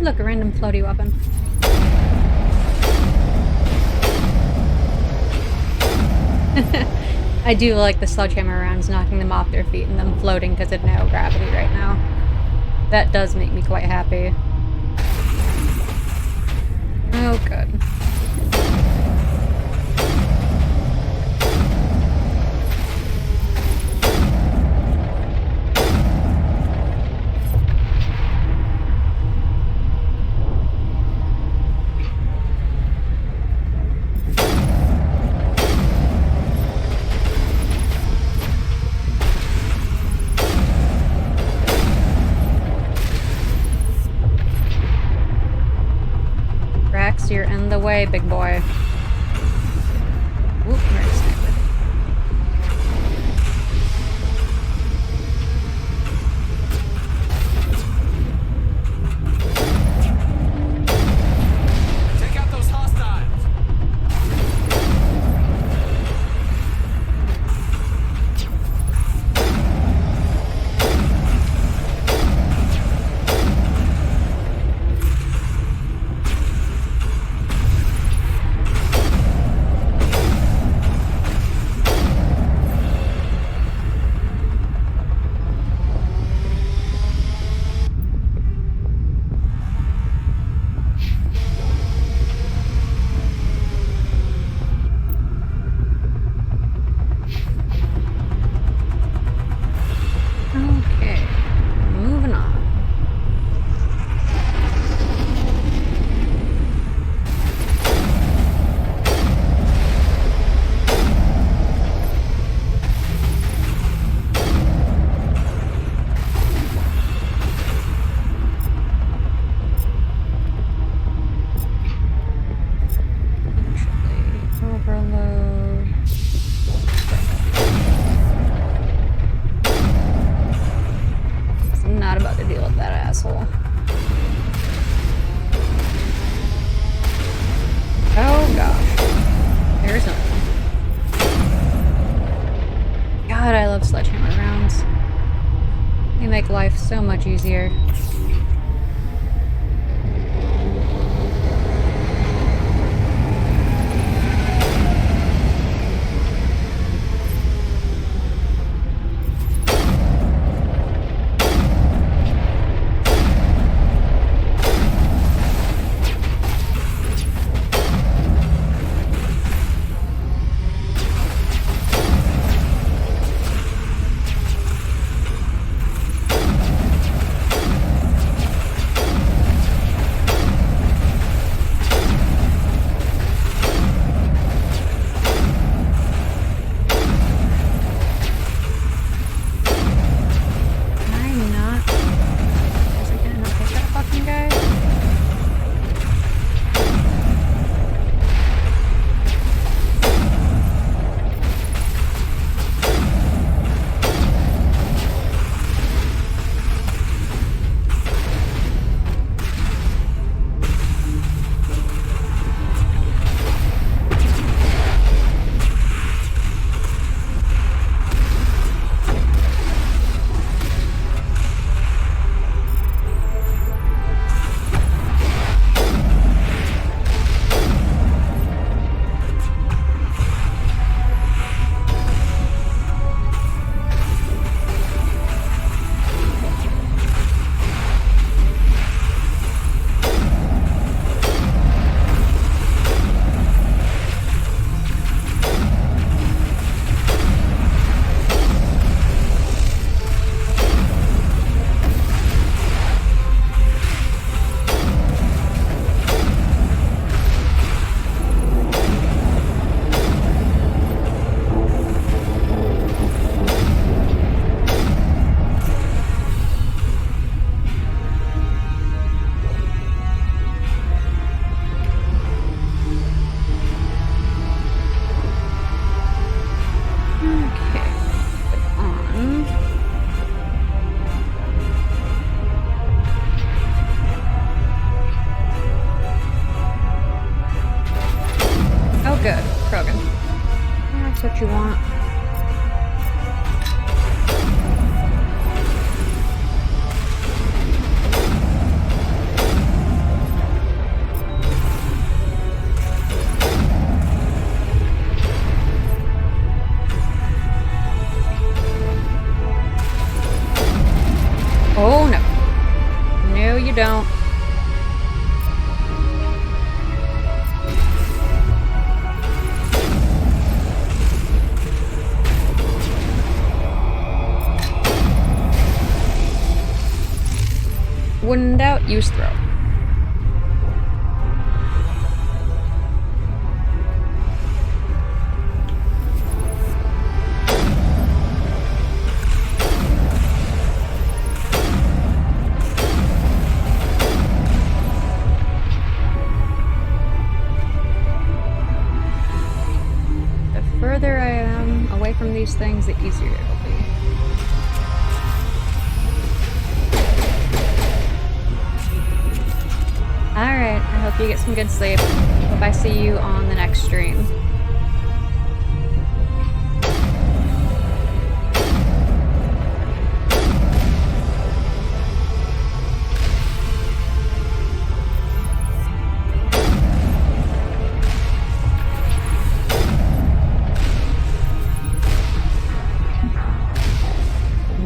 Look, a random floaty weapon. I do like the sledgehammer rounds knocking them off their feet and them floating because of no gravity right now. That does make me quite happy. Oh, good. You're in the way, big boy. Whoop, there's sniper. Take out those hostiles. Okay, moving on. Actually, overload. Not about to deal with that asshole. Oh gosh. There's another one. God, I love sledgehammer rounds. They make life so much easier. good, Krogan. That's what you want. When in doubt, use throw. The further I am away from these things, the easier it'll be. Alright, I hope you get some good sleep. Hope I see you on the next stream.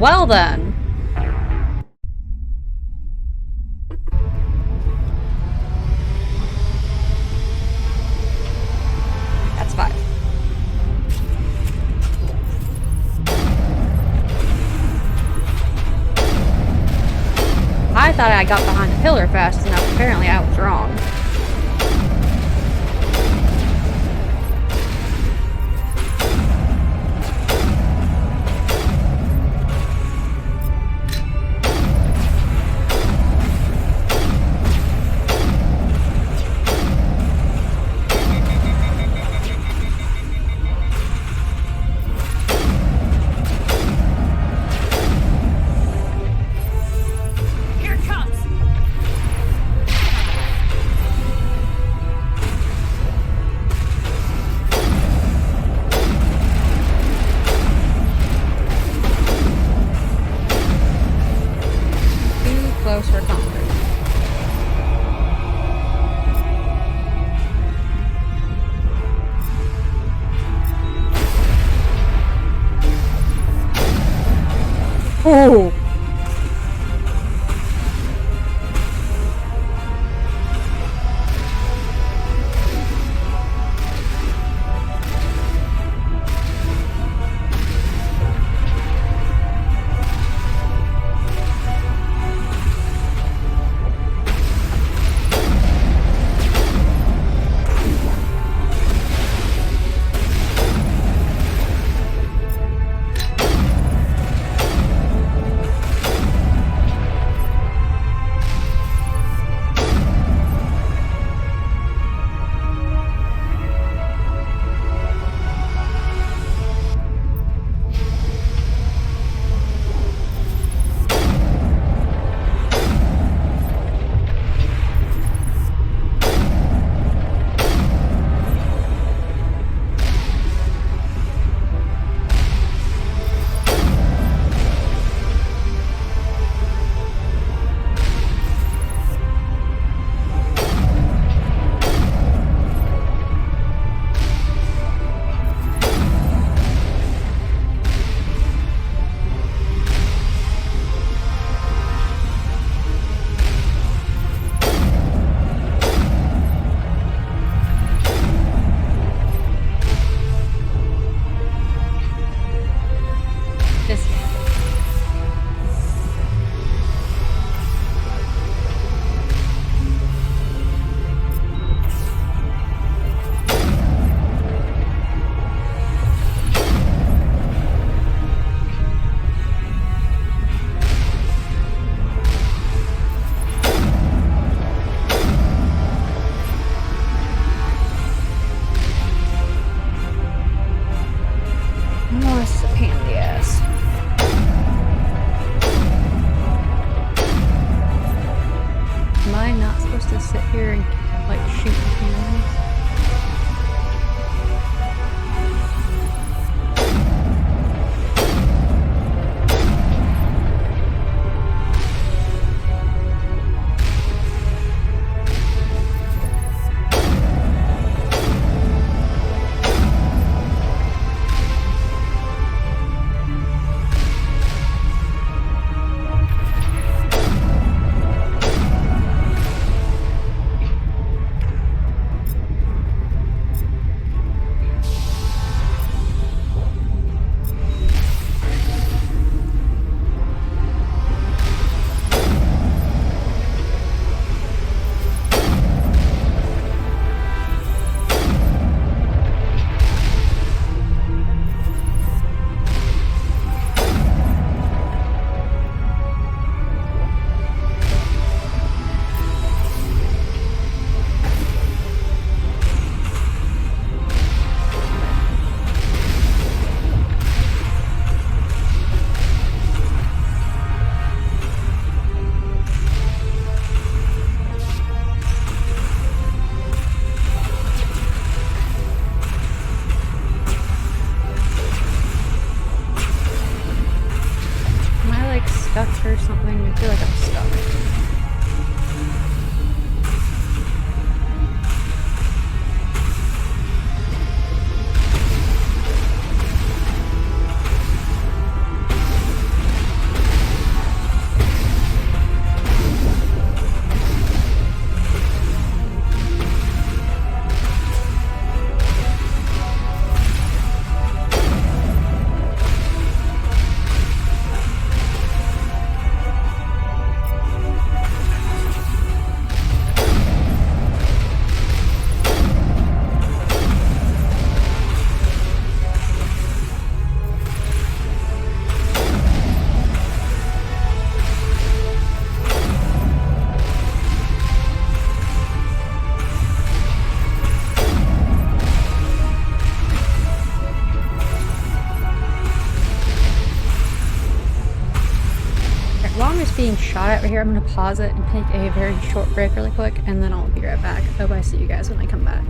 Well then. That's 5. I thought I got behind the pillar fast enough. Apparently I was wrong. Here it comes! Too close for comfort. Oh! being shot at right here. I'm gonna pause it and take a very short break really quick, and then I'll be right back. I hope I see you guys when I come back.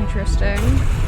Interesting.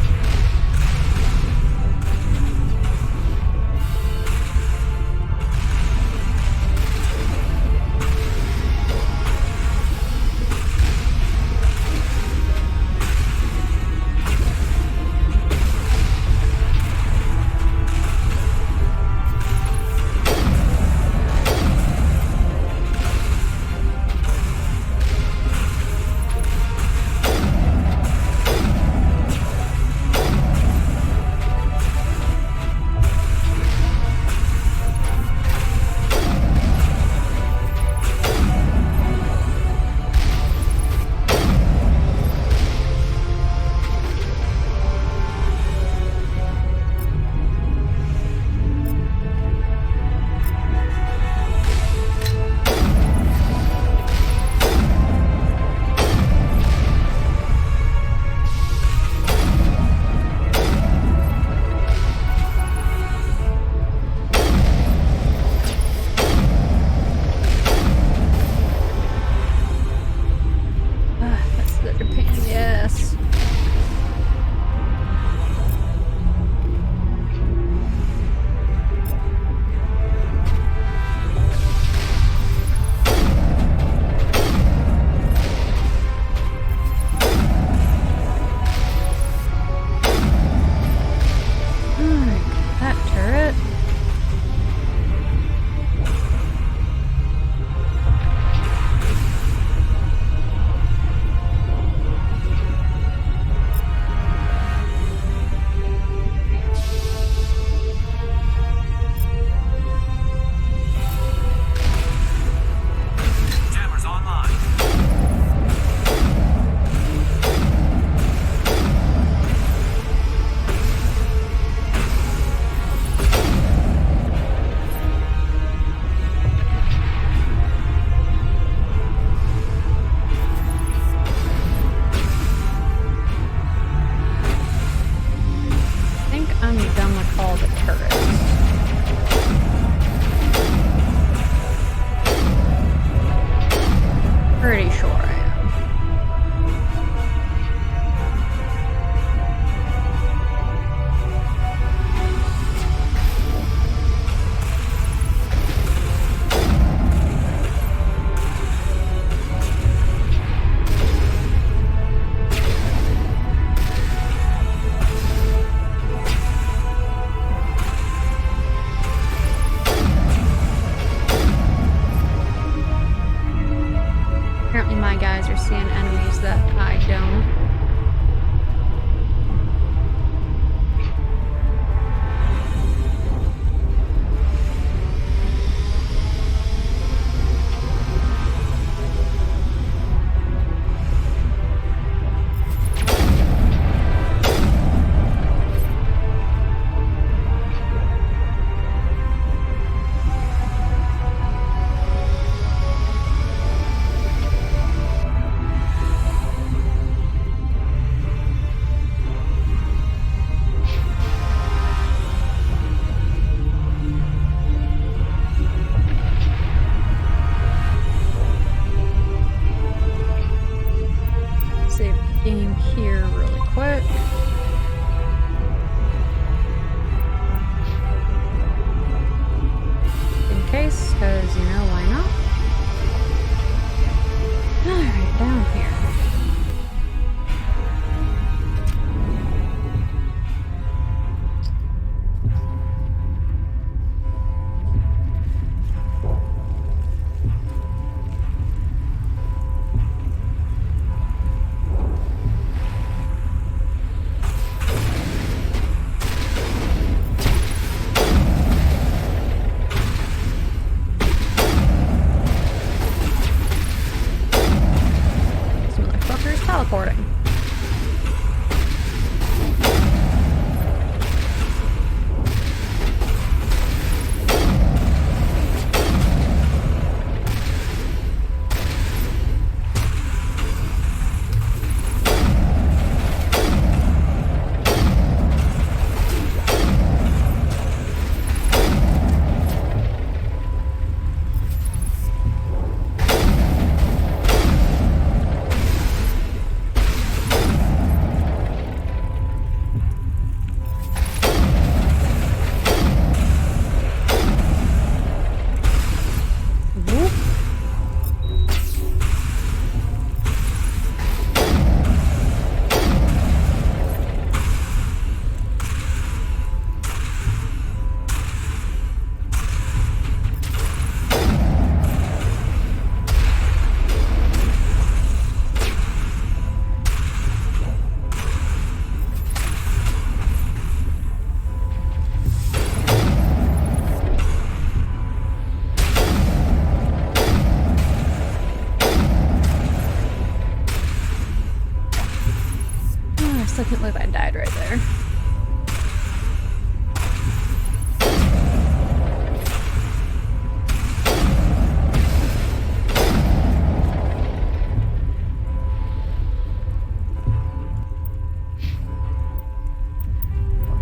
still can't believe I died right there.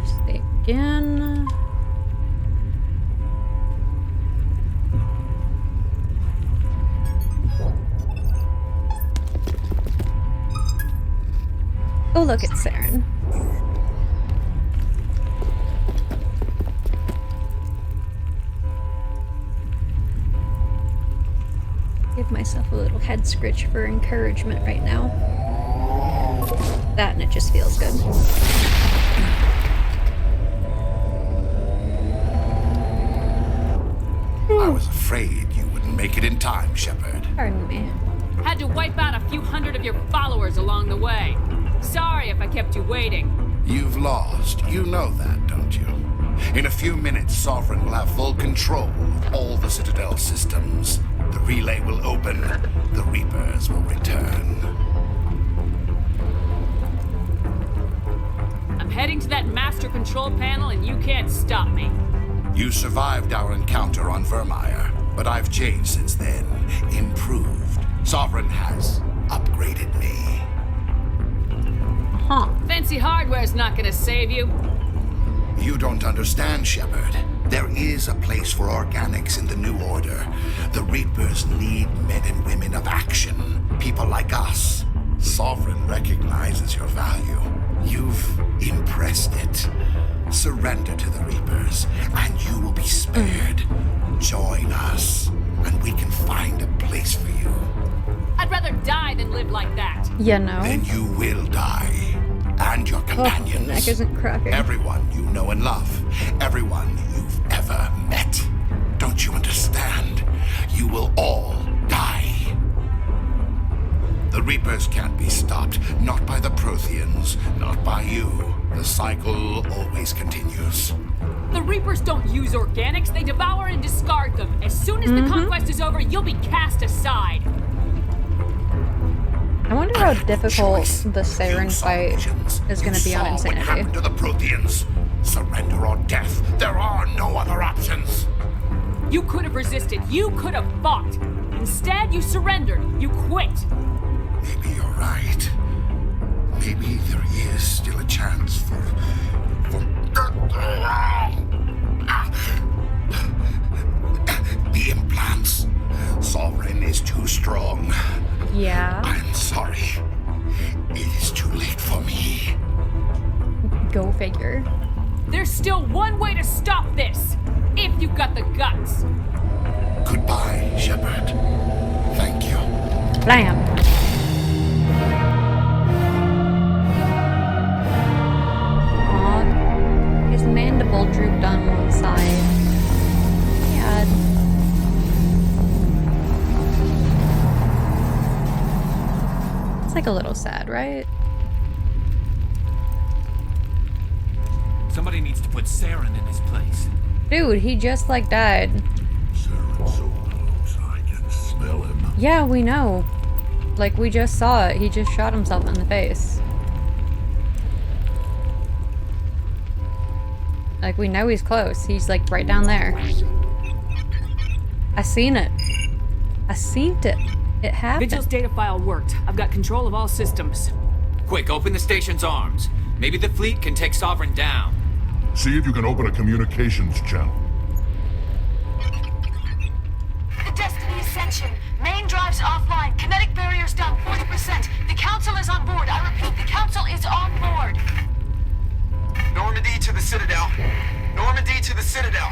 State again. Oh, look, it's Saren. Give myself a little head scritch for encouragement right now. That and it just feels good. I was afraid you wouldn't make it in time, Shepard. Pardon me. Had to wipe out a few hundred of your followers along the way. Sorry if I kept you waiting. You've lost. You know that, don't you? In a few minutes, Sovereign will have full control of all the Citadel systems. The relay will open. The Reapers will return. I'm heading to that master control panel and you can't stop me. You survived our encounter on Vermeer, but I've changed since then. Improved. Sovereign has upgraded me. Huh. Fancy hardware's not gonna save you. You don't understand, Shepard. There is a place for organics in the New Order. The Reapers need men and women of action. People like us. Sovereign recognizes your value. You've impressed it. Surrender to the Reapers, and you will be spared. Join us, and we can find a place for you. I'd rather die than live like that. Yeah, no. Then you will die. And your companions. Oh, neck isn't cracking. Everyone you know and love. Everyone you've ever met. Don't you understand? You will all die. The Reapers can't be stopped. Not by the Protheans. Not by you. The cycle always continues. The Reapers don't use organics. They devour and discard them. As soon as the conquest is over, you'll be cast aside. I wonder how difficult the Saren fight is going to be on Insanity. What happened to the Protheans? Surrender or death. There are no other options. You could have resisted. You could have fought. Instead, you surrendered. You quit. Maybe you're right. Maybe there is still a chance for the implants. Sovereign is too strong. Yeah. I'm sorry. It is too late for me. Go figure. There's still one way to stop this. If you've got the guts. Goodbye, Shepard. Thank you. Blam. Aw, his mandible drooped on one side. Sad. It's like a little sad, right? Somebody needs to put Saren in his place. Dude, he just like died. Saren's so close, I can smell him. Yeah, we know. Like, we just saw it. He just shot himself in the face. Like, we know he's close. He's, like, right down there. I seen it. I seen it. It happened. Vigil's data file worked. I've got control of all systems. Quick, open the station's arms. Maybe the fleet can take Sovereign down. See if you can open a communications channel. The Destiny Ascension. Main drives offline. Kinetic barriers down 40%. The Council is on board. I repeat, the Council is on board. Normandy to the Citadel. Normandy to the Citadel.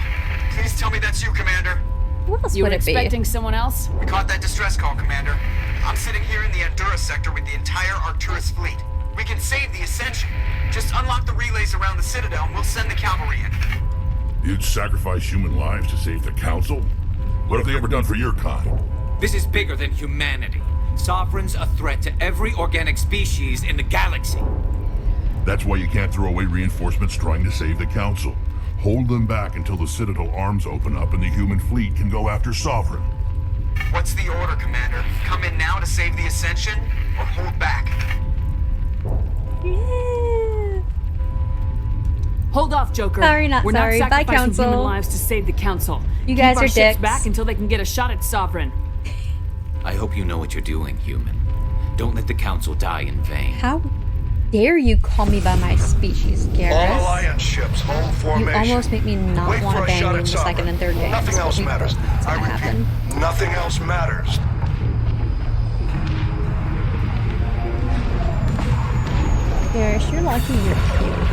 Please tell me that's you, Commander. Who else You would were it be? expecting someone else? We caught that distress call, Commander. I'm sitting here in the Endura sector with the entire Arcturus fleet. We can save the Ascension. Just unlock the relays around the Citadel and we'll send the cavalry in. You'd sacrifice human lives to save the Council? What have they ever done for your kind? This is bigger than humanity. Sovereign's a threat to every organic species in the galaxy. That's why you can't throw away reinforcements trying to save the Council. Hold them back until the Citadel arms open up and the human fleet can go after Sovereign. What's the order, Commander? Come in now to save the Ascension, or hold back? Yeah. Hold off, Joker. Sorry, not We're sorry. not Bye, sacrificing Council. human lives to save the Council. You Keep guys our are ships dicks. back until they can get a shot at Sovereign. I hope you know what you're doing, human. Don't let the Council die in vain. How dare you call me by my species, All Garrus? Alliance ships, hold formation. You almost make me not Wait want for to a bang shot you in at the Sovereign. second and third games. Nothing else matters. I repeat, happen. nothing else matters. Garrus, you're lucky you're cute.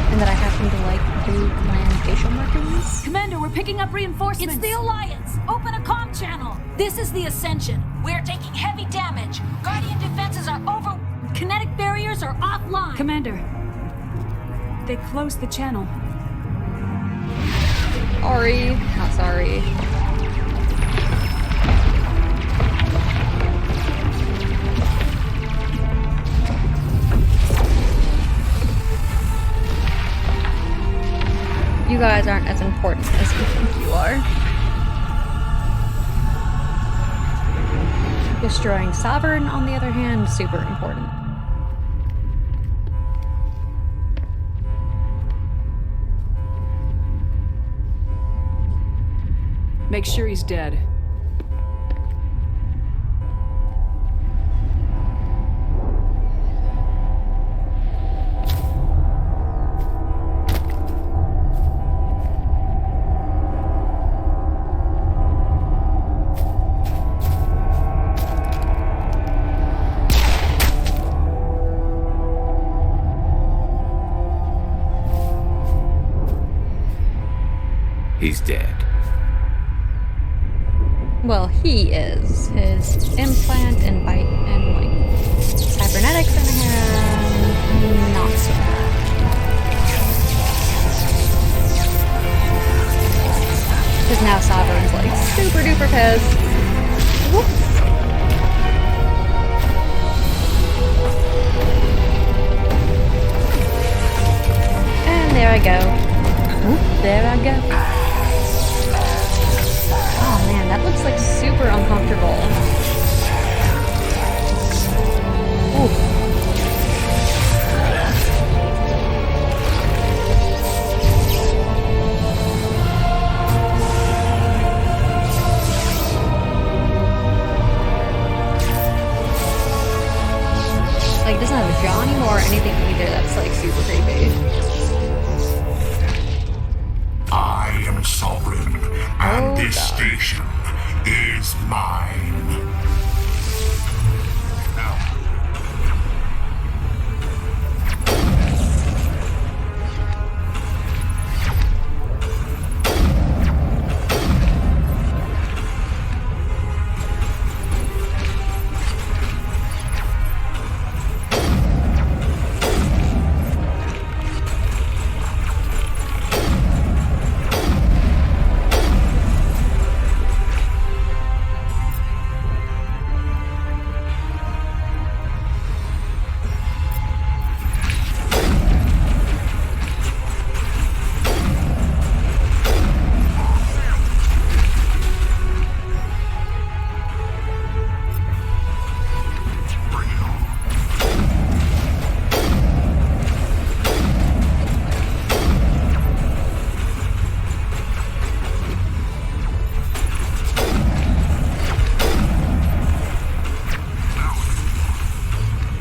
And that I happen to like do plan facial markings. Commander, we're picking up reinforcements. It's the Alliance. Open a comm channel. This is the Ascension. We're taking heavy damage. Guardian defenses are over. Kinetic barriers are offline. Commander, they closed the channel. Sorry. Not sorry. You guys aren't as important as you think you are. Destroying Sovereign, on the other hand, super important. Make sure he's dead. He's dead. Well, he is. His implant and bite and like cybernetics in him, not so much. Because now Sovereign's like super duper pissed. Whoop. And there I go. Whoop, there I go. Oh man, that looks like super uncomfortable. Ooh. Like, it doesn't have a jaw anymore or anything either. That's like super creepy. I am Sovereign, and this station is mine.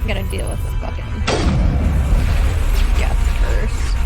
Gotta deal with the fucking death first.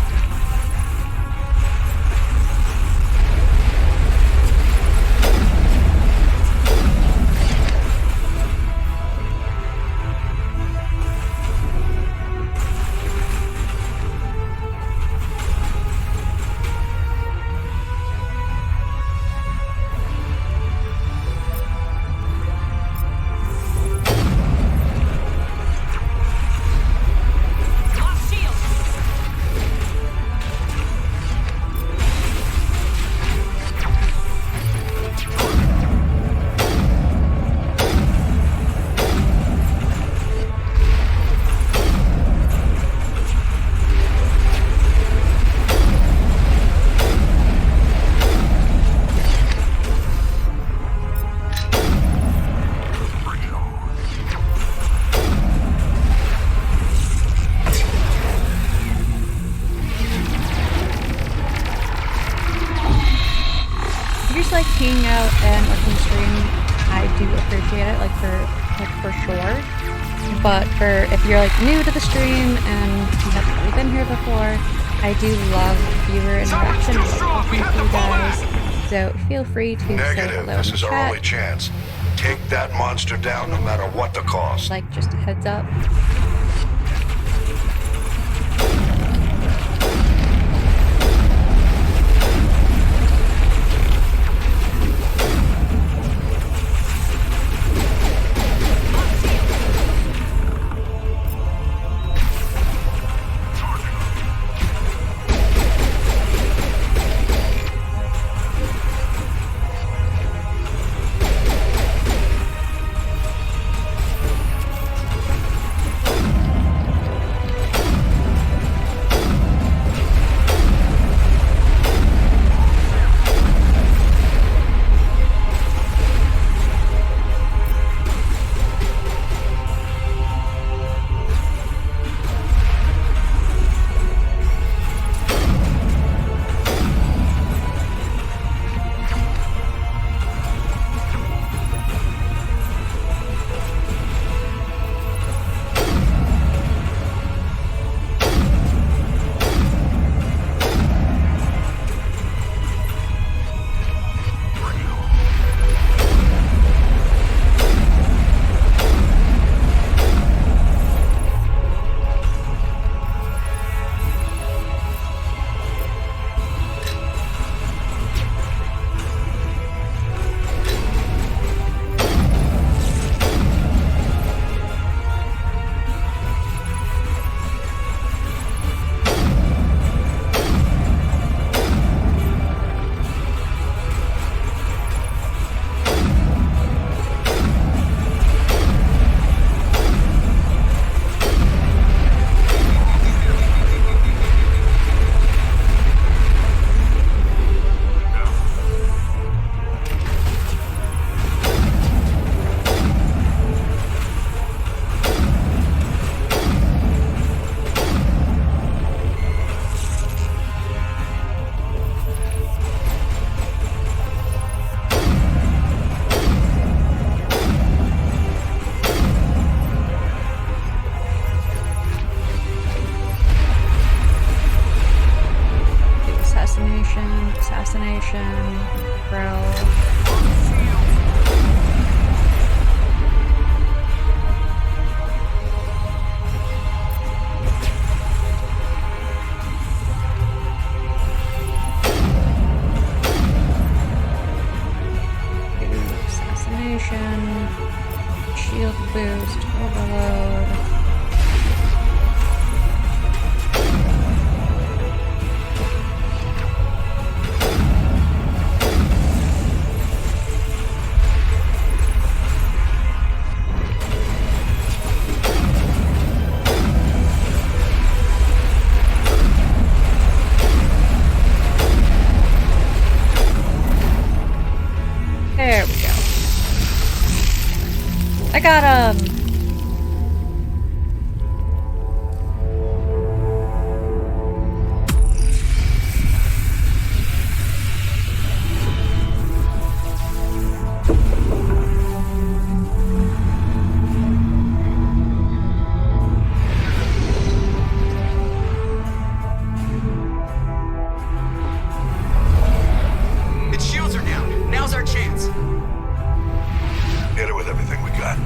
hanging out and watching the stream, I do appreciate it, like for sure. But if you're like new to the stream and you haven't really been here before, I do love viewer interaction. I love talking to you guys. So feel free to say hello This in is the our chat. only chance. Take that monster down no matter what the cost. Like, just a heads up. Assassination, bro. Assassination, shield boost, overload. There we go. I got Its shields are down. Now's our chance. Hit it with everything we got.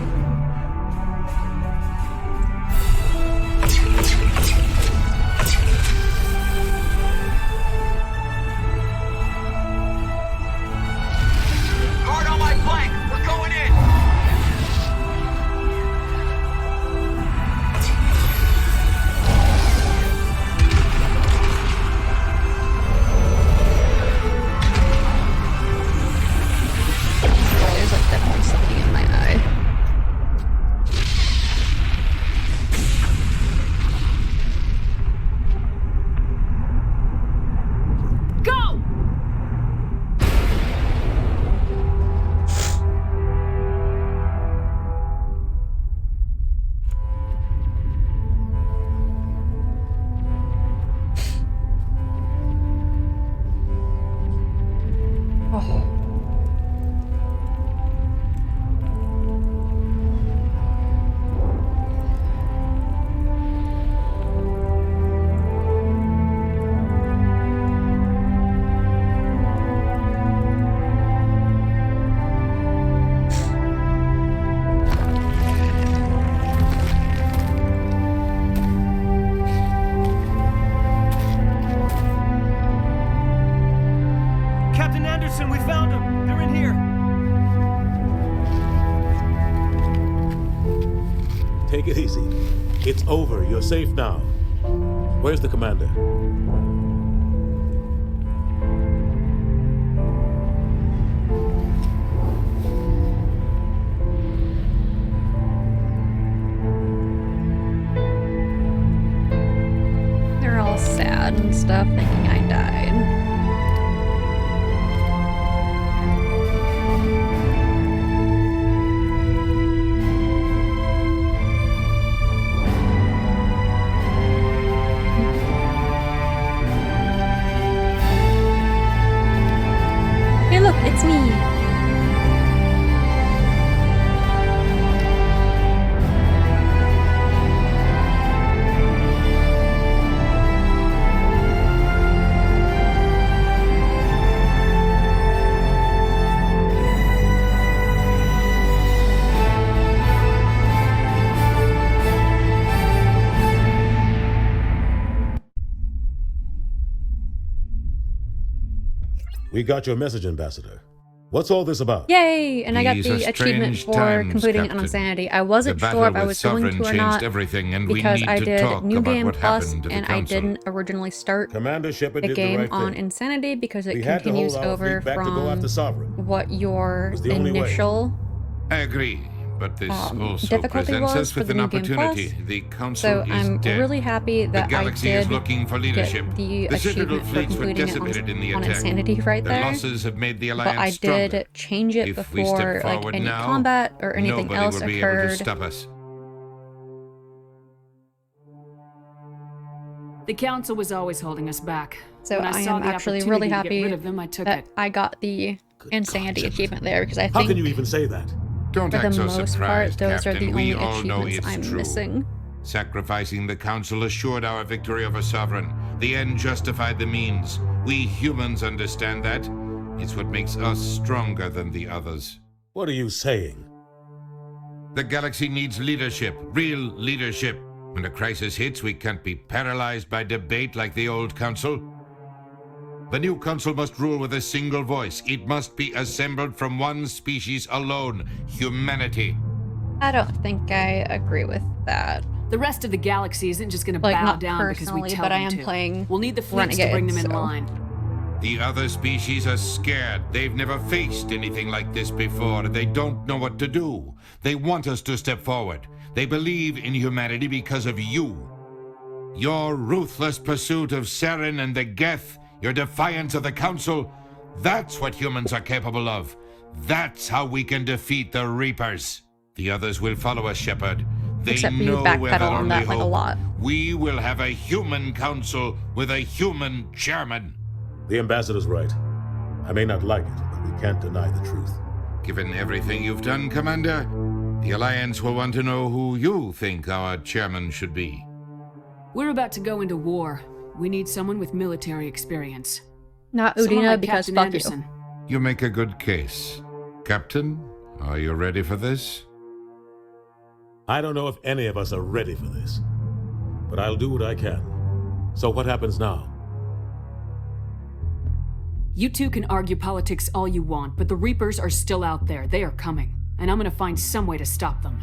Take it easy. It's over. You're safe now. Where's the commander? They're all sad and stuff, thinking I died. Hey look, it's me! We got your message, Ambassador. What's all this about? Yay! And I got These the are achievement strange for times, completing Captain. an insanity. I wasn't The sure if battle I with was going Sovereign to or changed not everything, and we because need I to did talk New about Game what Plus happened to the and I Council. didn't originally start Commander Shepard the did the game right on thing. Insanity because it We had to continues hold our over fleet back to go after from Sovereign. what your was the only way. initial I agree, but this also difficulty presents was us for with the an New Game opportunity. Plus. The Council So is I'm dead. really happy The that I galaxy did is looking for leadership. get the The Citadel achievement for fleets were completing it decimated in the on attack. Insanity right Their there. losses have made the But Alliance I stronger. did change it If we step before like forward any now, combat or anything nobody else will be able to occurred. stop us. The Council was always holding us back. So When I saw am the actually really opportunity to happy get rid of them, I took that it. I got the Insanity achievement there because I How think can you even say that? Don't for the act so most surprised, part, those are Captain. the We only all know achievements it's I'm true. missing. Sacrificing the Council assured our victory over Sovereign. The end justified the means. We humans understand that. It's what makes us stronger than the others. What are you saying? The galaxy needs leadership, real leadership. When a crisis hits, we can't be paralyzed by debate like the old Council. The new Council must rule with a single voice. It must be assembled from one species alone, humanity. I don't think I agree with that. The rest of the galaxy isn't just going to Like, bow not down because we personally, tell but them I am to. playing We'll need the fleets to bring them in line. The other species are scared. They've never faced anything like this before. They don't know what to do. They want us to step forward. They believe in humanity because of you. Your ruthless pursuit of Saren and the Geth, your defiance of the Council, that's what humans are capable of. That's how we can defeat the Reapers. The others will follow us, Shepard. They Except for you know we're backpedal their on only that like a hope. lot. We will have a human council with a human chairman. The Ambassador's right. I may not like it, but we can't deny the truth. Given everything you've done, Commander, the Alliance will want to know who you think our chairman should be. We're about to go into war. We need someone with military experience. Not Someone Udina like because Captain fuck Anderson. You make a good case. Captain, are you ready for this? I don't know if any of us are ready for this, but I'll do what I can. So what happens now? You two can argue politics all you want, but the Reapers are still out there. They are coming. And I'm gonna find some way to stop them.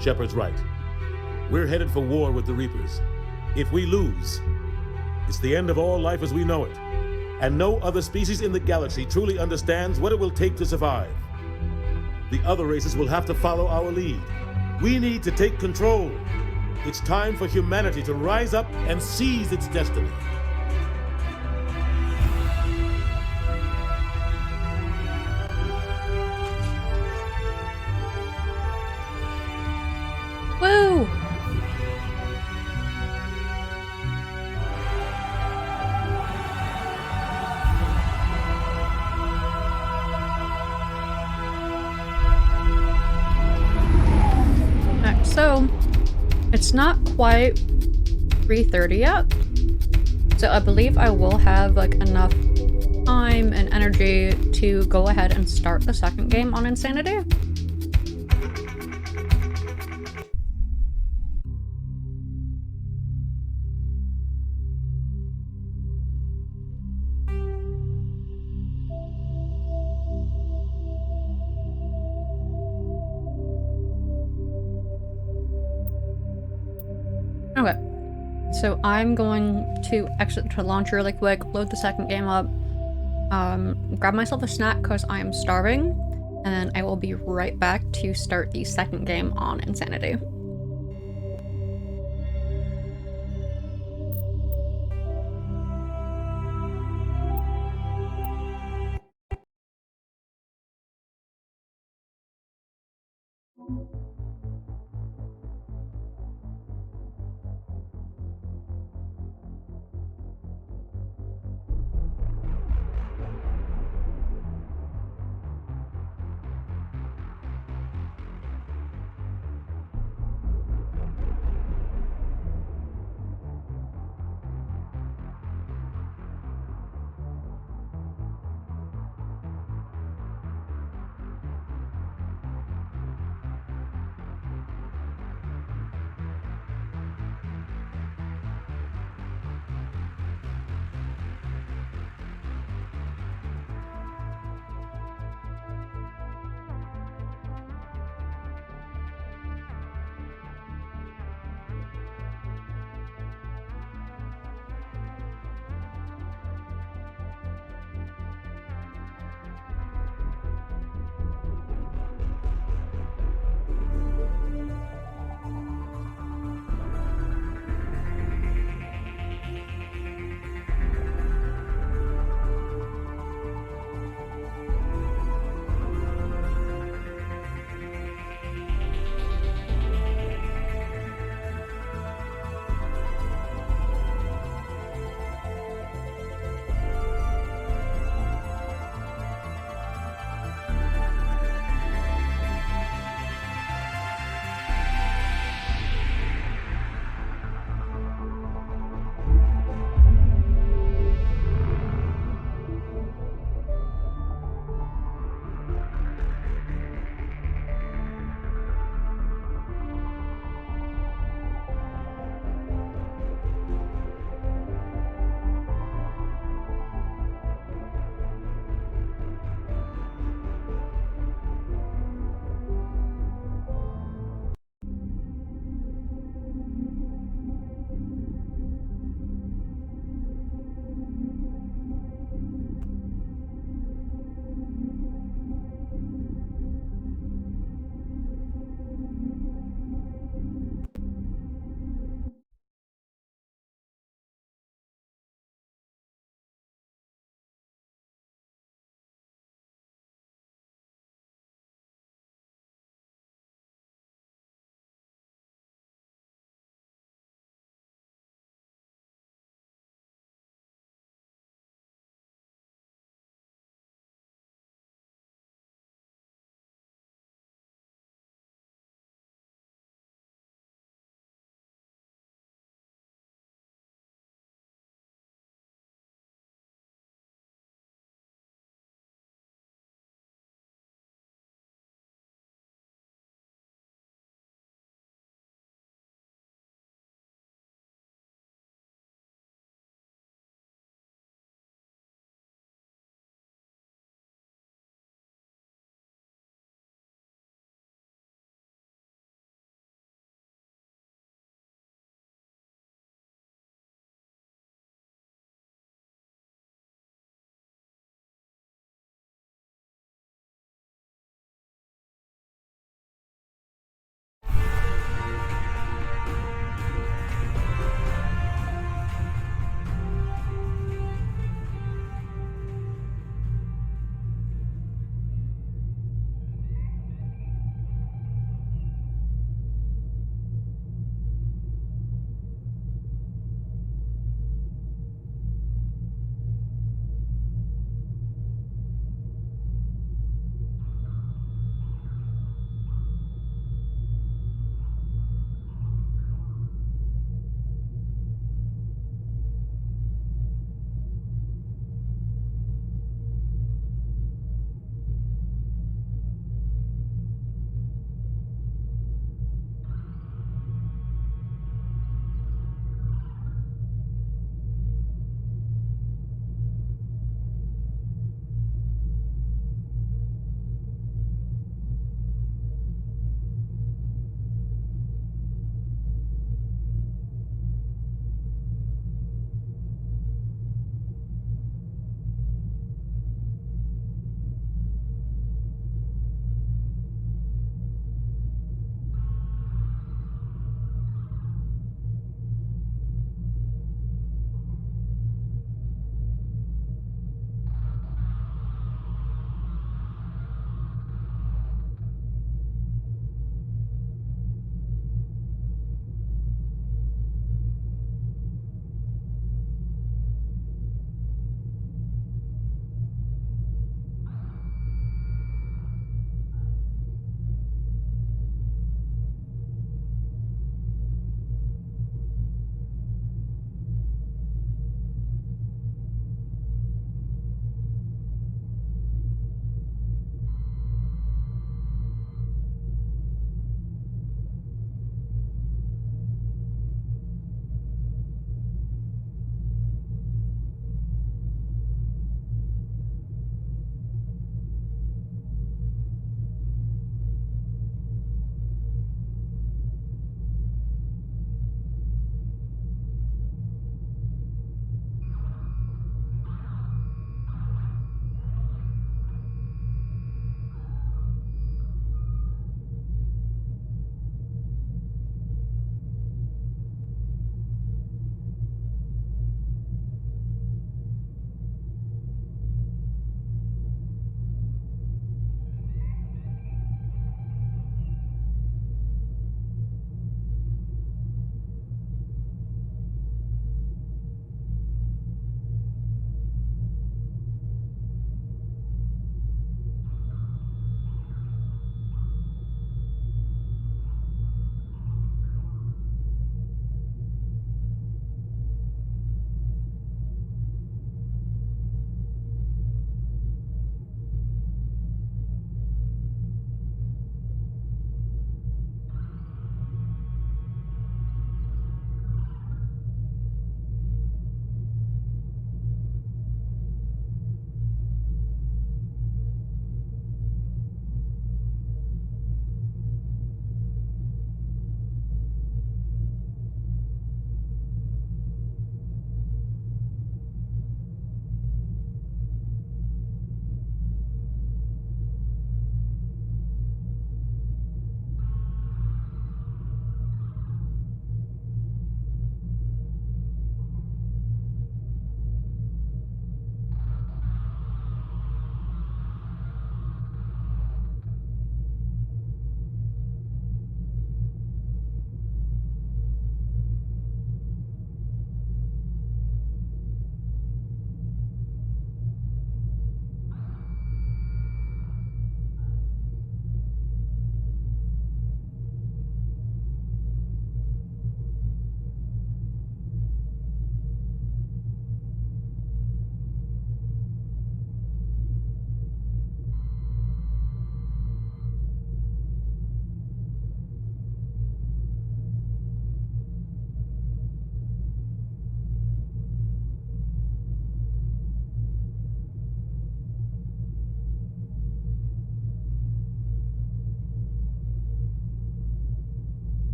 Shepard's right. We're headed for war with the Reapers. If we lose, it's the end of all life as we know it. And no other species in the galaxy truly understands what it will take to survive. The other races will have to follow our lead. We need to take control. It's time for humanity to rise up and seize its destiny. Woo! Alright, so it's not quite 3:30 yet. So I believe I will have like enough time and energy to go ahead and start the second game on Insanity. So I'm going to exit to launch really quick, load the second game up, grab myself a snack because I am starving, and then I will be right back to start the second game on Insanity.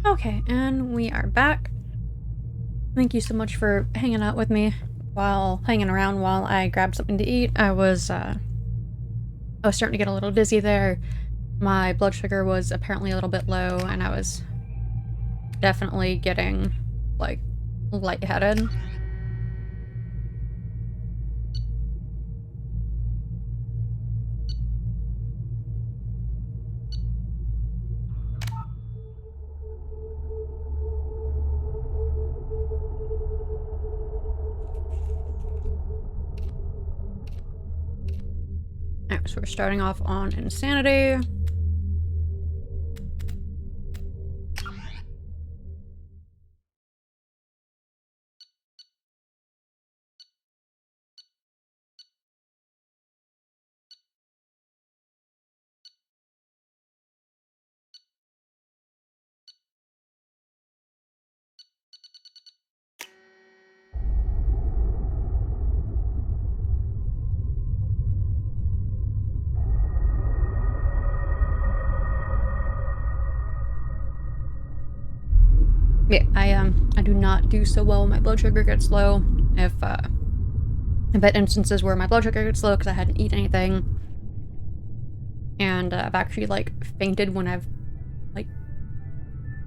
Okay, and we are back. Thank you so much for hanging out with me hanging around while I grabbed something to eat. I was starting to get a little dizzy there. My blood sugar was apparently a little bit low, and I was definitely getting, like, lightheaded. Alright, so we're starting off on insanity. Yeah, I do not do so well when my blood sugar gets low. I've had instances where my blood sugar gets low because I hadn't eaten anything. And I've actually, like, fainted when I've, like,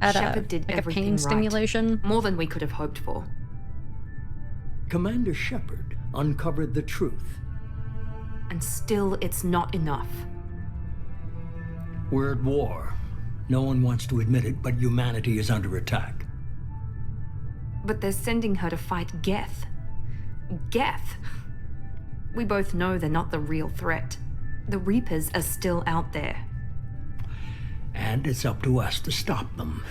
had Shepard did a everything pain stimulation. Right. More than we could have hoped for. Commander Shepard uncovered the truth. And still, it's not enough. We're at war. No one wants to admit it, but humanity is under attack. But they're sending her to fight Geth. Geth! We both know they're not the real threat. The Reapers are still out there. And it's up to us to stop them.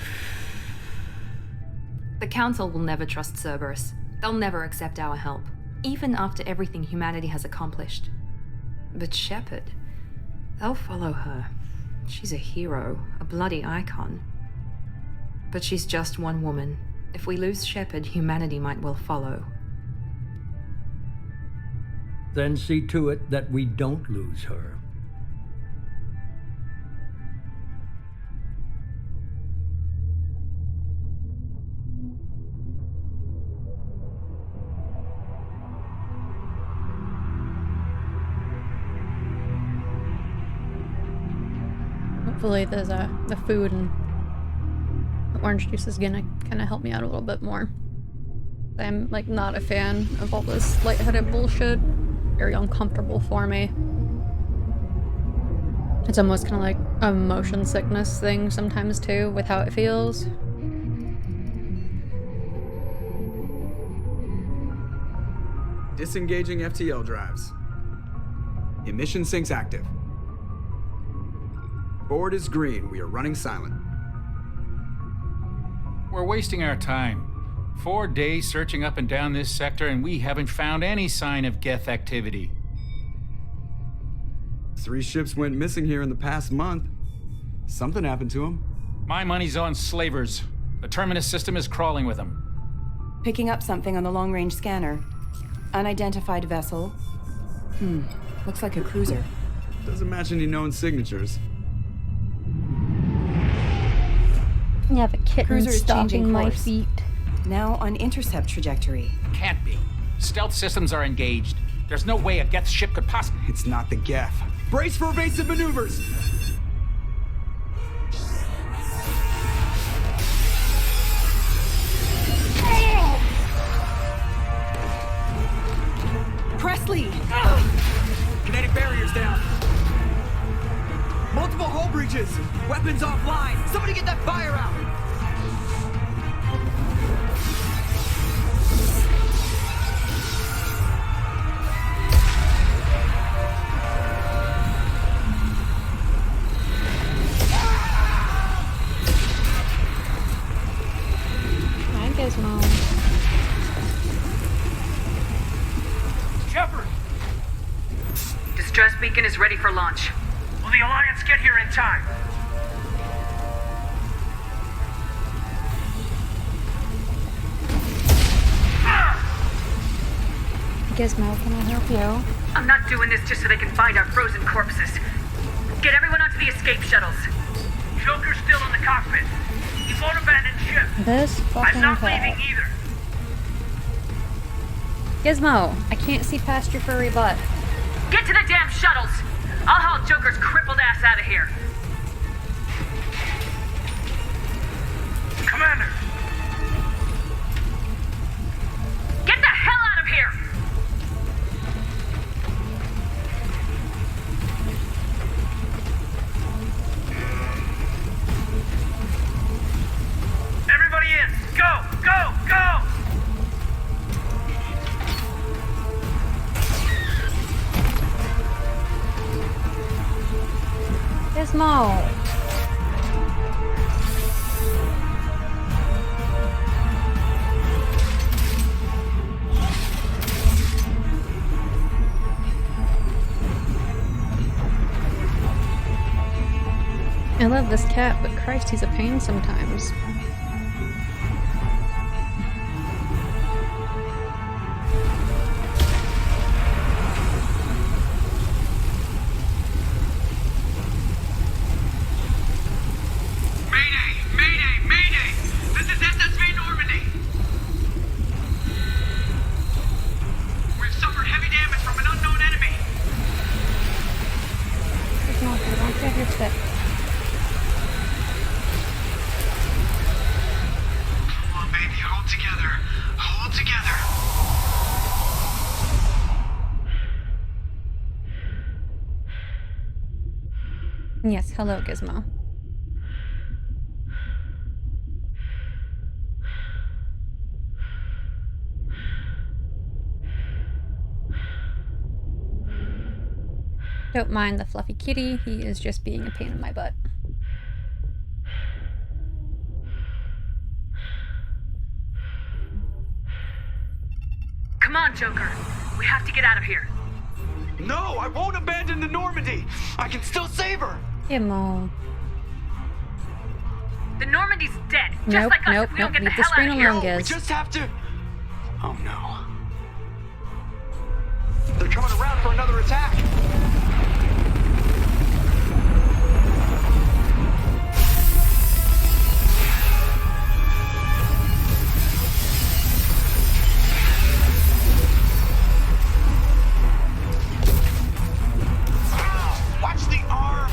The Council will never trust Cerberus. They'll never accept our help, even after everything humanity has accomplished. But Shepard, they'll follow her. She's a hero, a bloody icon. But she's just one woman. If we lose Shepard, humanity might well follow. Then see to it that we don't lose her. Hopefully the food and the orange juice is gonna kind of help me out a little bit more. I'm, like, not a fan of all this lightheaded bullshit. Very uncomfortable for me. It's almost kind of like a motion sickness thing sometimes too, with how it feels. Disengaging FTL drives. Emission sinks active. Board is green. We are running silent. We're wasting our time. 4 days searching up and down this sector, and we haven't found any sign of Geth activity. 3 ships went missing here in the past month. Something happened to them. My money's on slavers. The Terminus system is crawling with them. Picking up something on the long-range scanner. Unidentified vessel. Looks like a cruiser. Doesn't match any known signatures. You have a kitten Cruiser is stalking changing my course. feet. Now on intercept trajectory. Can't be. Stealth systems are engaged. There's no way a Geth ship could possibly... It's not the Geth. Brace for evasive maneuvers! Presley! Kinetic barriers down. Multiple hull breaches. Weapons offline. Somebody get that fire out. Hi, Gizmo. Shepard! Distress beacon is ready for launch. Will the Alliance get here in time? Gizmo, can I help you? I'm not doing this just so they can find our frozen corpses. Get everyone onto the escape shuttles. Joker's still in the cockpit. He won't abandon ship. This fucking I'm not cat. leaving either. Gizmo, I can't see past your furry butt. Get to the damn shuttles! I'll haul Joker's crippled ass out of here. Commander! Get the hell out of here! Everybody in! Go! Go! Go! Gizmo! I love this cat, but Christ, he's a pain sometimes. Yes, hello, Gizmo. Don't mind the fluffy kitty, he is just being a pain in my butt. Come on, Joker. We have to get out of here. No, I won't abandon the Normandy. I can still save her. Gizmo. The Normandy's dead. Just Nope, like us nope, if we don't nope. get the Leave the hell screen out of here. alone, We Giz. just have to... Oh no. They're coming around for another attack. Watch the arm.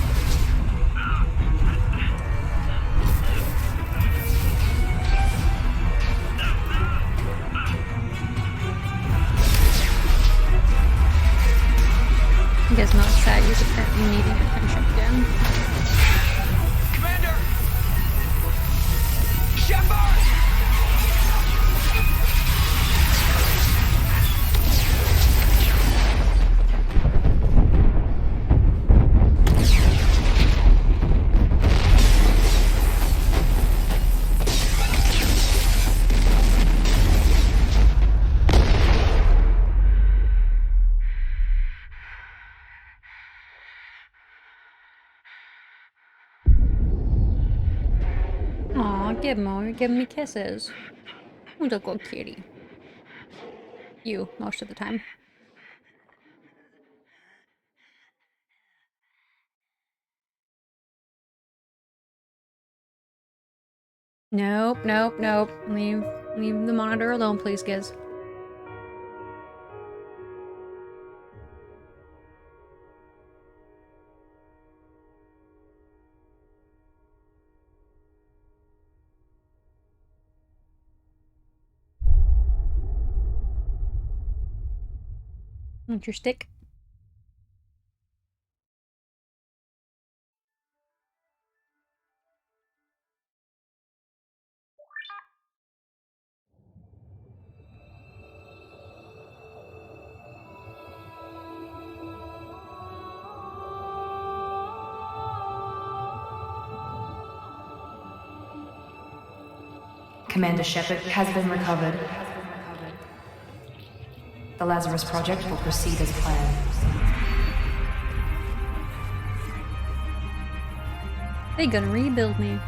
Gizmo's sad, he's apparently needing attention again. Commander! Shepard! Aw, Gizmo, you're giving me kisses. Who's a good kitty? You, most of the time. Nope, nope, nope. Leave the monitor alone, please, Giz. Want your stick? Commander Shepard has been recovered. The Lazarus Project will proceed as planned. They gonna rebuild me.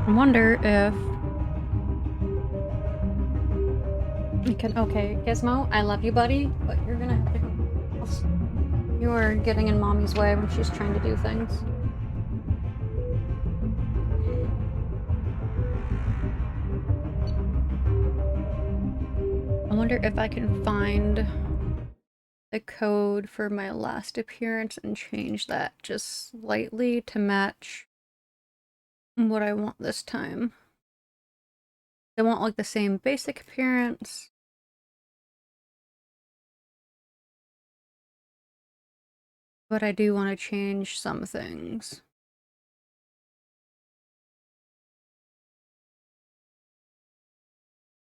I wonder if we can. Okay, Gizmo, I love you, buddy, but you're gonna have to go. You are getting in Mommy's way when she's trying to do things. I wonder if I can find the code for my last appearance and change that just slightly to match what I want this time. I want like the same basic appearance. But I do want to change some things.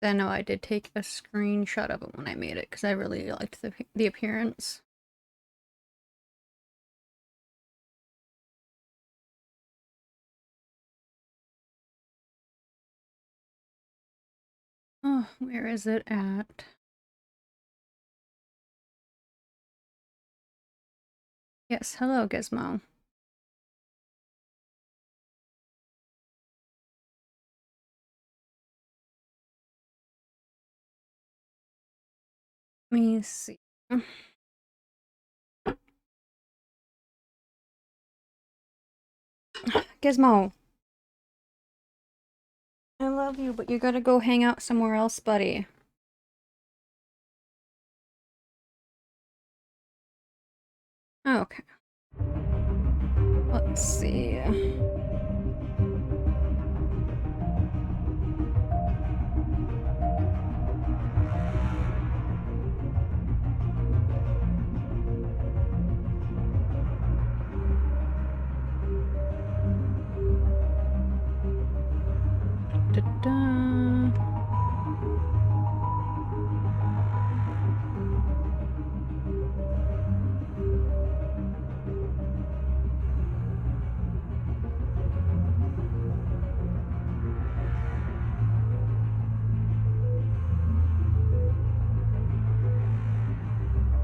I know I did take a screenshot of it when I made it because I really liked the appearance. Oh, where is it at? Yes, hello, Gizmo. Let me see. Gizmo. I love you, but you gotta go hang out somewhere else, buddy. Okay. Let's see.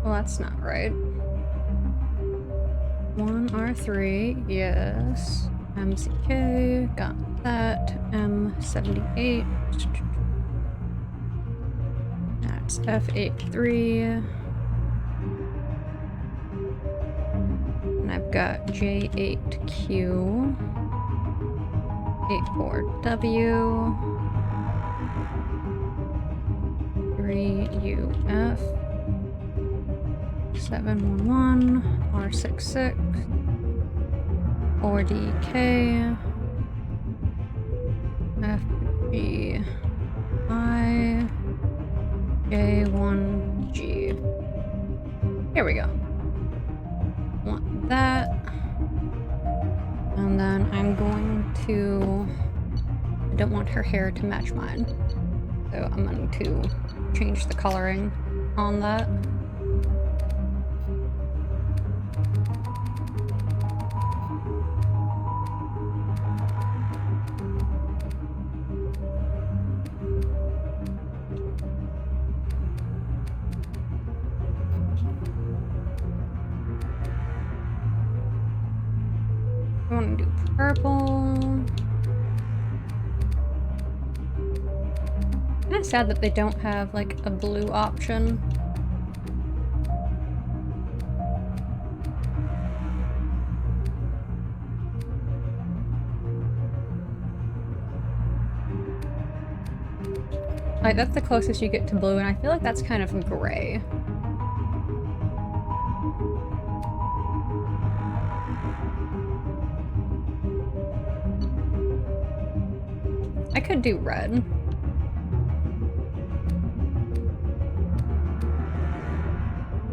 Well, that's not right. 1R3, yes. MCK, got that. M78. That's F83. And I've got J8Q. 84W. 3UF. 711, R66, 4DK, FGI, J1G. Here we go. Want that. And then I'm going to... I don't want her hair to match mine. So I'm going to change the coloring on that. I want to do purple. Kind of sad that they don't have like a blue option. Like that's the closest you get to blue, and I feel like that's kind of gray. I could do red.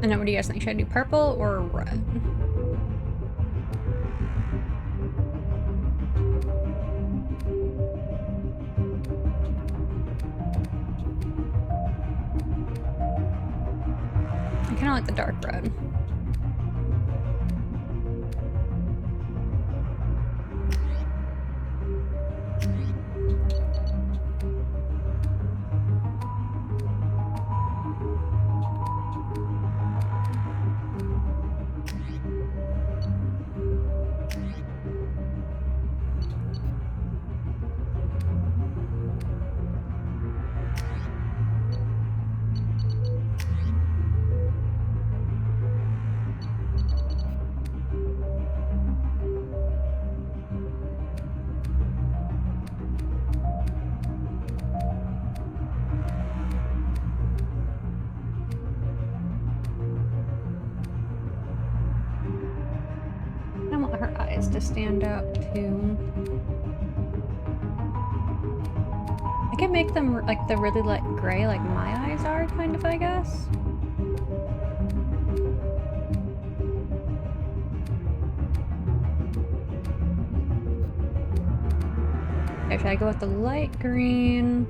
I know, what do you guys think? Should I do purple or red? I kind of like the dark red. her eyes to stand out too. I could make them like the really light gray like my eyes are, kind of, I guess. Okay, should I go with the light green?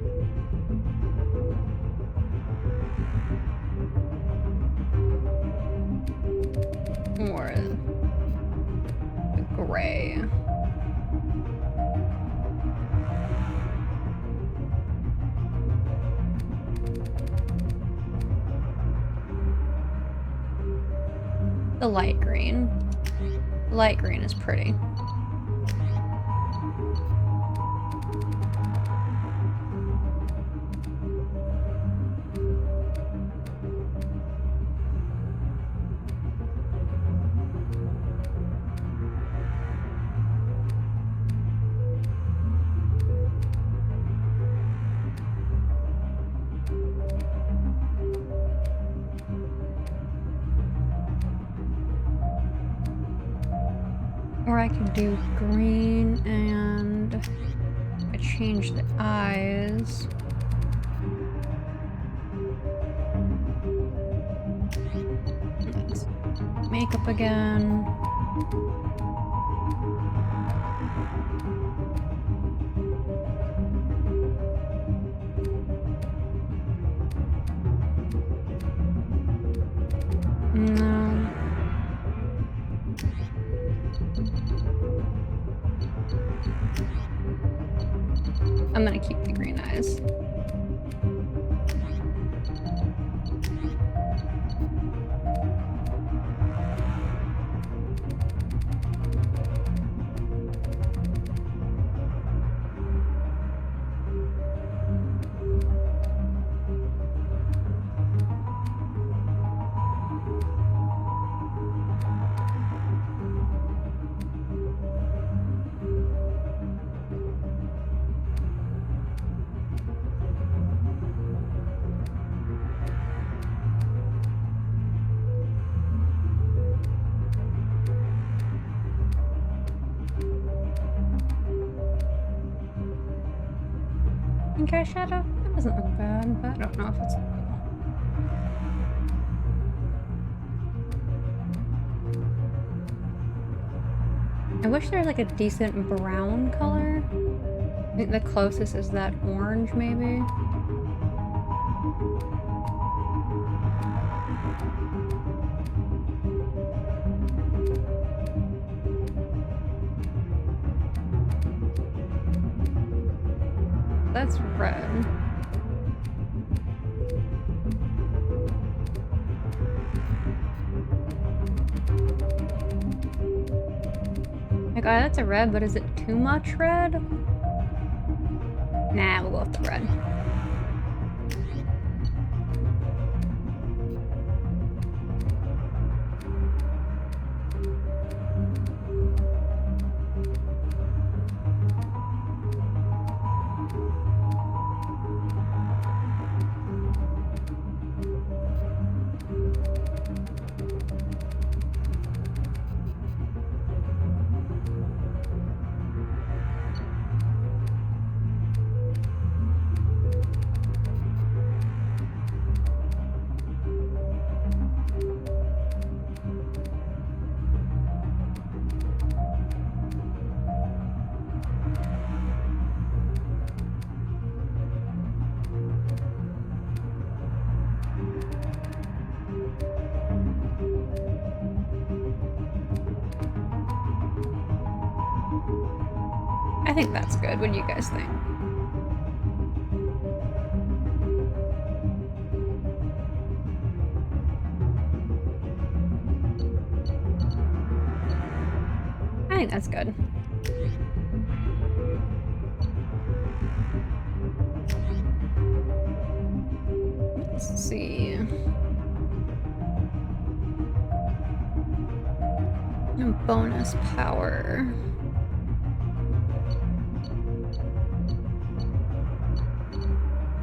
Or the gray? The light green. Light green is pretty. Or I could do green and I change the eyes. Let's makeup again. No. I'm gonna keep the green eyes. Okay, shadow. That doesn't look bad, but I don't know if it's I wish there was like a decent brown color. I think the closest is that orange, maybe. That's red. Like, oh, that's a red, but is it too much red? Nah, we'll go with the red. I think that's good. What do you guys think? I think that's good. Let's see. And bonus power.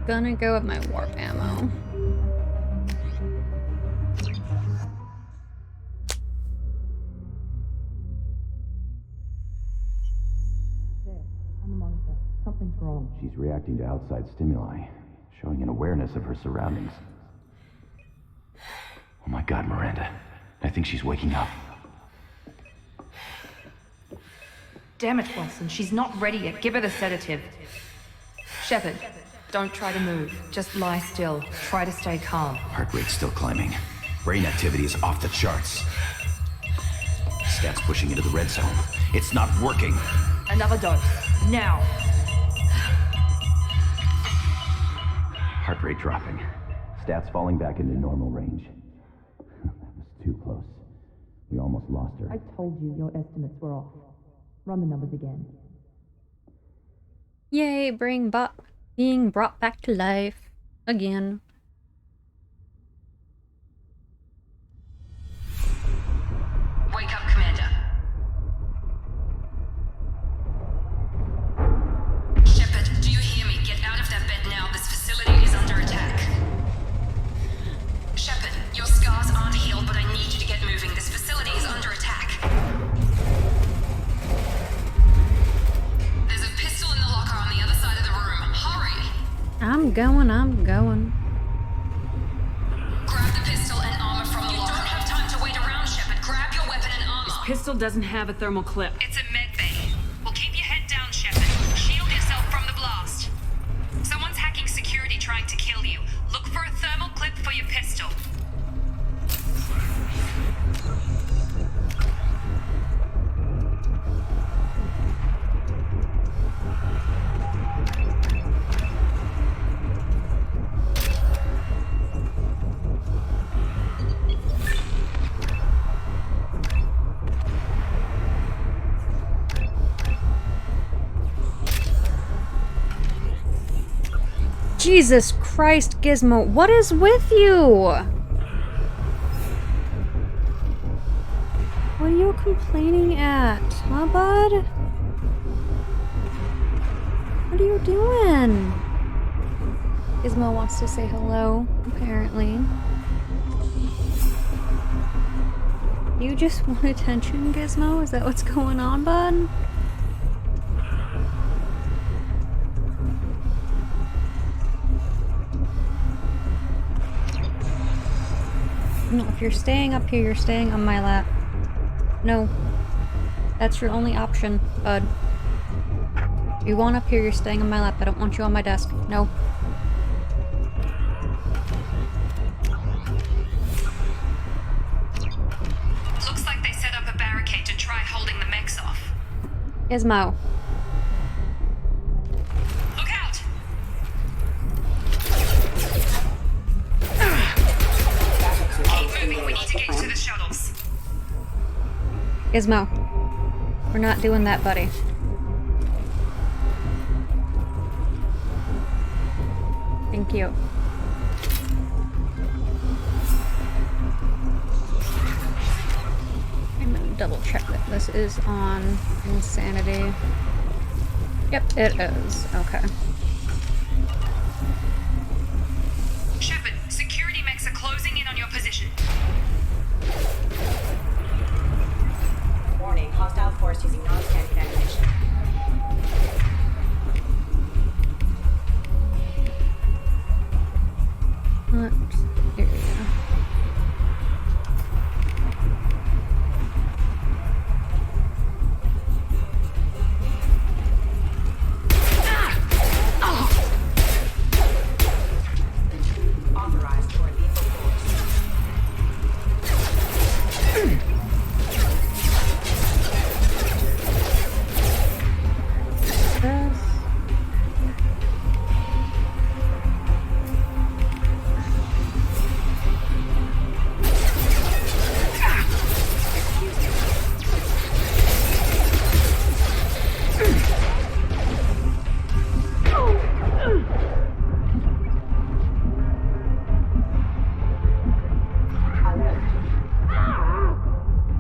Gonna go with my warp ammo. Something's wrong. She's reacting to outside stimuli, showing an awareness of her surroundings. Oh my God, Miranda. I think she's waking up. Damn it, Watson. She's not ready yet. Give her the sedative. Shepard, don't try to move. Just lie still. Try to stay calm. Heart rate's still climbing. Brain activity is off the charts. Stats pushing into the red zone. It's not working. Another dose. Now. Heart rate dropping. Stats falling back into normal range. That was too close. We almost lost her. I told you your estimates were off. Run the numbers again. Yay, being brought back to life. Again. Wake up, Commander. Shepard, do you hear me? Get out of that bed now. This facility is under attack. Shepard, your scars aren't healed, but I need you to get moving. This facility is under attack. There's a pistol in the locker on the other side of the room. Hurry! I'm going. Grab the pistol and armor from the locker. You don't have time to wait around, Shepard. Grab your weapon and armor. This pistol doesn't have a thermal clip. It's a med bay. Well, keep your head down, Shepard. Shield yourself from the blast. Someone's hacking security trying to kill you. Look for a thermal clip for your pistol. Jesus Christ, Gizmo, what is with you? What are you complaining at, huh, bud? What are you doing? Gizmo wants to say hello, apparently. You just want attention, Gizmo? Is that what's going on, bud? No, if you're staying up here, you're staying on my lap. No. That's your only option, bud. If you want up here, you're staying on my lap. I don't want you on my desk. No. Looks like they set up a barricade to try holding the mechs off. Gizmo. Look out! Keep moving, we need to get to the shuttles. Gizmo. We're not doing that, buddy. Thank you. I'm gonna double check that this is on Insanity. Yep, it is. Okay. Shepard, security mechs are closing in on your position. Warning, hostile force using non-standard ammunition. Here we go. Authorized for lethal force.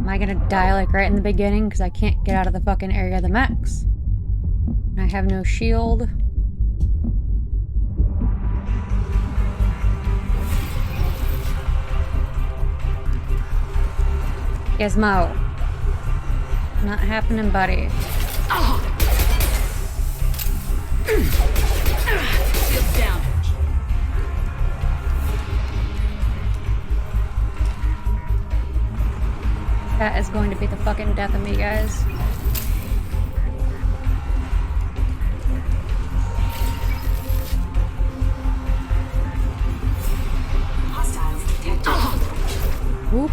Am I gonna die like right in the beginning because I can't get out of the fucking area of the mechs? And I have no shield. Gizmo. Not happening, buddy. Shields down. That is going to be the fucking death of me, guys. Hostiles detected. Whoop.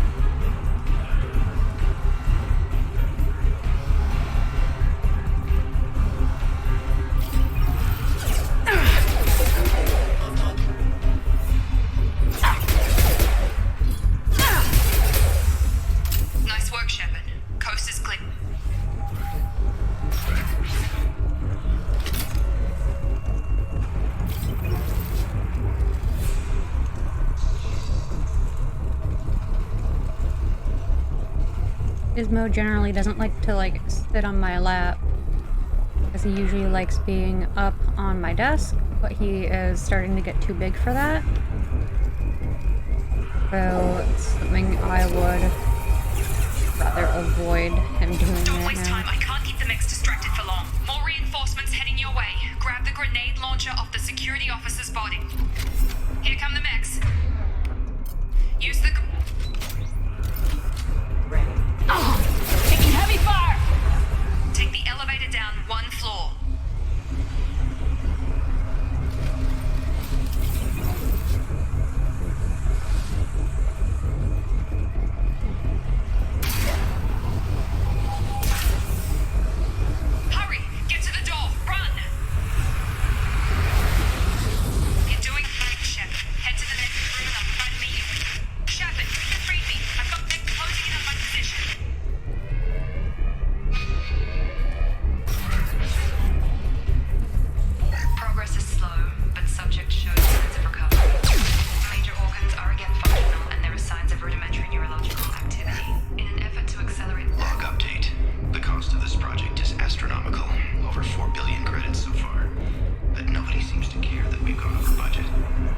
Nice work, Shepard. Coast is clear. Gizmo generally doesn't like to like sit on my lap because he usually likes being up on my desk, but he is starting to get too big for that. So it's something I would rather avoid him doing Don't right waste now. time. I can't keep the mechs distracted for long. More reinforcements heading your way. Grab the grenade launcher off the security officer's body. Here come the mechs. Use the... Taking heavy fire! Take the elevator down one floor. Hurry! Get to the door! Run! You're doing great, Shep. Head to the next room and I'll try to meet you. Shepard, read me. I've got mechs closing in on my position. Progress is slow, but subject shows signs of recovery. Major organs are again functional, and there are signs of rudimentary neurological activity. In an effort to accelerate... Log update. The cost of this project is astronomical. Over 4 billion credits so far. But nobody seems to care that we've gone over budget.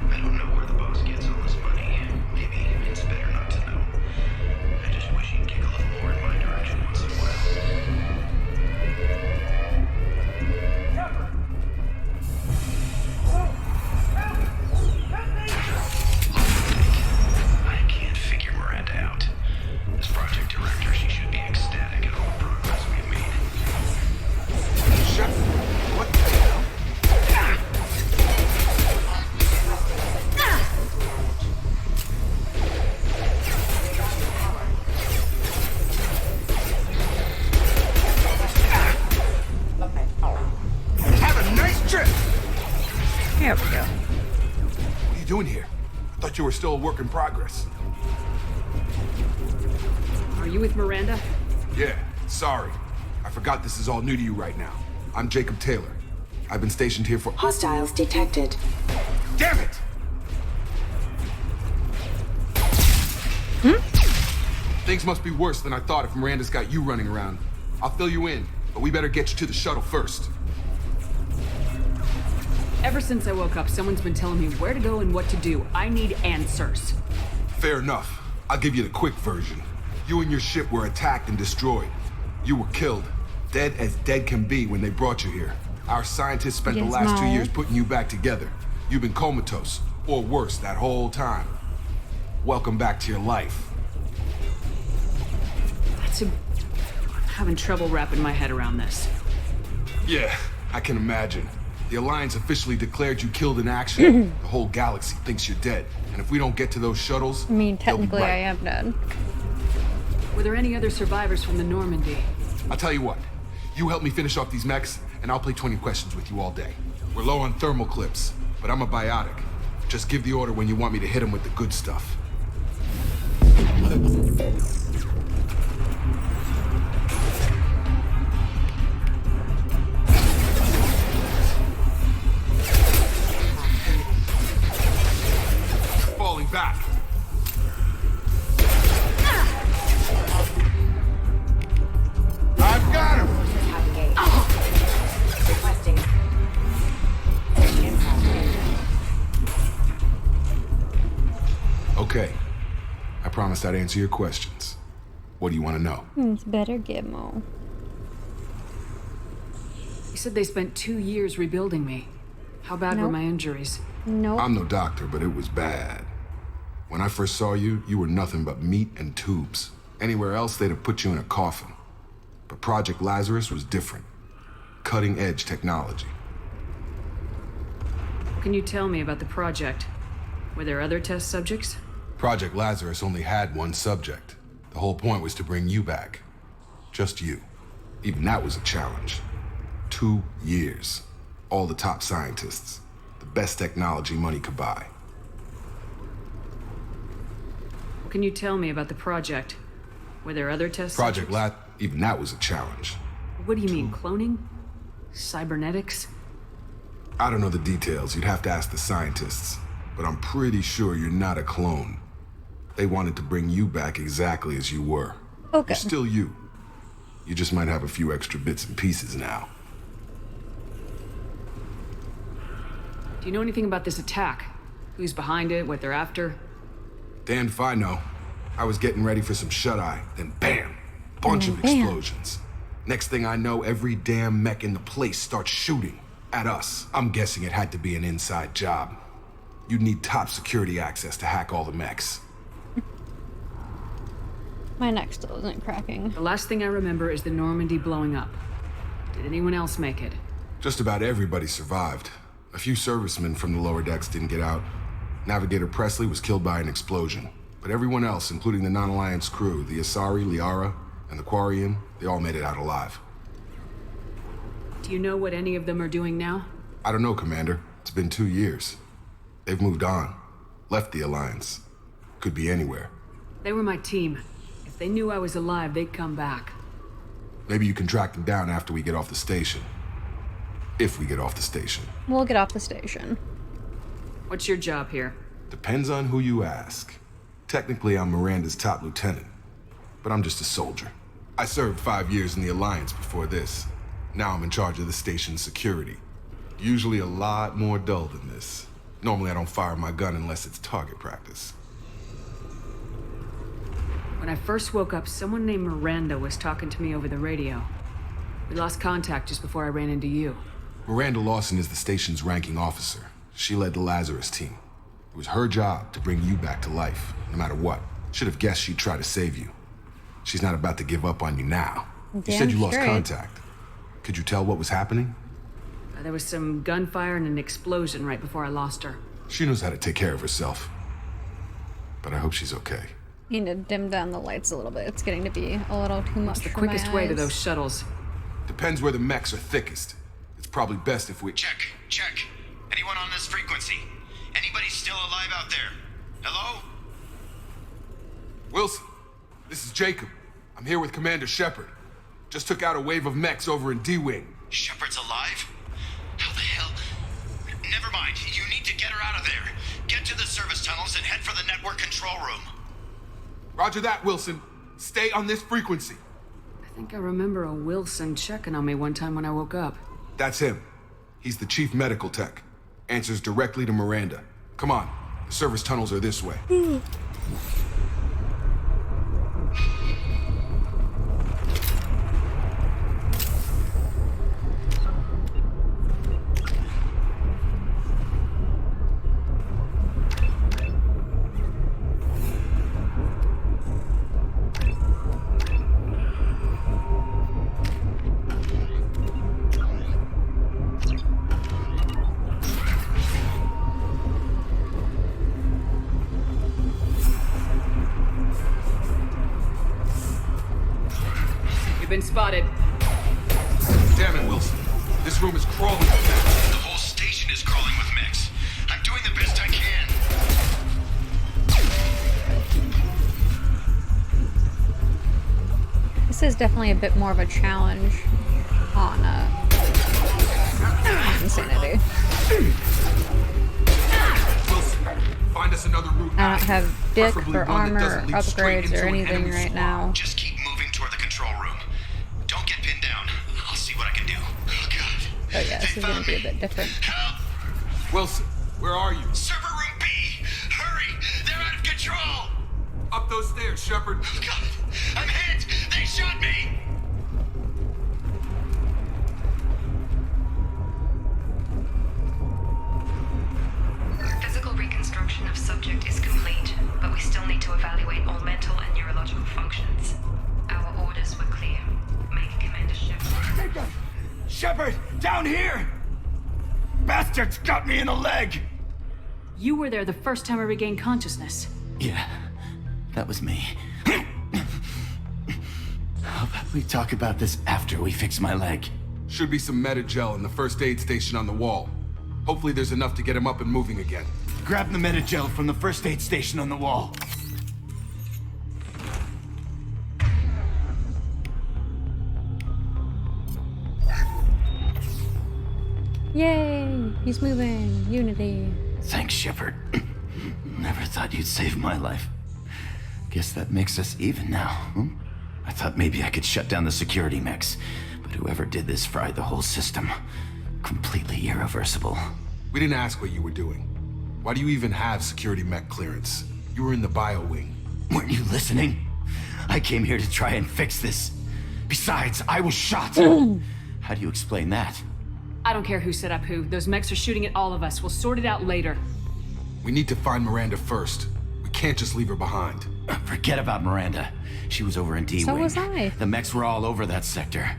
I don't know where the boss gets all this money. Maybe it's better not to know. I just wish he'd kick a little more in my direction once in a while. I can't figure Miranda out. As project director, she should be ecstatic at all the progress we've made. Shep, what the hell? Have a nice trip! There we go. What are you doing here? I thought you were still a work in progress. Are you with Miranda? Yeah, sorry. I forgot this is all new to you right now. I'm Jacob Taylor. I've been stationed here for... Hostiles detected. Damn it! Things must be worse than I thought if Miranda's got you running around. I'll fill you in, but we better get you to the shuttle first. Ever since I woke up, someone's been telling me where to go and what to do. I need answers. Fair enough. I'll give you the quick version. You and your ship were attacked and destroyed. You were killed. Dead as dead can be when they brought you here. Our scientists spent the Yes, last 2 Mom. years putting you back together. You've been comatose, or worse, that whole time. Welcome back to your life. I'm having trouble wrapping my head around this. Yeah, I can imagine. The Alliance officially declared you killed in action. The whole galaxy thinks you're dead. And if we don't get to those shuttles, I mean, they'll be technically right. I am dead. Were there any other survivors from the Normandy? I'll tell you what. You help me finish off these mechs, and I'll play 20 questions with you all day. We're low on thermal clips, but I'm a biotic. Just give the order when you want me to hit them with the good stuff. Falling back. I've got him! Have engaged. Requesting impact engine. Okay. I promised I'd answer your questions. What do you want to know? It's better Gizmo. You You said they spent 2 years rebuilding me. How bad were Nope. my injuries? Nope. I'm no doctor, but it was bad. When I first saw you, you were nothing but meat and tubes. Anywhere else, they'd have put you in a coffin. But Project Lazarus was different. Cutting-edge technology. What can you tell me about the project? Were there other test subjects? Project Lazarus only had one subject. The whole point was to bring you back. Just you. Even that was a challenge. 2 years. All the top scientists. The best technology money could buy. What can you tell me about the project? Were there other test Project subjects? Even that was a challenge. What do you mean, cloning? Cybernetics? I don't know the details. You'd have to ask the scientists. But I'm pretty sure you're not a clone. They wanted to bring you back exactly as you were. Okay. You're still you. You just might have a few extra bits and pieces now. Do you know anything about this attack? Who's behind it, what they're after? Damned if I know. I was getting ready for some shut-eye, then bam! Bunch of explosions. Next thing I know, every damn mech in the place starts shooting. At us. I'm guessing it had to be an inside job. You'd need top security access to hack all the mechs. My neck still isn't cracking. The last thing I remember is the Normandy blowing up. Did anyone else make it? Just about everybody survived. A few servicemen from the lower decks didn't get out. Navigator Presley was killed by an explosion. But everyone else, including the non-Alliance crew, the Asari, Liara, and the Quarian, they all made it out alive. Do you know what any of them are doing now? I don't know, Commander. It's been 2 years. They've moved on. Left the Alliance. Could be anywhere. They were my team. If they knew I was alive, they'd come back. Maybe you can track them down after we get off the station. If we get off the station. We'll get off the station. What's your job here? Depends on who you ask. Technically, I'm Miranda's top lieutenant. But I'm just a soldier. I served 5 years in the Alliance before this. Now I'm in charge of the station's security. Usually a lot more dull than this. Normally I don't fire my gun unless it's target practice. When I first woke up, someone named Miranda was talking to me over the radio. We lost contact just before I ran into you. Miranda Lawson is the station's ranking officer. She led the Lazarus team. It was her job to bring you back to life, no matter what. Should have guessed she'd try to save you. She's not about to give up on you now. You said you lost contact. Could you tell what was happening? There was some gunfire and an explosion right before I lost her. She knows how to take care of herself. But I hope she's okay. You need to dim down the lights a little bit. It's getting to be a little too much What's the for my quickest way to eyes. those shuttles? Depends where the mechs are thickest. It's probably best if we... Check. Anyone on this frequency? Anybody still alive out there? Hello? Wilson, this is Jacob. I'm here with Commander Shepard. Just took out a wave of mechs over in D-Wing. Shepard's alive? How the hell? Never mind. You need to get her out of there. Get to the service tunnels and head for the network control room. Roger that, Wilson. Stay on this frequency. I think I remember a Wilson checking on me one time when I woke up. That's him. He's the chief medical tech. Answers directly to Miranda. Come on. The service tunnels are this way. You've been spotted. Damn it, Wilson. This room is crawling. The whole station is crawling with mechs. I'm doing the best I can. This is definitely a bit more of a challenge on insanity. Find us another route. I don't have dick Preferably or one that armor doesn't or lead straight upgrades into or an anything enemy right squad. now. Just keep moving toward the control room. Don't get pinned down. I'll see what I can do. Oh, God. Oh yeah, this is gonna be a bit different. Wilson, where are you? Server room B! Hurry! They're out of control! Up those stairs, Shepard. Oh, God! I'm hit! They shot me! Shepard! Down here! Bastards got me in the leg! You were there the first time I regained consciousness. Yeah, that was me. How about we talk about this after we fix my leg? Should be some Medi-gel in the first aid station on the wall. Hopefully there's enough to get him up and moving again. Grab the Medi-gel from the first aid station on the wall. Yay! He's moving. Unity. Thanks, Shepard. Never thought you'd save my life. Guess that makes us even now, hmm? I thought maybe I could shut down the security mechs, but whoever did this fried the whole system. Completely irreversible. We didn't ask what you were doing. Why do you even have security mech clearance? You were in the bio wing. Weren't you listening? I came here to try and fix this. Besides, I was shot. How do you explain that? I don't care who set up who. Those mechs are shooting at all of us. We'll sort it out later. We need to find Miranda first. We can't just leave her behind. Forget about Miranda. She was over in D-Wing. So was I. The mechs were all over that sector.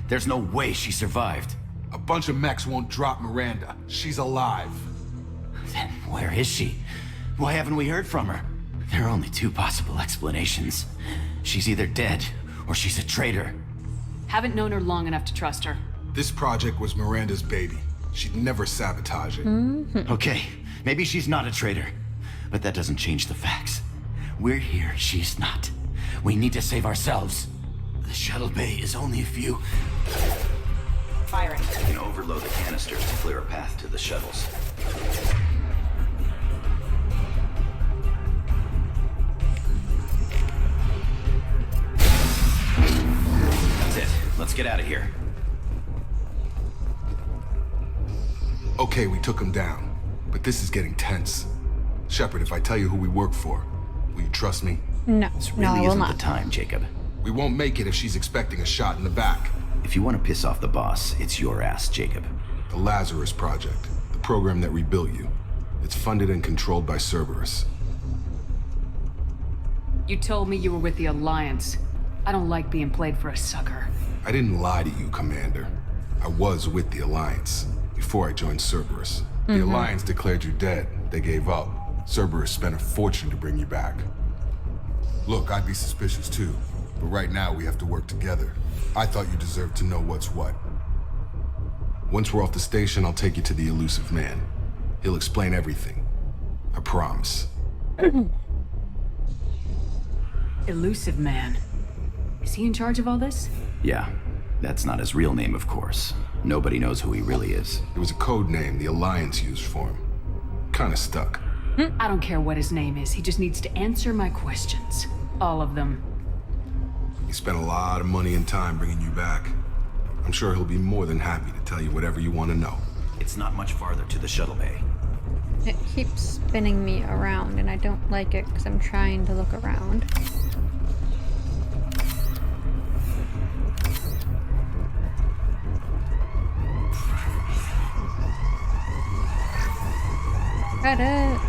There's no way she survived. A bunch of mechs won't drop Miranda. She's alive. Then where is she? Why haven't we heard from her? There are only two possible explanations. She's either dead, or she's a traitor. Haven't known her long enough to trust her. This project was Miranda's baby. She'd never sabotage it. Okay, maybe she's not a traitor. But that doesn't change the facts. We're here, she's not. We need to save ourselves. The shuttle bay is only a few... Firing. You can overload the canisters to clear a path to the shuttles. That's it. Let's get out of here. Okay, we took him down. But this is getting tense. Shepard, if I tell you who we work for, will you trust me? No. This No, I really will isn't not. the time, Jacob. We won't make it if she's expecting a shot in the back. If you want to piss off the boss, it's your ass, Jacob. The Lazarus Project, the program that rebuilt you. It's funded and controlled by Cerberus. You told me you were with the Alliance. I don't like being played for a sucker. I didn't lie to you, Commander. I was with the Alliance before I joined Cerberus. The Alliance declared you dead. They gave up. Cerberus spent a fortune to bring you back. Look, I'd be suspicious too, but right now we have to work together. I thought you deserved to know what's what. Once we're off the station, I'll take you to the elusive man. He'll explain everything. I promise. Elusive man. Is he in charge of all this? Yeah, that's not his real name, of course. Nobody knows who he really is. It was a code name the Alliance used for him. Kinda stuck. I don't care what his name is. He just needs to answer my questions. All of them. He spent a lot of money and time bringing you back. I'm sure he'll be more than happy to tell you whatever you want to know. It's not much farther to the shuttle bay. It keeps spinning me around, and I don't like it because I'm trying to look around. Got it.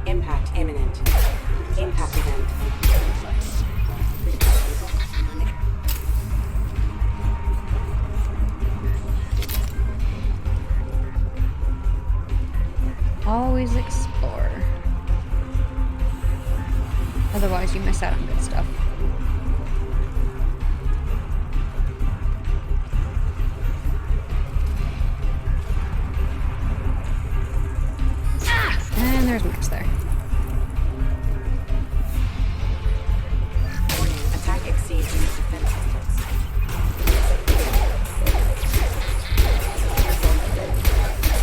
Impact imminent. Impact event. Always explore. Otherwise you miss out on good stuff. And there's Max there. Attack exceeds unit defense systems.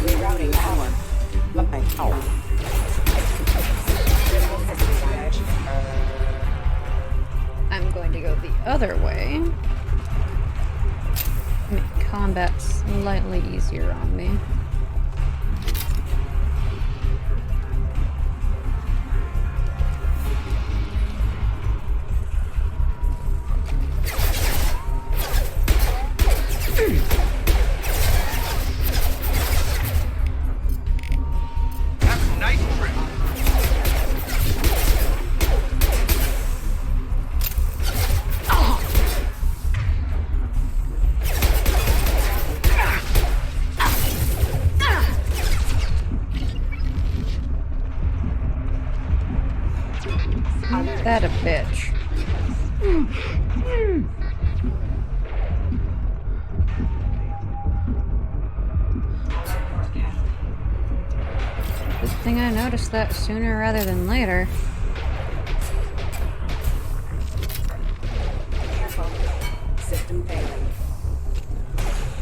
Rerouting power. Power. I'm going to go the other way. Make combat slightly easier on me. that a bitch. Good thing I noticed that sooner rather than later. Careful. System failing.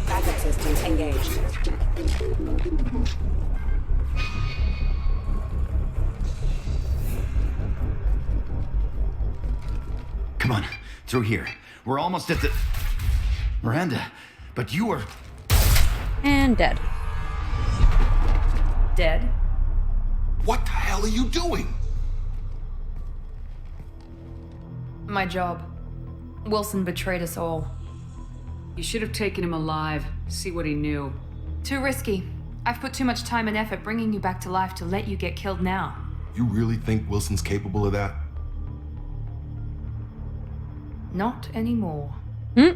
Backup systems engaged. Come on, through here. We're almost at the... Miranda, but you are... And dead. Dead? What the hell are you doing? My job. Wilson betrayed us all. You should have taken him alive. See what he knew. Too risky. I've put too much time and effort bringing you back to life to let you get killed now. You really think Wilson's capable of that? Not anymore. I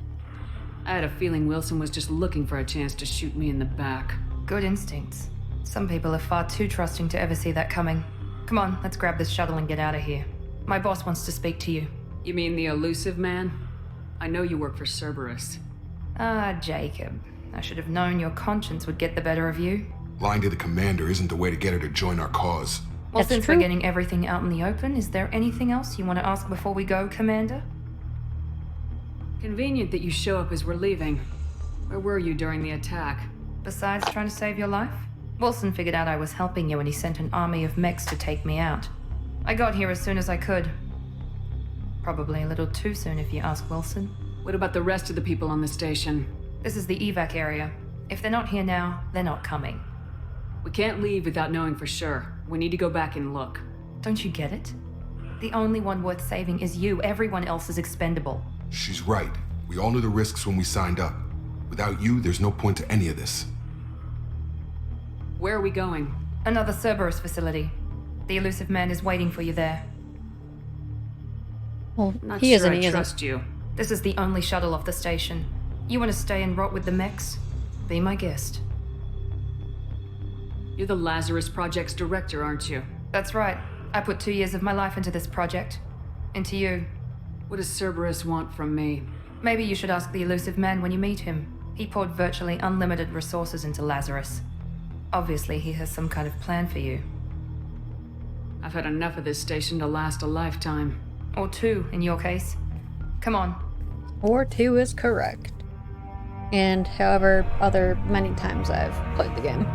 had a feeling Wilson was just looking for a chance to shoot me in the back. Good instincts. Some people are far too trusting to ever see that coming. Come on, let's grab this shuttle and get out of here. My boss wants to speak to you. You mean the elusive man? I know you work for Cerberus. Ah, Jacob. I should have known your conscience would get the better of you. Lying to the commander isn't the way to get her to join our cause. Well, since we're getting everything out in the open, is there anything else you want to ask before we go, Commander? Convenient that you show up as we're leaving. Where were you during the attack? Besides trying to save your life? Wilson figured out I was helping you and he sent an army of mechs to take me out. I got here as soon as I could. Probably a little too soon if you ask Wilson. What about the rest of the people on the station? This is the evac area. If they're not here now, they're not coming. We can't leave without knowing for sure. We need to go back and look. Don't you get it? The only one worth saving is you. Everyone else is expendable. She's right. We all knew the risks when we signed up. Without you, there's no point to any of this. Where are we going? Another Cerberus facility. The elusive man is waiting for you there. Well, Not he sure isn't. I He trust isn't. you. This is the only shuttle off the station. You want to stay and rot with the mechs? Be my guest. You're the Lazarus Project's director, aren't you? That's right. I put 2 years of my life into this project. Into you. What does Cerberus want from me? Maybe you should ask the elusive man when you meet him. He poured virtually unlimited resources into Lazarus. Obviously, he has some kind of plan for you. I've had enough of this station to last a lifetime. Or 2, in your case. Come on. Or 2 is correct. And however other many times I've played the game.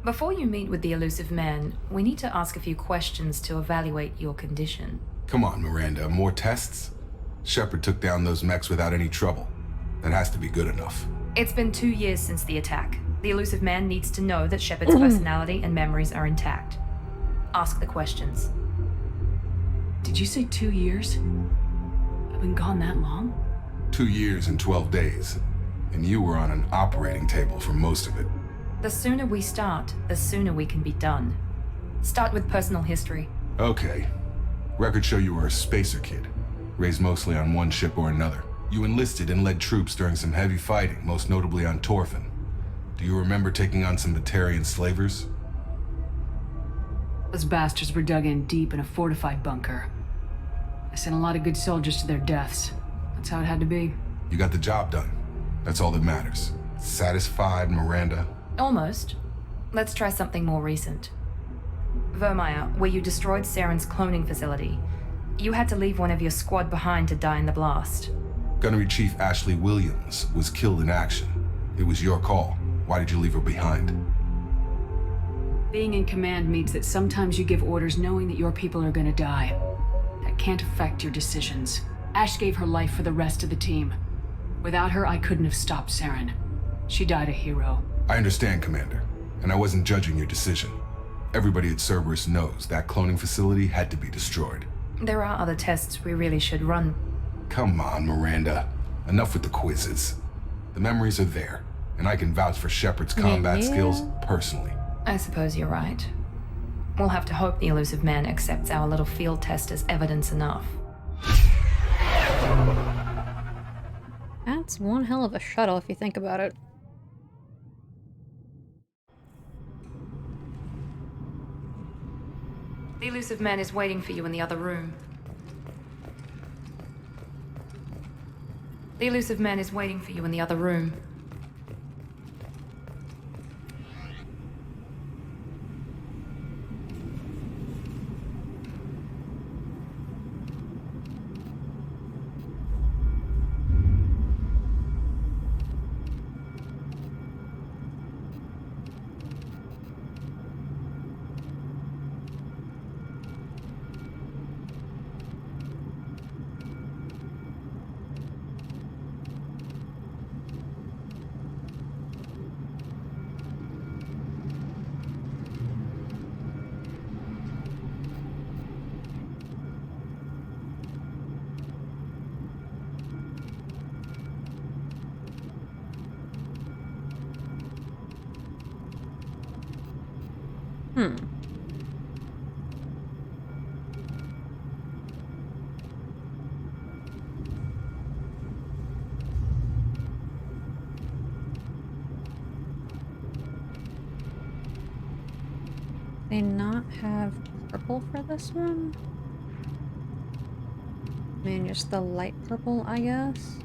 Before you meet with the elusive man, we need to ask a few questions to evaluate your condition. Come on, Miranda. More tests? Shepard took down those mechs without any trouble. That has to be good enough. It's been 2 years since the attack. The elusive man needs to know that Shepard's personality and memories are intact. Ask the questions. Did you say 2 years? I've been gone that long? 2 years and 12 days. And you were on an operating table for most of it. The sooner we start, the sooner we can be done. Start with personal history. Okay. Records show you were a spacer kid, raised mostly on one ship or another. You enlisted and led troops during some heavy fighting, most notably on Torfin. Do you remember taking on some Batarian slavers? Those bastards were dug in deep in a fortified bunker. I sent a lot of good soldiers to their deaths. That's how it had to be. You got the job done. That's all that matters. Satisfied, Miranda? Almost. Let's try something more recent. Vermeer, where you destroyed Saren's cloning facility. You had to leave one of your squad behind to die in the blast. Gunnery Chief Ashley Williams was killed in action. It was your call. Why did you leave her behind? Being in command means that sometimes you give orders knowing that your people are gonna die. That can't affect your decisions. Ash gave her life for the rest of the team. Without her, I couldn't have stopped Saren. She died a hero. I understand, Commander, and I wasn't judging your decision. Everybody at Cerberus knows that cloning facility had to be destroyed. There are other tests we really should run. Come on, Miranda. Enough with the quizzes. The memories are there, and I can vouch for Shepard's combat skills personally. I suppose you're right. We'll have to hope the elusive man accepts our little field test as evidence enough. That's one hell of a shuttle if you think about it. The elusive man is waiting for you in the other room. The elusive man is waiting for you in the other room. They not have purple for this one? I mean, just the light purple, I guess.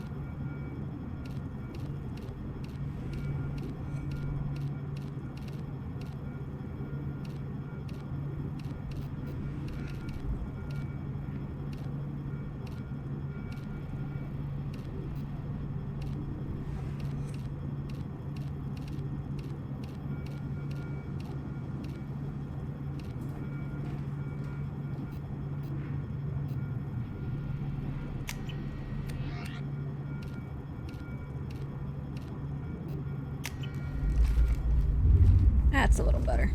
That's a little better.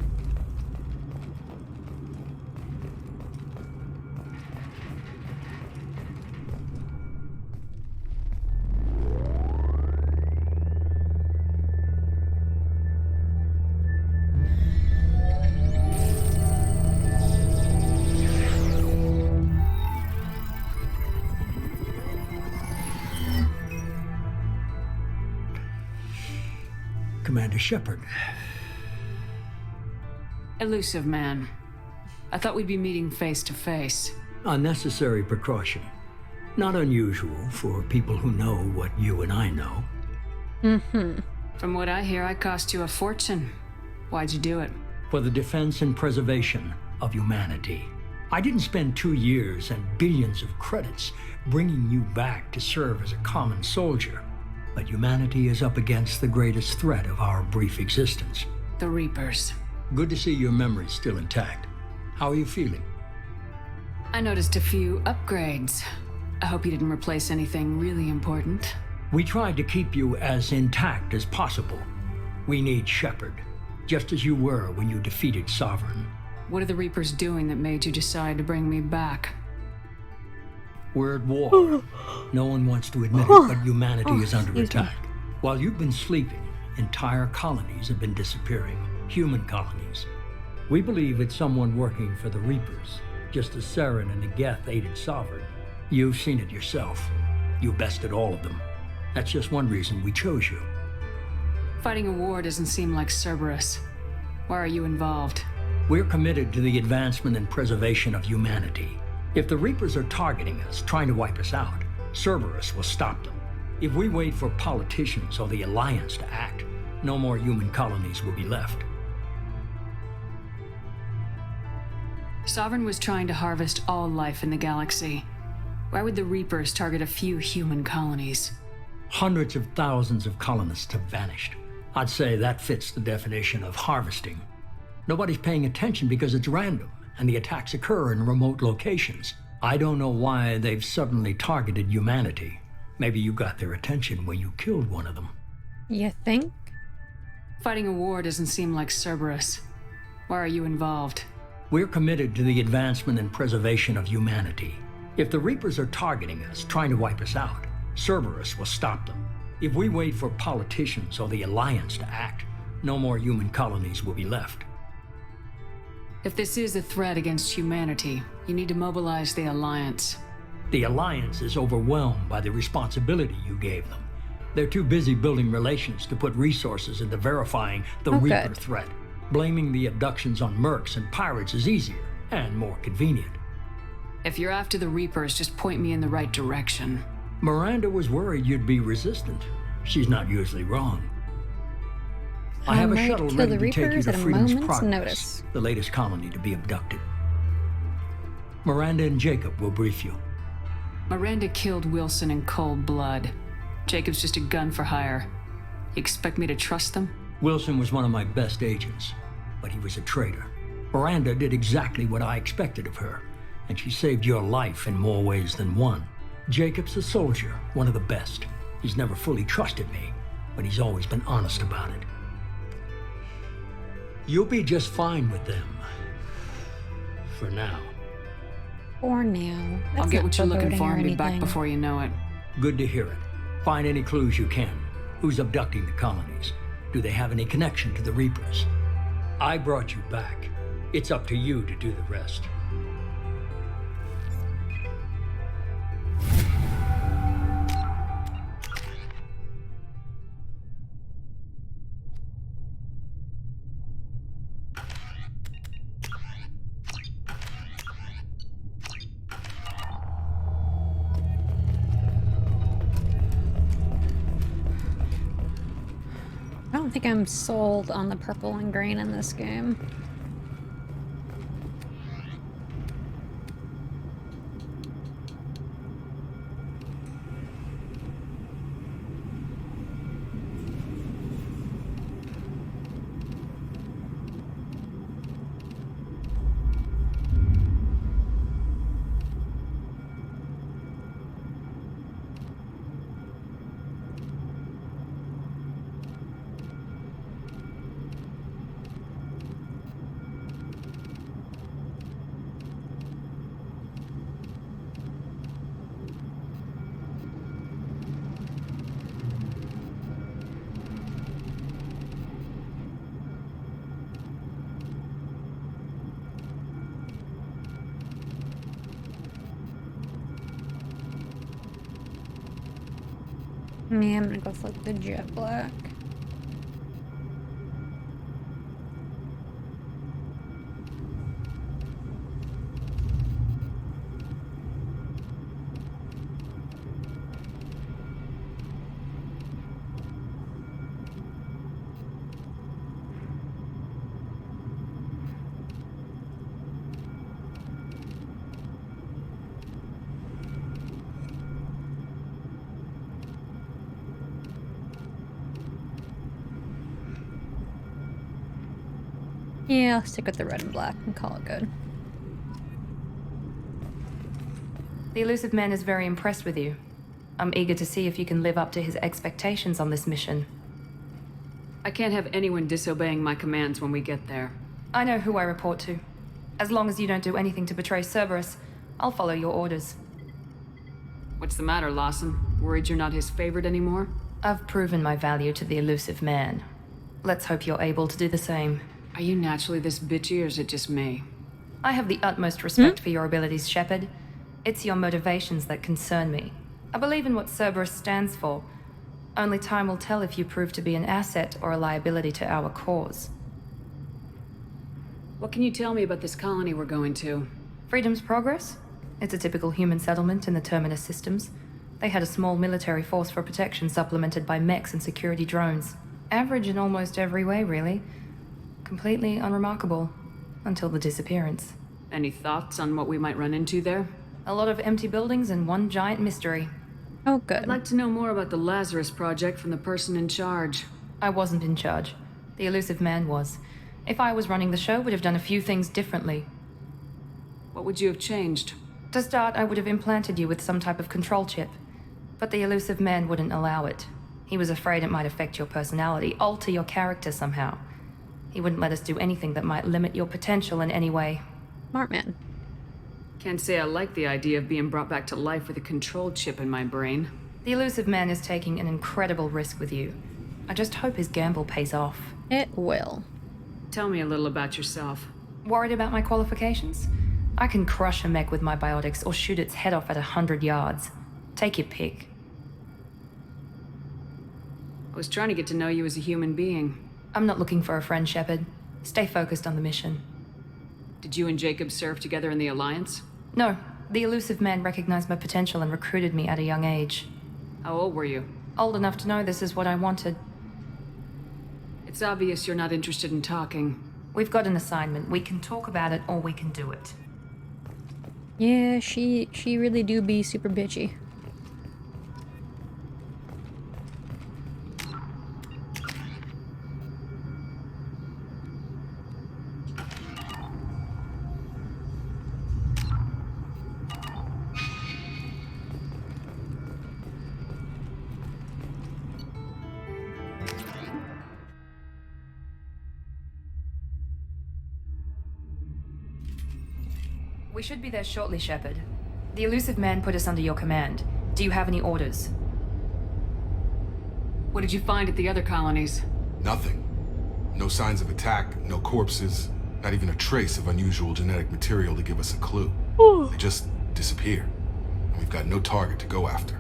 Commander Shepard. Elusive man. I thought we'd be meeting face to face. Unnecessary precaution. Not unusual for people who know what you and I know. From what I hear, I cost you a fortune. Why'd you do it? For the defense and preservation of humanity. I didn't spend 2 years and billions of credits bringing you back to serve as a common soldier. But humanity is up against the greatest threat of our brief existence. The Reapers. Good to see your memory's still intact. How are you feeling? I noticed a few upgrades. I hope you didn't replace anything really important. We tried to keep you as intact as possible. We need Shepard, just as you were when you defeated Sovereign. What are the Reapers doing that made you decide to bring me back? We're at war. No one wants to admit it, but humanity is under attack. While you've been sleeping, entire colonies have been disappearing. Human colonies. We believe it's someone working for the Reapers, just as Saren and Negeth aided Sovereign. You've seen it yourself. You bested all of them. That's just one reason we chose you. Fighting a war doesn't seem like Cerberus. Why are you involved? We're committed to the advancement and preservation of humanity. If the Reapers are targeting us, trying to wipe us out, Cerberus will stop them. If we wait for politicians or the Alliance to act, no more human colonies will be left. Sovereign was trying to harvest all life in the galaxy. Why would the Reapers target a few human colonies? Hundreds of thousands of colonists have vanished. I'd say that fits the definition of harvesting. Nobody's paying attention because it's random, and the attacks occur in remote locations. I don't know why they've suddenly targeted humanity. Maybe you got their attention when you killed one of them. You think? Fighting a war doesn't seem like Cerberus. Why are you involved? We're committed to the advancement and preservation of humanity. If the Reapers are targeting us, trying to wipe us out, Cerberus will stop them. If we wait for politicians or the Alliance to act, no more human colonies will be left. If this is a threat against humanity, you need to mobilize the Alliance. The Alliance is overwhelmed by the responsibility you gave them. They're too busy building relations to put resources into verifying the Reaper threat. Blaming the abductions on mercs and pirates is easier and more convenient. If you're after the Reapers, just point me in the right direction. Miranda was worried you'd be resistant. She's not usually wrong. I have a shuttle ready to take you to Freedom's Progress, the latest colony to be abducted. Miranda and Jacob will brief you. Miranda killed Wilson in cold blood. Jacob's just a gun for hire. You expect me to trust them? Wilson was one of my best agents, but he was a traitor. Miranda did exactly what I expected of her, and she saved your life in more ways than one. Jacob's a soldier, one of the best. He's never fully trusted me, but he's always been honest about it. You'll be just fine with them. For now. For now. I'll get what you're looking for and be back before you know it. Good to hear it. Find any clues you can. Who's abducting the colonies? Do they have any connection to the Reapers? I brought you back. It's up to you to do the rest. I don't think I'm sold on the purple and green in this game. Yeah, I'm gonna go for the jet black. Yeah, I'll stick with the red and black and call it good. The elusive man is very impressed with you. I'm eager to see if you can live up to his expectations on this mission. I can't have anyone disobeying my commands when we get there. I know who I report to. As long as you don't do anything to betray Cerberus, I'll follow your orders. What's the matter, Lawson? Worried you're not his favorite anymore? I've proven my value to the elusive man. Let's hope you're able to do the same. Are you naturally this bitchy, or is it just me? I have the utmost respect for your abilities, Shepard. It's your motivations that concern me. I believe in what Cerberus stands for. Only time will tell if you prove to be an asset or a liability to our cause. What can you tell me about this colony we're going to? Freedom's Progress? It's a typical human settlement in the Terminus systems. They had a small military force for protection supplemented by mechs and security drones. Average in almost every way, really. Completely unremarkable. Until the disappearance. Any thoughts on what we might run into there? A lot of empty buildings and one giant mystery. Oh, good. I'd like to know more about the Lazarus Project from the person in charge. I wasn't in charge. The elusive man was. If I was running the show, would have done a few things differently. What would you have changed? To start, I would have implanted you with some type of control chip. But the elusive man wouldn't allow it. He was afraid it might affect your personality, alter your character somehow. He wouldn't let us do anything that might limit your potential in any way. Smart man. Can't say I like the idea of being brought back to life with a control chip in my brain. The elusive man is taking an incredible risk with you. I just hope his gamble pays off. It will. Tell me a little about yourself. Worried about my qualifications? I can crush a mech with my biotics or shoot its head off at 100 yards. Take your pick. I was trying to get to know you as a human being. I'm not looking for a friend, Shepard. Stay focused on the mission. Did you and Jacob serve together in the Alliance? No. The elusive man recognized my potential and recruited me at a young age. How old were you? Old enough to know this is what I wanted. It's obvious you're not interested in talking. We've got an assignment. We can talk about it or we can do it. Yeah, she really do be super bitchy. We should be there shortly, Shepard. The elusive man put us under your command. Do you have any orders? What did you find at the other colonies? Nothing. No signs of attack, no corpses, not even a trace of unusual genetic material to give us a clue. They just disappear, and we've got no target to go after.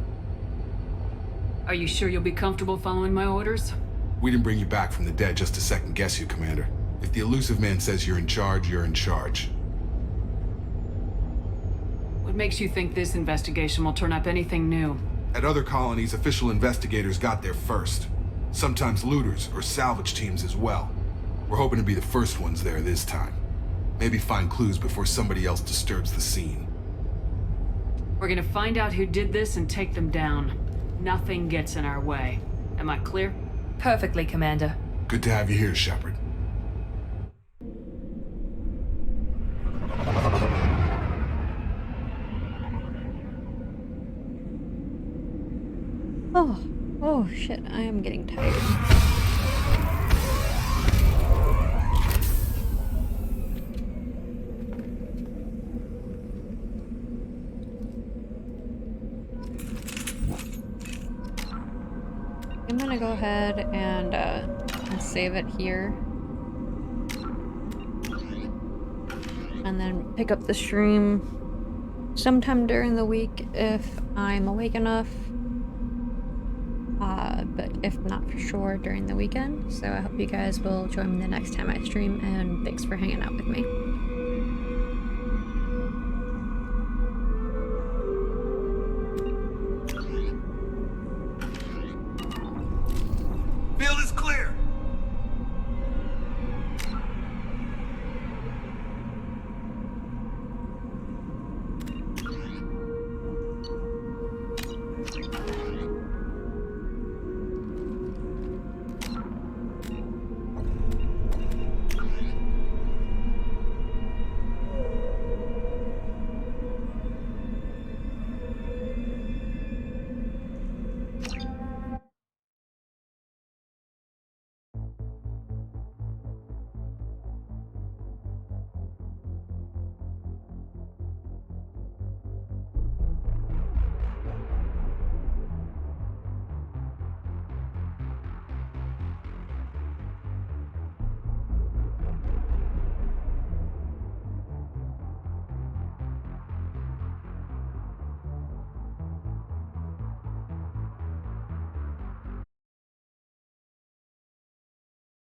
Are you sure you'll be comfortable following my orders? We didn't bring you back from the dead just to second guess you, Commander. If the elusive man says you're in charge, you're in charge. What makes you think this investigation will turn up anything new? At other colonies, official investigators got there first. Sometimes looters or salvage teams as well. We're hoping to be the first ones there this time. Maybe find clues before somebody else disturbs the scene. We're gonna find out who did this and take them down. Nothing gets in our way. Am I clear? Perfectly, Commander. Good to have you here, Shepard. Oh shit, I am getting tired. I'm gonna go ahead and save it here. And then pick up the stream sometime during the week if I'm awake enough. But if not for sure during the weekend. So I hope you guys will join me the next time I stream, and thanks for hanging out with me.